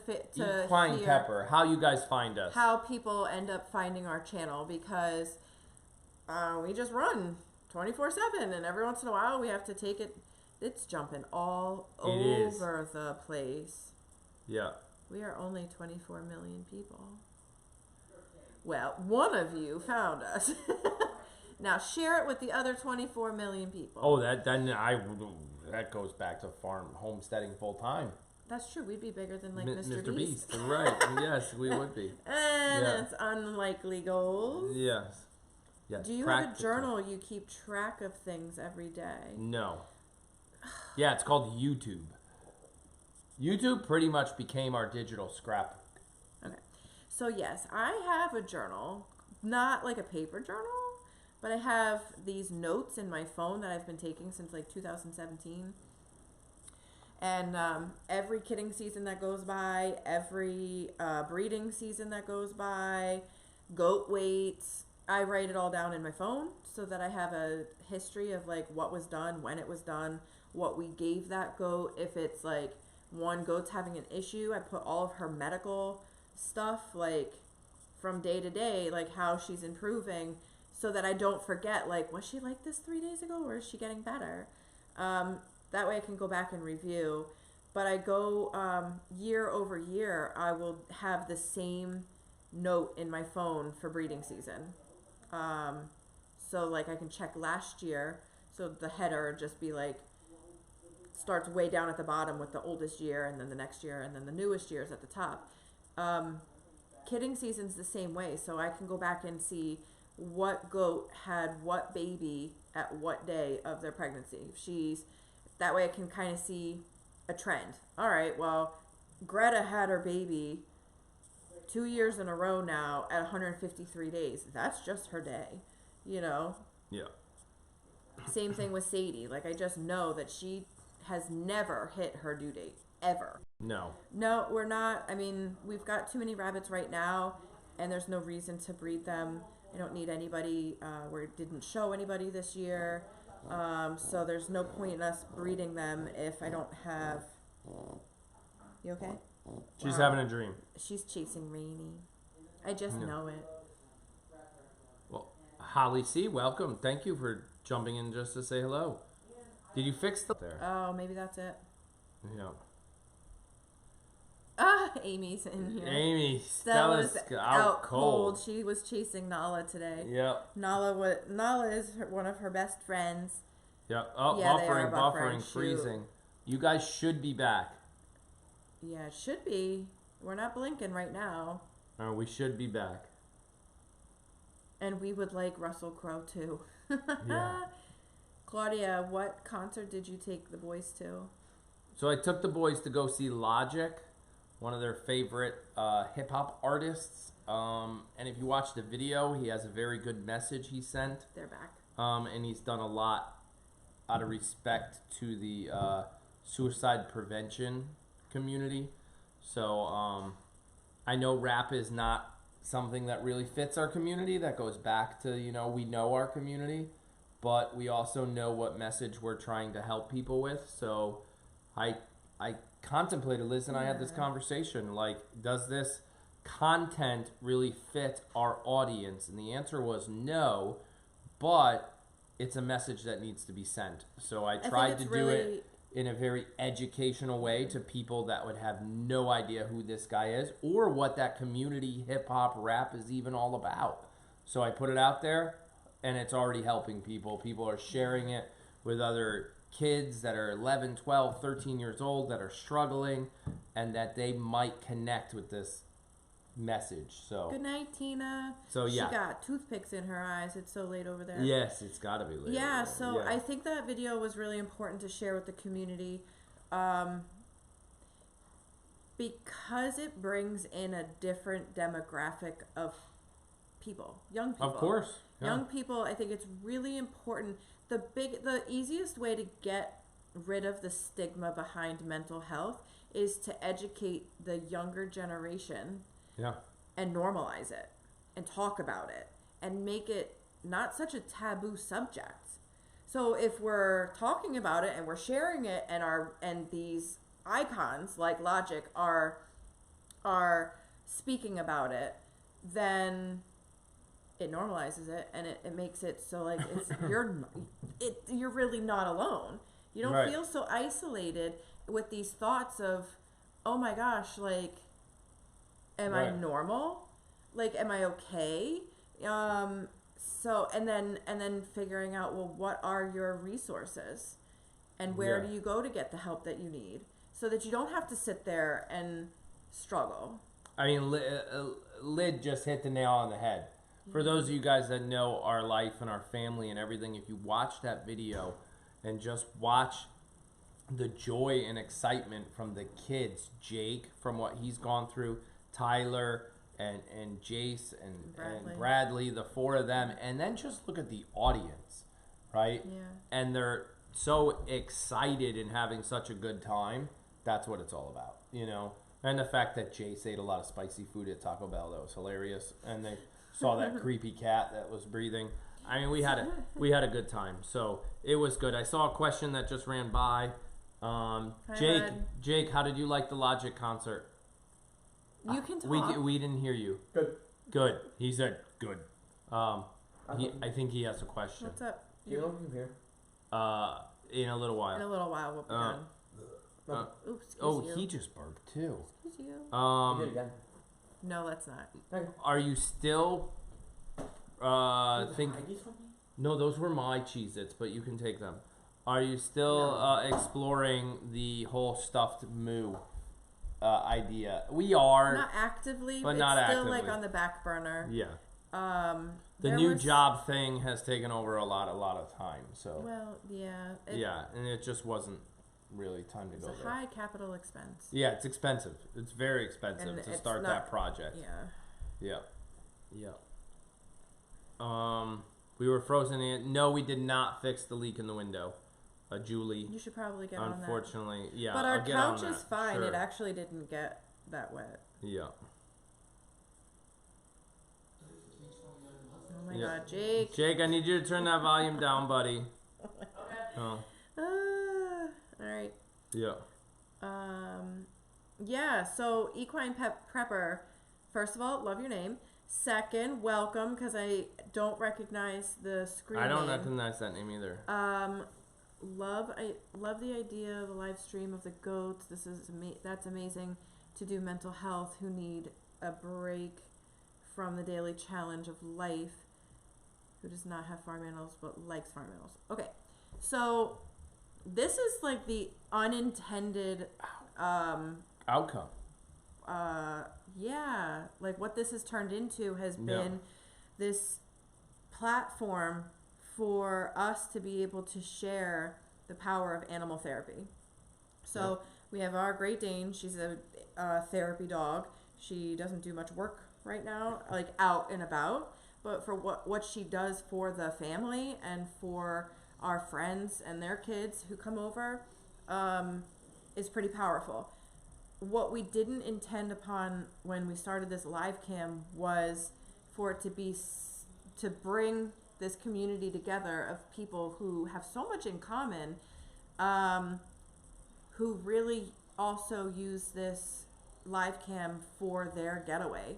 Find hear Pepper. How you guys find us? how people end up finding our channel because we just run 24/7, and every once in a while we have to take it. It's jumping all over the place. Yeah. We are only 24 million people. Well, one of you found us. Now share it with the other 24 million people. Oh, that goes back to homesteading full time. That's true. We'd be bigger than like Mr. Beast. Right. Yes, we would be. And Yeah. it's unlikely goals. Yes. Yes. Do you have a journal you keep track of things every day? No. Yeah, it's called YouTube. YouTube pretty much became our digital scrapbook. Okay. So yes, I have a journal. Not like a paper journal, but I have these notes in my phone that I've been taking since like 2017. And every kidding season that goes by, every breeding season that goes by, goat weights, I write it all down in my phone so that I have a history of like what was done, when it was done, what we gave that goat. If it's like one goat's having an issue, I put all of her medical stuff like from day to day, like how she's improving, so that I don't forget, like, was she like this 3 days ago, or is she getting better? That way I can go back and review. But I go year over year, I will have the same note in my phone for breeding season. So like I can check last year, so the header would just be like, starts way down at the bottom with the oldest year, and then the next year, and then the newest year is at the top. Kidding season's the same way, so I can go back and see what goat had what baby at what day of their pregnancy. That way I can kind of see a trend. All right, well, Greta had her baby 2 years in a row now at 153 days. That's just her day, you know? Yeah. Same thing with Sadie. Like, I just know that she has never hit her due date, ever. No, we're not. I mean, we've got too many rabbits right now, and there's no reason to breed them. I don't need anybody. We didn't show anybody this year. So there's no point in us breeding them if I don't have... You okay? she's having a dream. She's chasing Rainy. I just know it. Well, Holly C, welcome. Thank you for jumping in just to say hello. Did you fix the there? Oh, maybe that's it. Yeah. Amy's in here. Amy, Stella's out cold. She was chasing Nala today. Yep. Nala is one of her best friends. Yep. Oh, Yeah, they are buffering, Shoot. freezing. You guys should be back. Yeah, it should be. We're not blinking right now. We should be back. And we would like Russell Crowe too. Yeah. Claudia, what concert did you take the boys to? So I took the boys to go see Logic, one of their favorite hip hop artists. And if you watch the video, he has a very good message he sent. They're back. And he's done a lot out of respect to the suicide prevention community. So I know rap is not something that really fits our community. That goes back to, we know our community, but we also know what message we're trying to help people with. So I contemplated, Liz and I had this conversation, like, does this content really fit our audience? And the answer was no, but it's a message that needs to be sent. So I tried to do it in a very educational way to people that would have no idea who this guy is or what that community hip-hop rap is even all about. So I put it out there, and it's already helping people. People are sharing it with other kids that are 11, 12, 13 years old that are struggling, and that they might connect with this message. So good night, Tina. So yeah, she got toothpicks in her eyes. It's so late over there. Yes, it's got to be late. Yeah, so I think that video was really important to share with the community, because it brings in a different demographic of people, young people. Of course, young people. I think it's really important. The easiest way to get rid of the stigma behind mental health is to educate the younger generation. Yeah. And normalize it and talk about it and make it not such a taboo subject. So if we're talking about it and we're sharing it, and these icons like Logic are speaking about it, then it normalizes it, and it makes it so like you're really not alone. You don't feel so isolated with these thoughts of, oh my gosh, like, am I normal? Like, am I okay? So, and then figuring out, well, what are your resources? And where do you go to get the help that you need? So that you don't have to sit there and struggle. I mean, Lid just hit the nail on the head. For those of you guys that know our life and our family and everything, if you watch that video and just watch the joy and excitement from the kids, Jake, from what he's gone through, Tyler and Jace and Bradley, the four of them, and then just look at the audience, right? Yeah. And they're so excited and having such a good time. That's what it's all about, And the fact that Jace ate a lot of spicy food at Taco Bell, that was hilarious. And they saw that creepy cat that was breathing. I mean, we had a good time, so it was good. I saw a question that just ran by. Jake, how did you like the Logic concert? You can talk. We didn't hear you. Good. Good. He said good. I think he has a question. What's up? Do you know if you can hear? In a little while. In a little while, we'll be done. Oops, excuse you. He just burped too. Excuse you. You did again. No, let's not. Okay. Are you still No, those were my Cheez-Its, but you can take them. Are you still exploring the whole stuffed moo idea? We are. Not actively, but it's not still actively. like on the back burner. Yeah. The There new was- job thing has taken over a lot of time. So Well, yeah. yeah, and it just wasn't really time to It's go a there. high capital expense. Yeah, it's expensive. It's very expensive And to it's start not- that project. Yeah. We were frozen in. No, we did not fix the leak in the window. Julie, You should probably get on that. unfortunately, yeah. But I'll our get on couch is that. fine. Sure. It actually didn't get that wet. Yeah. Oh my Yeah. god, Jake. Jake, I need you to turn that volume down, buddy. Oh. Alright. Yeah. Yeah, so equine prepper. First of all, love your name. Second, welcome, because I don't recognize the screen I don't name. recognize that name either. I love the idea of a live stream of the goats. This is that's amazing to do mental health who need a break from the daily challenge of life. Who does not have farm animals but likes farm animals. Okay, so this is like the unintended Outcome. yeah, like what this has turned into has been this platform for us to be able to share the power of animal therapy. So we have our Great Dane. She's a therapy dog. She doesn't do much work right now, like out and about, but for what she does for the family and for our friends and their kids who come over is pretty powerful. What we didn't intend upon when we started this live cam was for it to be to bring this community together of people who have so much in common, who really also use this live cam for their getaway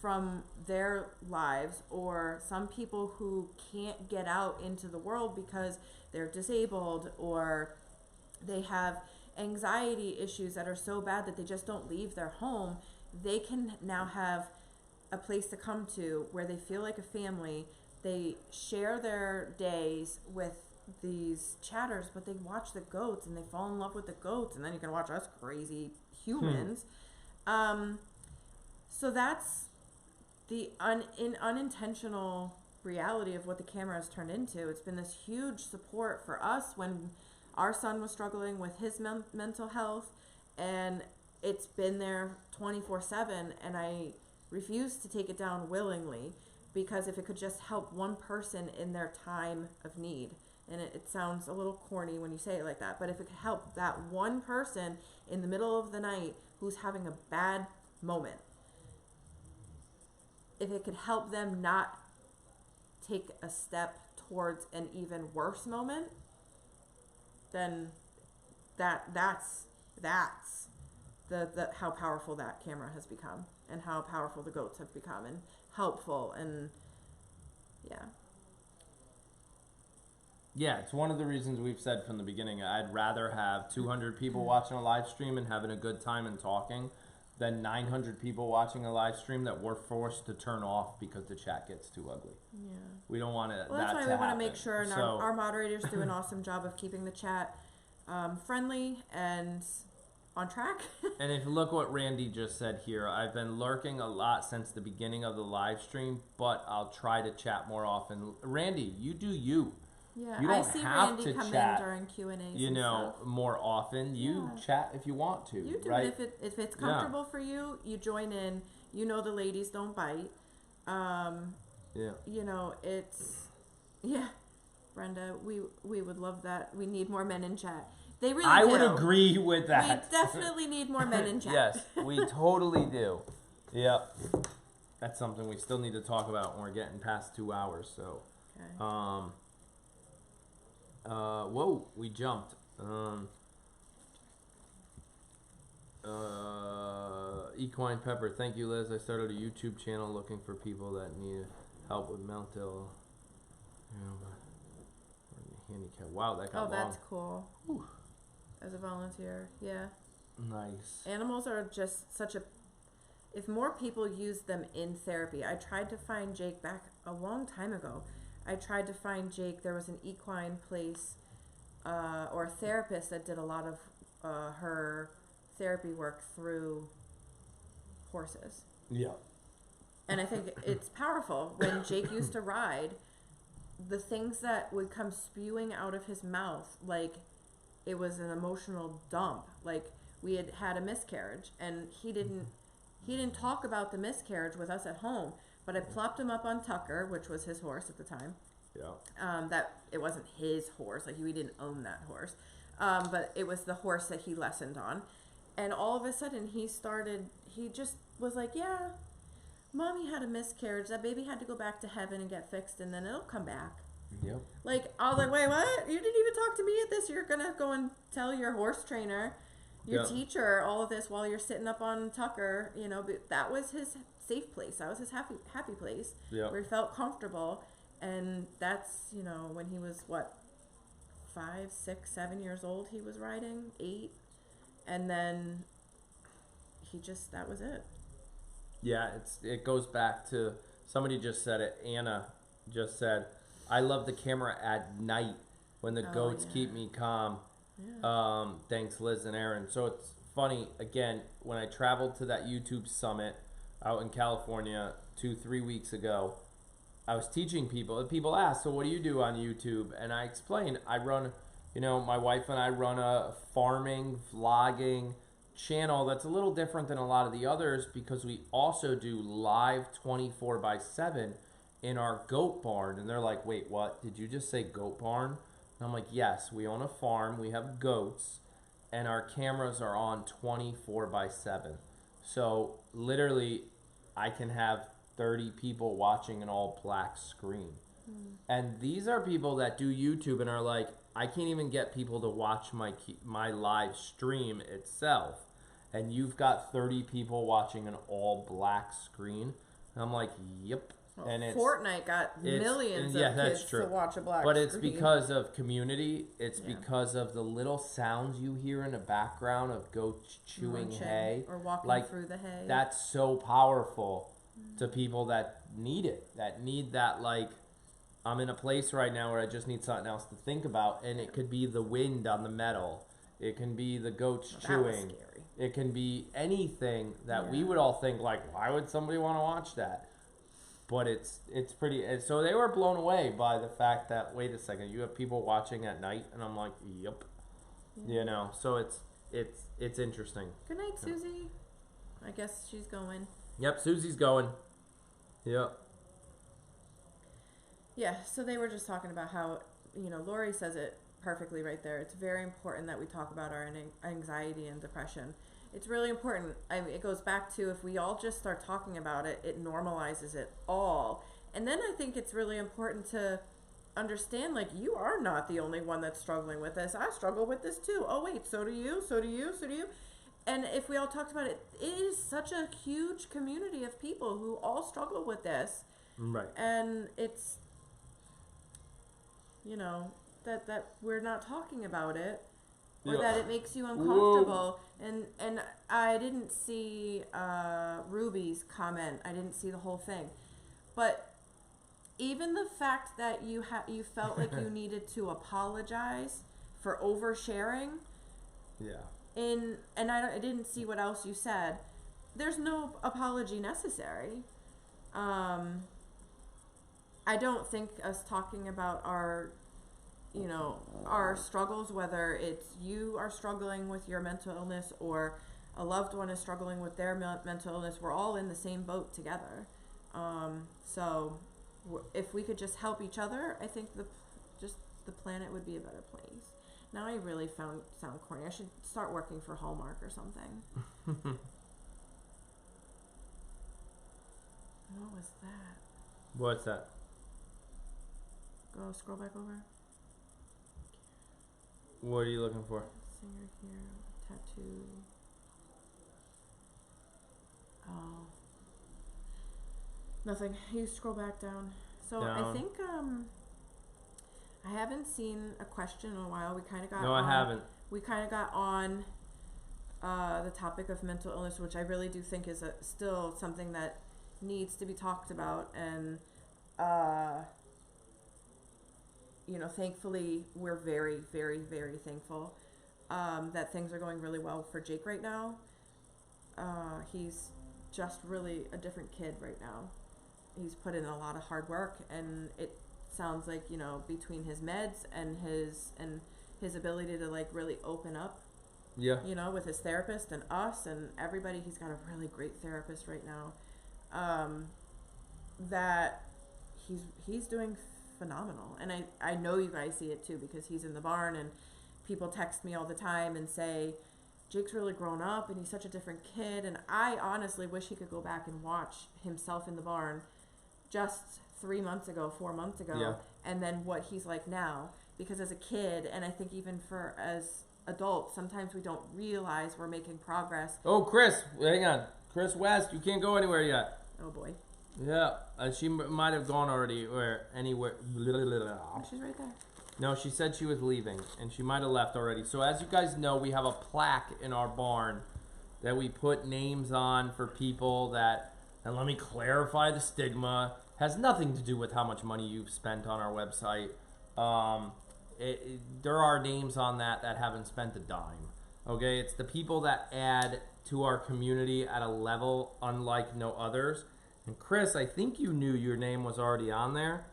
from their lives, or some people who can't get out into the world because they're disabled or they have anxiety issues that are so bad that they just don't leave their home. They can now have a place to come to where they feel like a family. They share their days with these chatters, but they watch the goats and they fall in love with the goats, and then you can watch us crazy humans. So that's the unintentional reality of what the camera has turned into. It's been this huge support for us when our son was struggling with his mental health, and it's been there 24/7, and I refuse to take it down willingly, because if it could just help one person in their time of need, and it sounds a little corny when you say it like that, but if it could help that one person in the middle of the night who's having a bad moment, if it could help them not take a step towards an even worse moment, then that's the how powerful that camera has become, and how powerful the goats have become, and helpful, and Yeah, it's one of the reasons we've said from the beginning, I'd rather have 200 people watching a live stream and having a good time and talking than 900 people watching a live stream that we're forced to turn off because the chat gets too ugly. Yeah. We don't want Well, that's why we want to make sure, and So- our moderators do an awesome job of keeping the chat friendly and on track. And if you look what Randy just said here, I've been lurking a lot since the beginning of the live stream, but I'll try to chat more often. Randy, you do you. Yeah, You don't I see have Randy to come chat, in during Q&As. You know, more often. You Yeah. chat if you want to, You do right? it if it's comfortable for you. You join in. You know the ladies don't bite. Yeah. You know it's Brenda. We would love that. We need more men in chat. They really. I do. would agree with that. We definitely need more men in chat. Yes, we totally do. Yep. That's something we still need to talk about when we're getting past 2 hours. So, Okay. whoa, we jumped. Equine Pepper, thank you, Liz. I started a YouTube channel looking for people that need help with mental Handicap. Wow, that got long. that's cool. Whew. As a volunteer, yeah. Nice. Animals are just such a... If more people use them in therapy, I tried to find Jake back a long time ago. I tried to find Jake. There was an equine place or a therapist that did a lot of her therapy work through horses. Yeah. And I think it's powerful. When Jake used to ride, the things that would come spewing out of his mouth, like it was an emotional dump. Like we had had a miscarriage, and he didn't talk about the miscarriage with us at home. But I plopped him up on Tucker, which was his horse at the time. Yeah. That it wasn't his horse, like we didn't own that horse, but it was the horse that he lessoned on. And all of a sudden, he just was like, "Yeah, Mommy had a miscarriage. That baby had to go back to heaven and get fixed, and then it'll come back." Yep. Like, I was like, "Wait, what? You didn't even talk to me at this. You're gonna go and tell your horse trainer, your teacher, all of this while you're sitting up on Tucker, you know?" But that was his safe place. That was his happy place, where he felt comfortable. And that's, you know, when he was, 5, 6, 7 years old, he was riding, 8. And then that was it. Yeah, it goes back to, somebody just said it, Anna just said, "I love the camera at night when the goats keep me calm." Yeah. Thanks, Liz and Aaron. So it's funny, again, when I traveled to that YouTube summit out in California 2-3 weeks ago, I was teaching people, and people asked, "So what do you do on YouTube?" And I explained, I run, my wife and I run a farming, vlogging channel that's a little different than a lot of the others, because we also do live 24/7 in our goat barn. And they're like, "Wait, what? Did you just say goat barn?" And I'm like, "Yes, we own a farm, we have goats, and our cameras are on 24/7. So literally, I can have 30 people watching an all black screen. And these are people that do YouTube and are like, "I can't even get people to watch my live stream itself, and you've got 30 people watching an all black screen." And I'm like, "Yep." Well, and Fortnite got millions of kids to watch a black screen. But it's because of community. It's because of the little sounds you hear in the background of goats chewing hay or walking through the hay. That's so powerful to people that need it, that need that, like, I'm in a place right now where I just need something else to think about, and it could be the wind on the metal, it can be the goats chewing, it can be anything that we would all think, like, why would somebody want to watch that? But it's pretty, so they were blown away by the fact that, wait a second, you have people watching at night, and I'm like, yep. So it's interesting. Good night, Susie. I guess she's going. Yep, Susie's going. Yep. Yeah, so they were just talking about how, Lori says it perfectly right there. It's very important that we talk about our anxiety and depression. It's really important. It goes back to, if we all just start talking about it, it normalizes it all. And then I think it's really important to understand, like, you are not the only one that's struggling with this. I struggle with this too. Oh, wait, so do you, so do you, so do you. And if we all talked about it, it is such a huge community of people who all struggle with this. Right. And it's, that we're not talking about it, or that it makes you uncomfortable. Whoa. And I didn't see Ruby's comment. I didn't see the whole thing. But even the fact that you felt like you needed to apologize for oversharing. Yeah. And I didn't see what else you said. There's no apology necessary. I don't think us talking about our struggles, whether it's you are struggling with your mental illness or a loved one is struggling with their mental illness, we're all in the same boat together. So if we could just help each other, I think the planet would be a better place. Now I really sound corny. I should start working for Hallmark or something. What was that? What's that? Go scroll back over. What are you looking for? Singer here, tattoo. Oh. Nothing. You scroll back down. So I think I haven't seen a question in a while. We kind of got No, I haven't. We kind of got on the topic of mental illness, which I really do think is still something that needs to be talked about. And, you know, thankfully, we're very, very, very thankful that things are going really well for Jake right now. He's just really a different kid right now. He's put in a lot of hard work, and it sounds like, you know, between his meds and his ability to like really open up, Yeah. you know, with his therapist and us and everybody, he's got a really great therapist right now, that he's doing phenomenal. And I know you guys see it too, because he's in the barn and people text me all the time and say, Jake's really grown up and he's such a different kid. And I honestly wish he could go back and watch himself in the barn just 4 months ago, Yeah. and then what he's like now. Because as a kid, and I think even for as adults, sometimes we don't realize we're making progress. Oh, Chris, hang on. Chris West, you can't go anywhere yet. Oh boy. Yeah, she might have gone already or anywhere. She's right there. No, she said she was leaving, and she might have left already. So as you guys know, we have a plaque in our barn that we put names on for people that, and let me clarify the stigma, has nothing to do with how much money you've spent on our website. There are names on that haven't spent a dime. Okay, it's the people that add to our community at a level unlike no others. And Chris, I think you knew your name was already on there,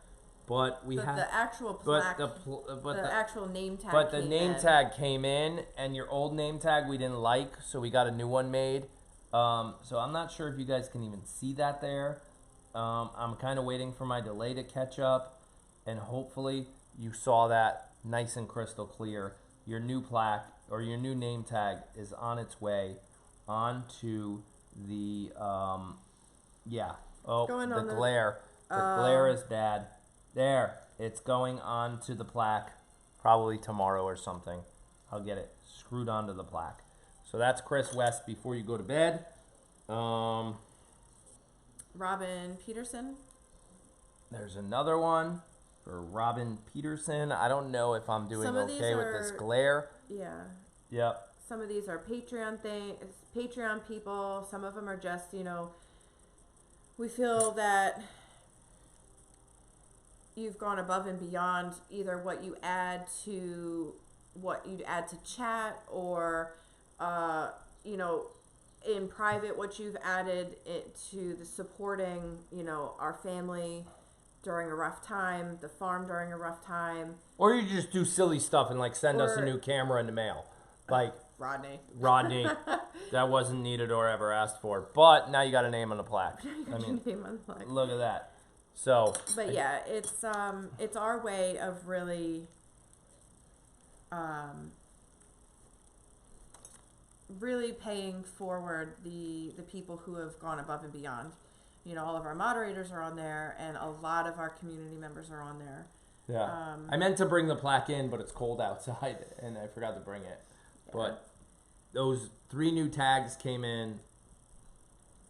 but we had the actual plaque, the actual name tag. But the name tag came in, and your old name tag we didn't like, so we got a new one made. So I'm not sure if you guys can even see that there. I'm kind of waiting for my delay to catch up, and hopefully you saw that nice and crystal clear. Your new plaque or your new name tag is on its way onto the the glare. The glare is bad. There, it's going onto the plaque probably tomorrow or something. I'll get it screwed onto the plaque. So that's Chris West before you go to bed. Robin Peterson. There's another one for Robin Peterson. I don't know if I'm doing okay with this glare. Yeah. Yep. Some of these are Patreon people. Some of them are just, you know, we feel that you've gone above and beyond either what you add to chat or, you know, in private, what you've added to the supporting, you know, our family during a rough time, the farm during a rough time. Or you just do silly stuff and like send us a new camera in the mail. Like Rodney. That wasn't needed or ever asked for. But now you got a name on the plaque. Name on the plaque. Look at that. So but yeah, it's our way of really really paying forward the people who have gone above and beyond. You know, all of our moderators are on there, and a lot of our community members are on there. Yeah. I meant to bring the plaque in, but it's cold outside, and I forgot to bring it. Yeah. But those 3 new tags came in,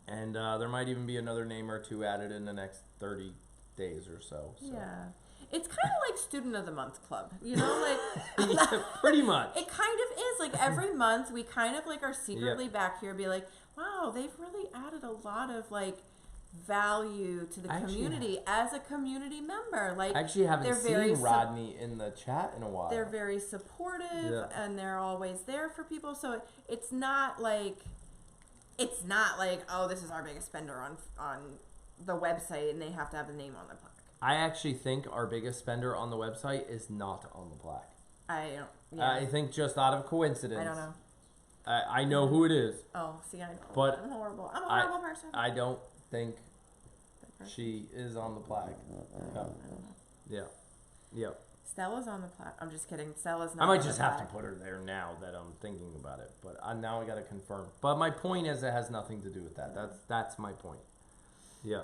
and there might even be another name or 2 added in the next 30 days or so. Yeah. It's kind of like Student of the Month Club, you know, like yeah, pretty much. It kind of is like every month we kind of like are secretly back here, be like, wow, they've really added a lot of like value to the community as a community member. Like I actually haven't seen Rodney in the chat in a while. They're very supportive and they're always there for people. So it's not like oh, this is our biggest spender on the website and they have to have the name on the plaque. I actually think our biggest spender on the website is not on the plaque. I think just out of coincidence. I don't know. I know who it is. Oh, see, I know. But I'm horrible. I'm a horrible person. I don't think she is on the plaque. Yeah. Yep. Stella's on the plaque. I'm just kidding. Stella's not. I might just have to put her there now that I'm thinking about it. But now I got to confirm. But my point is, it has nothing to do with that. That's my point. Yeah.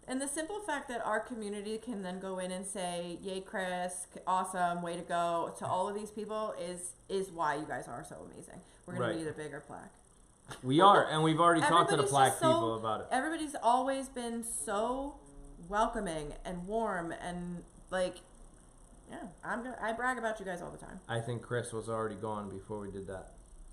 And the simple fact that our community can then go in and say, yay, Chris, awesome, way to go, to all of these people is why you guys are so amazing. We're going to need a bigger plaque. We are, and we've already talked to the plaque people about it. Everybody's always been so welcoming and warm and, like, Yeah, I brag about you guys all the time. I think Chris was already gone before we did that,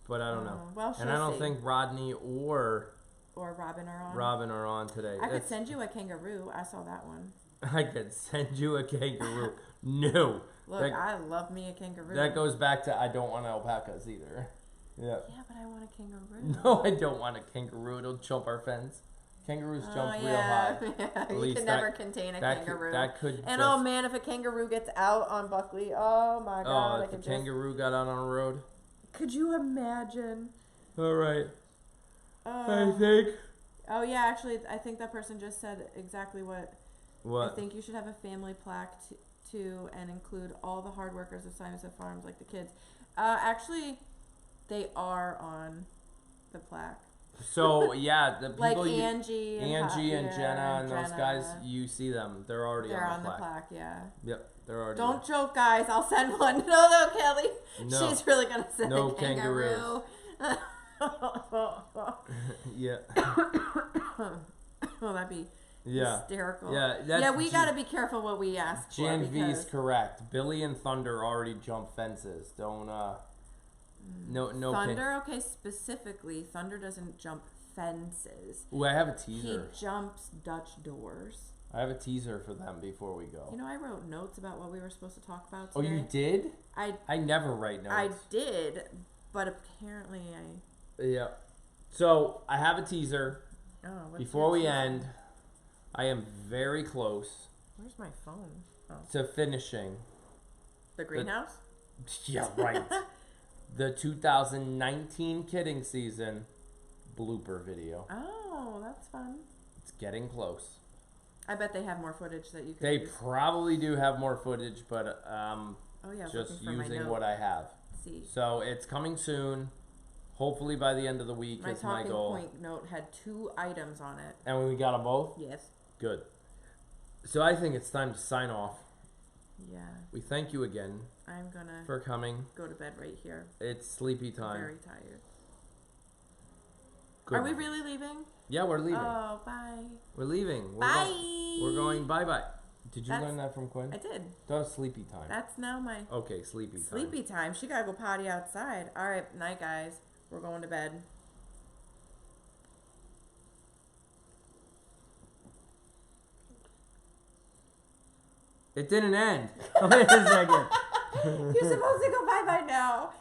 but I don't know. Well, and I don't think Rodney or Robin are on. Robin are on today. I could send you a kangaroo. I saw that one. I could send you a kangaroo. No. Look, I love me a kangaroo. That goes back to I don't want alpacas either. Yeah. Yeah, but I want a kangaroo. No, I don't want a kangaroo. It'll jump our fence. Kangaroos jump real high. Yeah, you can never contain a kangaroo. That could. And oh man, if a kangaroo gets out on Buckley, oh my god! Oh, if a kangaroo got out on a road. Could you imagine? All right. I think. Oh yeah, actually, I think that person just said exactly what. What? I think you should have a family plaque too, and include all the hard workers of Simonson Farms, like the kids. Actually, they are on the plaque. So yeah, the people like Angie and Jenna and those guys, you see them. They're already on the plaque. Yeah. Yep, they're already. Don't joke, guys. I'll send one. No, Kelly. No. She's really gonna send No a kangaroo. Yeah. Oh, that'd be hysterical. Yeah, we gotta be careful what we ask for. Jan V's correct. Billy and Thunder already jump fences. Don't No. Thunder, okay, specifically, Thunder doesn't jump fences. Ooh, I have a teaser. He jumps Dutch doors. I have a teaser for them before we go. You know, I wrote notes about what we were supposed to talk about Oh, today. you did? I never write notes. I did, but apparently Yeah. So, I have a teaser. Oh, before we end, I am very close. Where's my phone? Oh. To finishing. The greenhouse? Yeah, right. The 2019 kidding season blooper video. Oh, that's fun. It's getting close. I bet they have more footage that you can They use. probably do have more footage, but just using what I have. Let's see. So it's coming soon. Hopefully by the end of the week is my goal. My talking point note had 2 items on it. And we got them both? Yes. Good. So I think it's time to sign off. Yeah. We thank you again. I'm gonna for coming. Go to bed right here. It's sleepy time. I'm very tired. Good. Are we really leaving? Yeah, we're leaving. Oh, bye. We're leaving. Bye. We're going bye-bye. Did you learn that from Quinn? I did. That was sleepy time. That's now my... Okay, sleepy time. Sleepy time. She gotta go potty outside. All right, night, guys. We're going to bed. It didn't end. Wait a second. You're supposed to go bye-bye now.